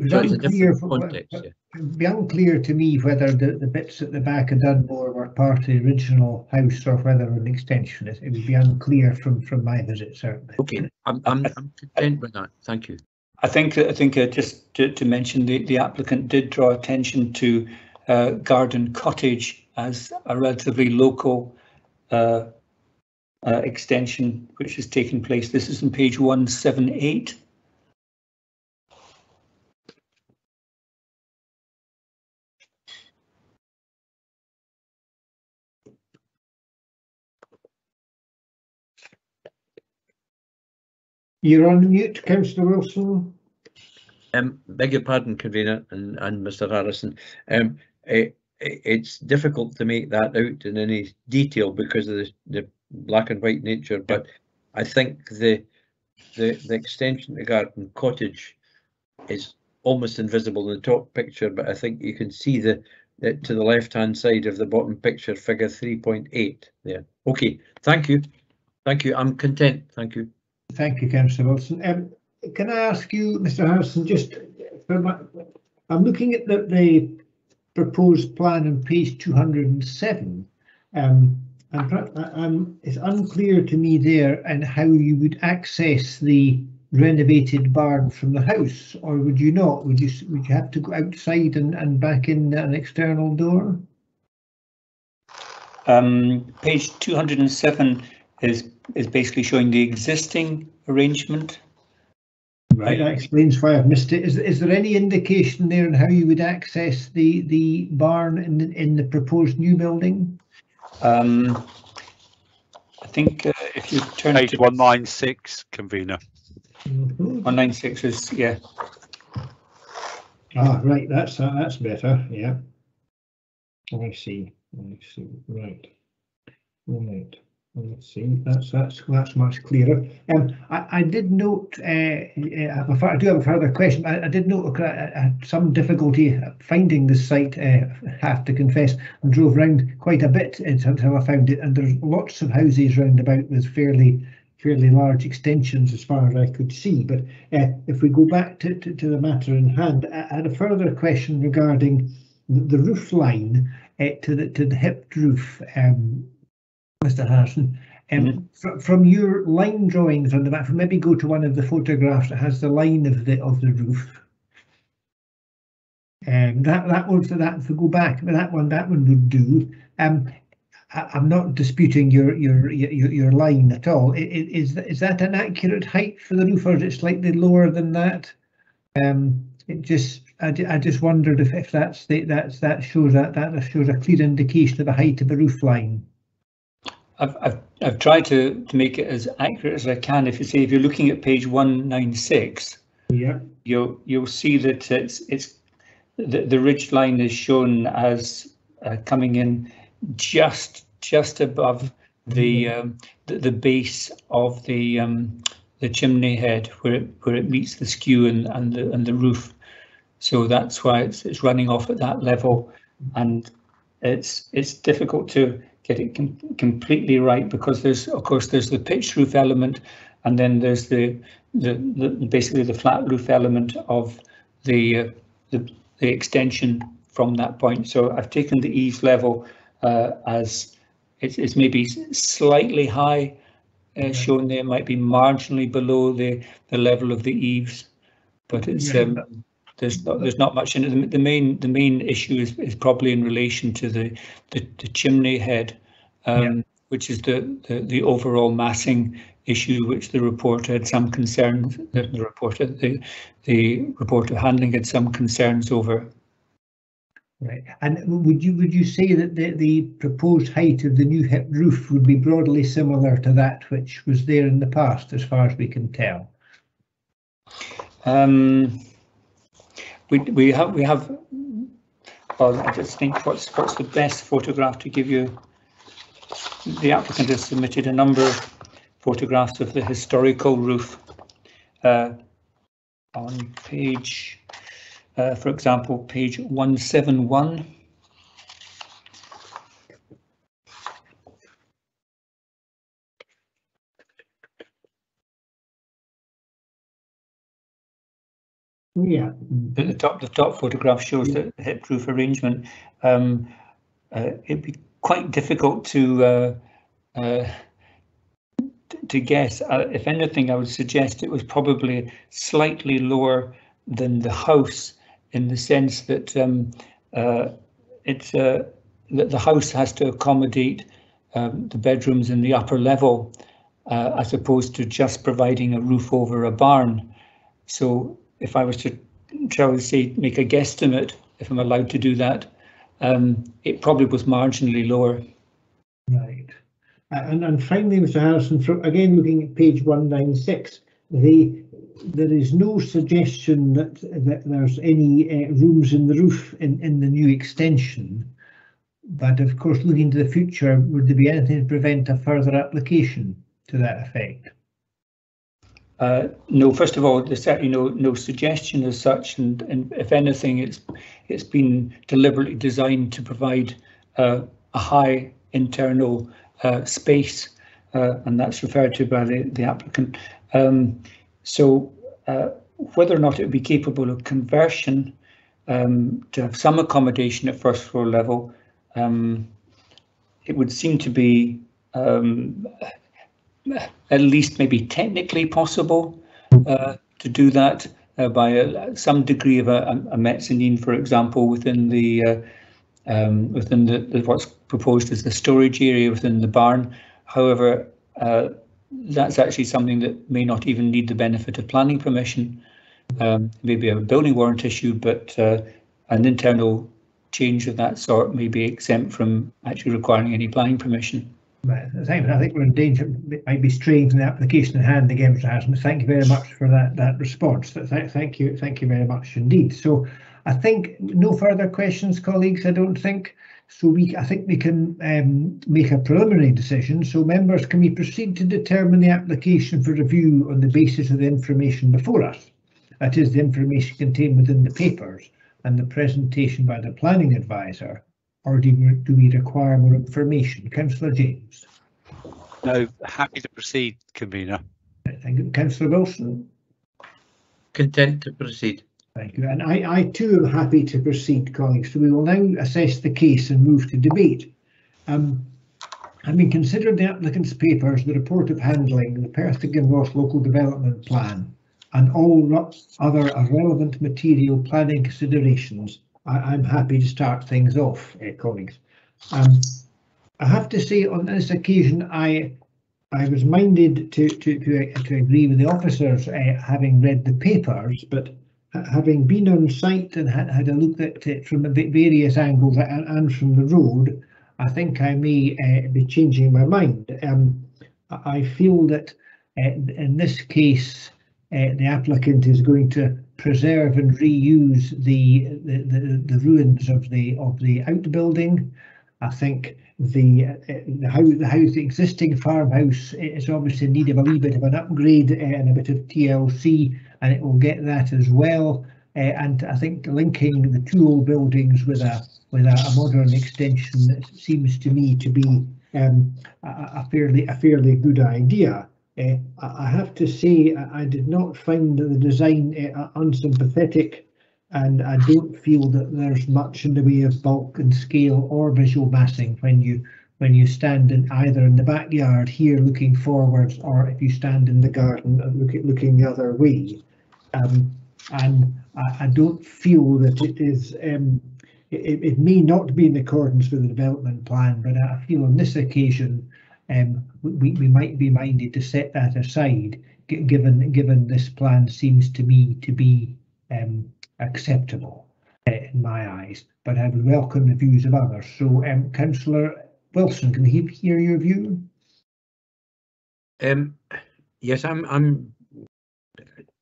was so it's a unclear different context. Yeah. It would be unclear to me whether the bits at the back of Dunmore were part of the original house or whether an extension. It would be unclear from my visit, certainly. Okay, I'm content with that. Thank you. I think just to mention, the applicant did draw attention to Garden Cottage as a relatively local extension which has taken place. This is on page 178. You're on mute, Councillor Wilson. Beg your pardon, convener and Mr. Harrison. It's difficult to make that out in any detail because of the black and white nature, but I think the extension to Garden Cottage is almost invisible in the top picture, but I think you can see to the left-hand side of the bottom picture, figure 3.8 there. Okay, thank you. Thank you. I'm content. Thank you. Thank you, Councillor Wilson. Can I ask you, Mr. Harrison, just I'm looking at the proposed plan on page 207, and it's unclear to me there and how you would access the renovated barn from the house, or would you not? Would you have to go outside and back in an external door? Page 207 is basically showing the existing arrangement. Right, that explains why I've missed it. Is there any indication there on how you would access the barn in the proposed new building? I think if you turn page to 196, convener. 196 is, yeah. Ah, right, that's better. Yeah. I see. Right. Let's see. That's much clearer. I did note. I do have a further question. I did note I had some difficulty finding the site. Have to confess, and drove around quite a bit until I found it. And there's lots of houses round about with fairly large extensions as far as I could see. But if we go back to the matter in hand, I had a further question regarding the roof line to the hipped roof. Mr. Harrison, from your line drawings on the map, maybe go to one of the photographs that has the line of the roof. That one, if we go back, that one would do. I'm not disputing your line at all. Is that an accurate height for the roof, or is it slightly lower than that? I just wondered if that shows a clear indication of the height of the roof line. I've tried to make it as accurate as I can. If you're looking at page 196, yeah, you'll see that it's the ridge line is shown as coming in just above the base of the chimney head where it meets the skew and the roof. So that's why it's running off at that level, and it's difficult to get it completely right, because there's, of course, there's the pitched roof element, and then there's the basically the flat roof element of the extension from that point. So I've taken the eaves level as it's maybe slightly high, shown there, might be marginally below the level of the eaves, but it's there's not much in it. The main issue is probably in relation to the chimney head, which is the overall massing issue, which the report had some concerns. The report of handling had some concerns over. Right, and would you say that the proposed height of the new hip roof would be broadly similar to that which was there in the past, as far as we can tell? We have. Well, I just think what's the best photograph to give you. The applicant has submitted a number of photographs of the historical roof on page. For example, page 171. Yeah, The top photograph shows the hip roof arrangement. It'd be quite difficult to guess. If anything, I would suggest it was probably slightly lower than the house, in the sense that that the house has to accommodate the bedrooms in the upper level, as opposed to just providing a roof over a barn. So if I was to, shall we say, make a guesstimate, if I'm allowed to do that, it probably was marginally lower. Right. And finally, Mr. Harrison, again looking at page 196, there is no suggestion that there's any rooms in the roof in the new extension. But of course, looking to the future, would there be anything to prevent a further application to that effect? No, first of all, there's certainly no suggestion as such, and if anything, it's been deliberately designed to provide a high internal space, and that's referred to by the applicant. So whether or not it would be capable of conversion to have some accommodation at first floor level, it would seem to be at least maybe technically possible to do that by some degree of a mezzanine, for example, within the what's proposed as the storage area within the barn. However, that's actually something that may not even need the benefit of planning permission. Maybe a building warrant issue, but an internal change of that sort may be exempt from actually requiring any planning permission. I think we're in danger. It might be straying from the application at hand again, Mr. Harrison. Thank you very much for that response. Thank you very much indeed. So I think no further questions, colleagues. I don't think so. I think we can make a preliminary decision. So members, can we proceed to determine the application for review on the basis of the information before us? That is, the information contained within the papers and the presentation by the planning advisor. Or do we require more information? Councillor James. No, happy to proceed, convener. Thank you. Councillor Wilson. Content to proceed. Thank you. And I too am happy to proceed, colleagues. So we will now assess the case and move to debate. Having considered the applicant's papers, the report of handling, the Perth Kinross local development plan, and all other relevant material planning considerations, I'm happy to start things off, colleagues. I have to say, on this occasion, I was minded to agree with the officers, having read the papers, but having been on site and had a look at it from various angles and from the road, I think I may be changing my mind. I feel that in this case, the applicant is going to preserve and reuse the ruins of the outbuilding. I think the existing farmhouse is obviously in need of a wee bit of an upgrade and a bit of TLC, and it will get that as well. And I think linking the two old buildings with a modern extension seems to me to be a fairly good idea. I have to say I did not find the design unsympathetic, and I don't feel that there's much in the way of bulk and scale or visual massing when you stand in either in the backyard here looking forwards, or if you stand in the garden looking the other way. And I don't feel that it is. It may not be in accordance with the development plan, but I feel on this occasion we might be minded to set that aside, given this plan seems to me to be acceptable in my eyes. But I would welcome the views of others. So, Councillor Wilson, can he hear your view? Yes, I'm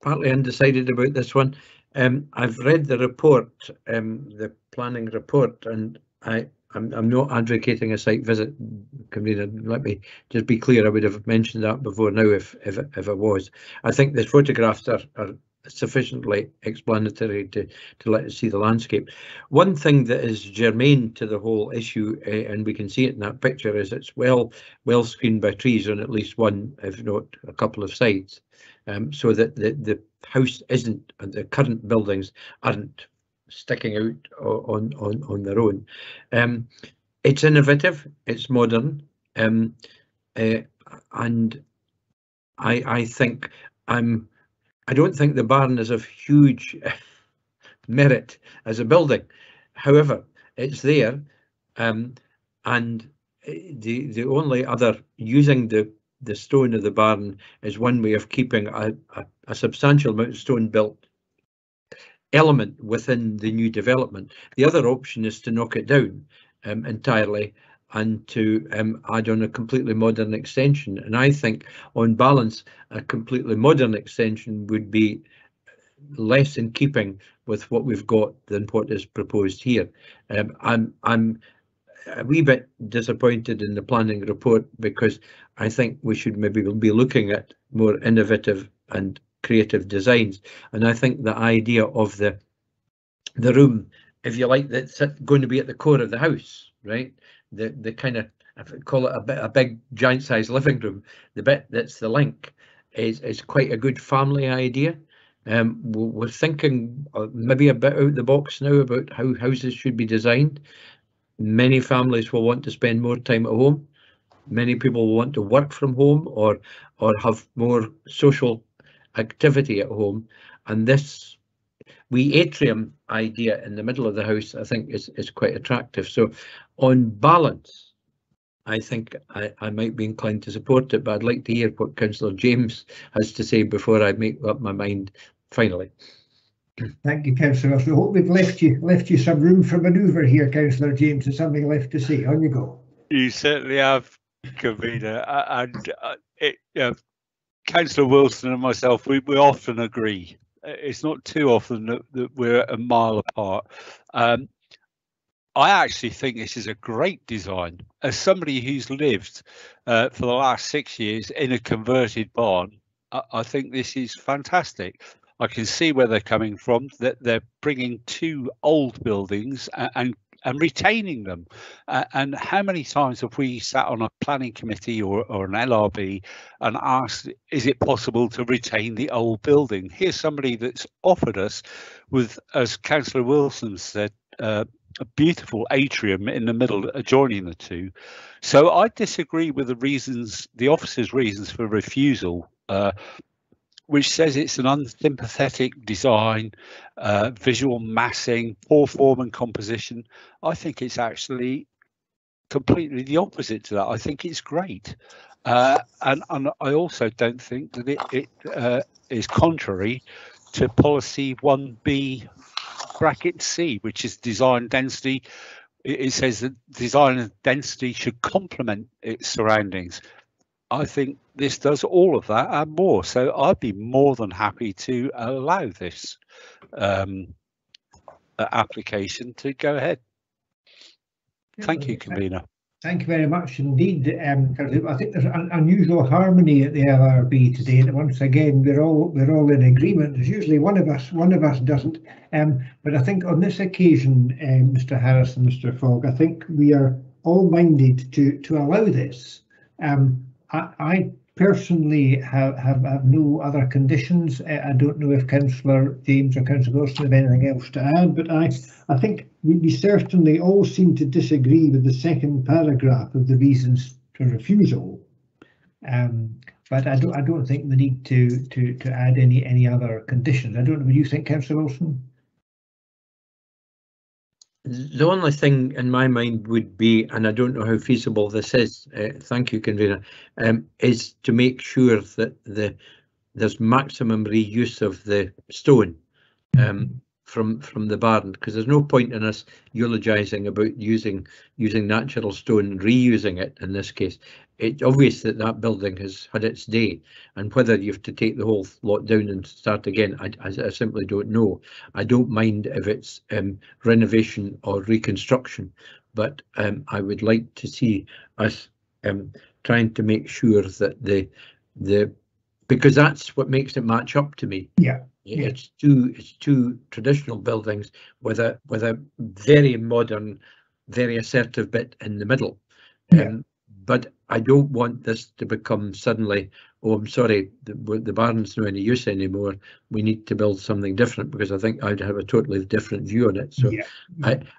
partly undecided about this one. I've read the report, the planning report, and I'm not advocating a site visit, convener. Let me just be clear. I would have mentioned that before now if I was. I think the photographs are sufficiently explanatory to let us see the landscape. One thing that is germane to the whole issue, and we can see it in that picture, is it's well screened by trees on at least one, if not a couple of sides, so that the house isn't, and the current buildings aren't sticking out on their own. It's innovative, it's modern, and I think I don't think the barn is of huge merit as a building. However, it's there, and the only other using the stone of the barn is one way of keeping a substantial amount of stone built element within the new development. The other option is to knock it down entirely and to add on a completely modern extension. And I think, on balance, a completely modern extension would be less in keeping with what we've got than what is proposed here. I'm a wee bit disappointed in the planning report, because I think we should maybe be looking at more innovative and creative designs. And I think the idea of the room, if you like, that's going to be at the core of the house, right? The kind of, I call it a big giant size living room, the bit that's the link is quite a good family idea. We're thinking maybe a bit out the box now about how houses should be designed. Many families will want to spend more time at home. Many people will want to work from home or have more social activity at home, and this wee atrium idea in the middle of the house, I think, is quite attractive. So on balance, I think I might be inclined to support it, but I'd like to hear what Councillor James has to say before I make up my mind finally. Thank you, Councillor. So I hope we've left you some room for manoeuvre here, Councillor James. There's something left to say. On you go. You certainly have, convener, and Councillor Wilson and myself, we often agree. It's not too often that we're a mile apart. I actually think this is a great design. As somebody who's lived for the last 6 years in a converted barn, I think this is fantastic. I can see where they're coming from, that they're bringing two old buildings and retaining them. And how many times have we sat on a planning committee or an LRB and asked, is it possible to retain the old building? Here's somebody that's offered us with, as Councillor Wilson said, a beautiful atrium in the middle adjoining the two. So I disagree with the officer's reasons for refusal, which says it's an unsympathetic design, visual massing, poor form and composition. I think it's actually completely the opposite to that. I think it's great. And I also don't think that it is contrary to policy 1B bracket C, which is design density. It says that design and density should complement its surroundings. I think this does all of that and more. So I'd be more than happy to allow this application to go ahead. Thank you, convener. Thank you very much indeed. I think there's an unusual harmony at the LRB today, and once again we're all in agreement. There's usually one of us doesn't, but I think on this occasion, Mr. Harrison, Mr. Fogg, I think we are all minded to allow this. I personally have no other conditions. I don't know if Councillor James or Councillor Wilson have anything else to add, but I think we certainly all seem to disagree with the second paragraph of the reasons for refusal. But I don't think we need to add any other conditions. I don't know what you think, Councillor Wilson. The only thing in my mind would be, and I don't know how feasible this is, thank you, convener, is to make sure that there's maximum reuse of the stone from the barn, because there's no point in us eulogising about using natural stone and reusing it. In this case, it's obvious that building has had its day, and whether you have to take the whole lot down and start again, I simply don't know. I don't mind if it's renovation or reconstruction, but I would like to see us trying to make sure that because that's what makes it match up to me. Yeah. It's two traditional buildings with a very modern, very assertive bit in the middle. But I don't want this to become suddenly, oh, I'm sorry, the barn's not any use anymore. We need to build something different, because I think I'd have a totally different view on it. So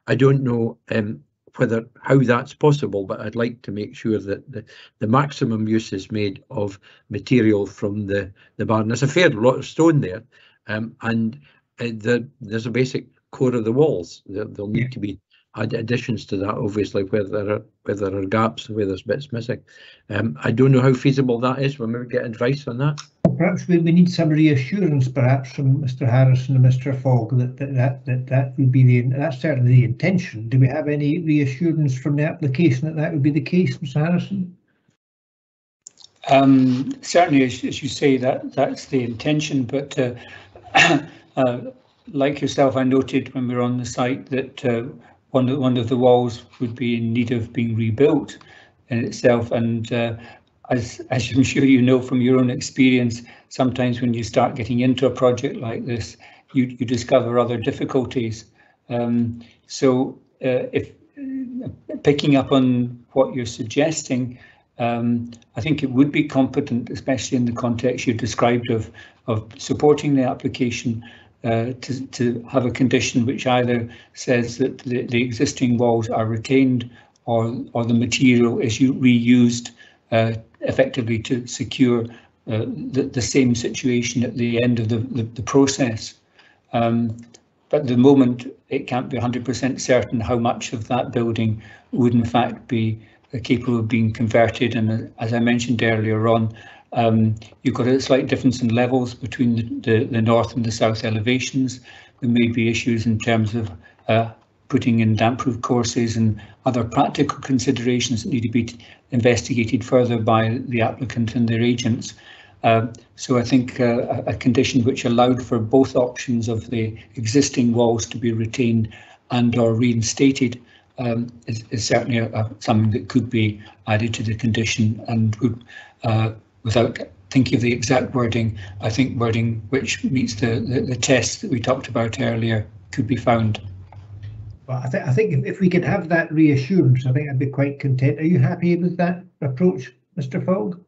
I don't know how that's possible, but I'd like to make sure that the maximum use is made of material from the barn. There's a fair lot of stone there, and there's a basic core of the walls. There'll need to be additions to that, obviously, where there are gaps, where there's bits missing. I don't know how feasible that is. We'll maybe get advice on that. Perhaps we need some reassurance, perhaps from Mr. Harrison and Mr. Fogg, that would be that's certainly the intention. Do we have any reassurance from the application that would be the case, Mr. Harrison? Certainly, as you say, that's the intention, but like yourself, I noted when we were on the site that one of the walls would be in need of being rebuilt in itself, and as I'm sure you know from your own experience, sometimes when you start getting into a project like this, you discover other difficulties. So if picking up on what you're suggesting, I think it would be competent, especially in the context you described of supporting the application, to have a condition which either says that the existing walls are retained or the material is reused effectively to secure the same situation at the end of the process. But at the moment, it can't be 100% certain how much of that building would in fact be capable of being converted. And as I mentioned earlier on, you've got a slight difference in levels between the north and the south elevations. There may be issues in terms of putting in damp-proof courses and other practical considerations that need to be investigated further by the applicant and their agents. So I think a condition which allowed for both options of the existing walls to be retained and or reinstated is certainly something that could be added to the condition, and would, without thinking of the exact wording, I think wording which meets the test that we talked about earlier could be found. Well, I think if we could have that reassurance, I think I'd be quite content. Are you happy with that approach, Mr. Fogg?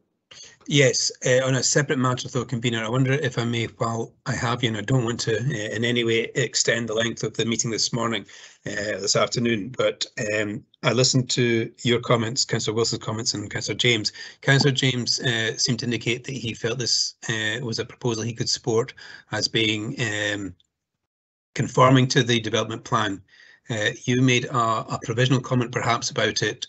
Yes, on a separate matter though, convener, I wonder if I may, while I have you, and I don't want to in any way extend the length of the meeting this morning, this afternoon, but I listened to your comments, Councillor Wilson's comments and Councillor James. Councillor James seemed to indicate that he felt this was a proposal he could support as being conforming to the development plan. You made a provisional comment perhaps about it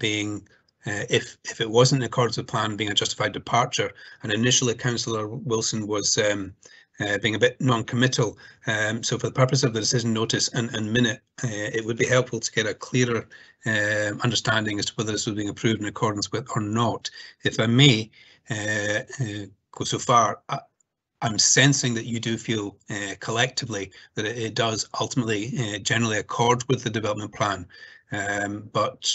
being if it wasn't in accordance with plan, being a justified departure, and initially Councillor Wilson was being a bit non-committal. So for the purpose of the decision notice and minute, it would be helpful to get a clearer understanding as to whether this was being approved in accordance with or not. If I may go so far, I'm sensing that you do feel collectively that it does ultimately generally accord with the development plan, but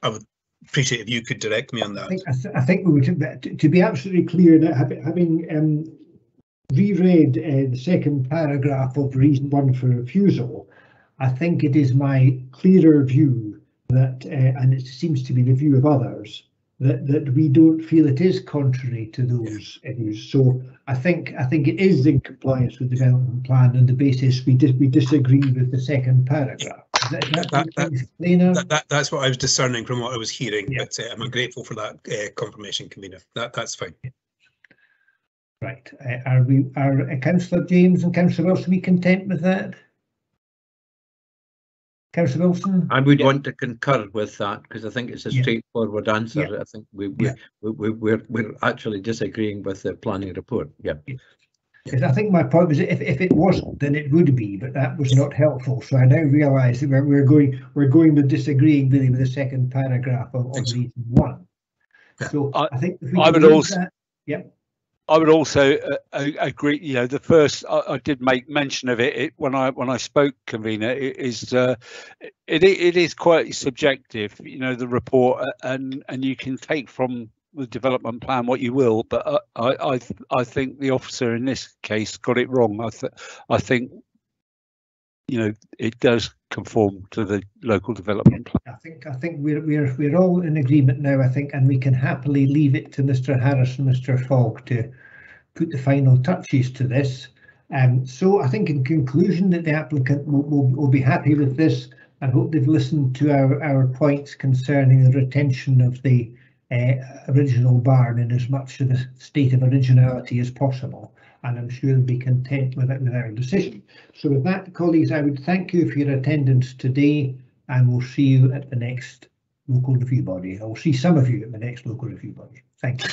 I would appreciate if you could direct me on that. I think we would, to be absolutely clear, that having reread the second paragraph of reason 1 for refusal, I think it is my clearer view that, and it seems to be the view of others, that we don't feel it is contrary to those views. So I think it is in compliance with the development plan on the basis we disagree with the second paragraph. That's what I was discerning from what I was hearing, yeah. but I'm grateful for that confirmation, convener. That's fine. Right. Are Councillor James and Councillor Wilson be content with that? Councillor Wilson? I would want to concur with that because I think it's a Yeah. straightforward answer. Yeah. I think we're actually disagreeing with the planning report. Yeah. Because I think my point was if it wasn't, then it would be, but that was not helpful. So I now realise that we're going with disagreeing really with the second paragraph of reason 1. So I think if we I would also that, yep. I would also agree. You know, the first I did make mention of it when I spoke, convener. It is quite subjective. You know, the report, and you can take from the development plan what you will, but I think the officer in this case got it wrong. I think you know it does conform to the local development plan. I think we're all in agreement now. I think, and we can happily leave it to Mr. Harris and Mr. Fogg to put the final touches to this. So I think in conclusion that the applicant will be happy with this. I hope they've listened to our points concerning the retention of the original barn in as much of a state of originality as possible, and I'm sure they'll be content with our decision. So with that, colleagues, I would thank you for your attendance today, and we'll see you at the next local review body. I'll see some of you at the next local review body. Thank you.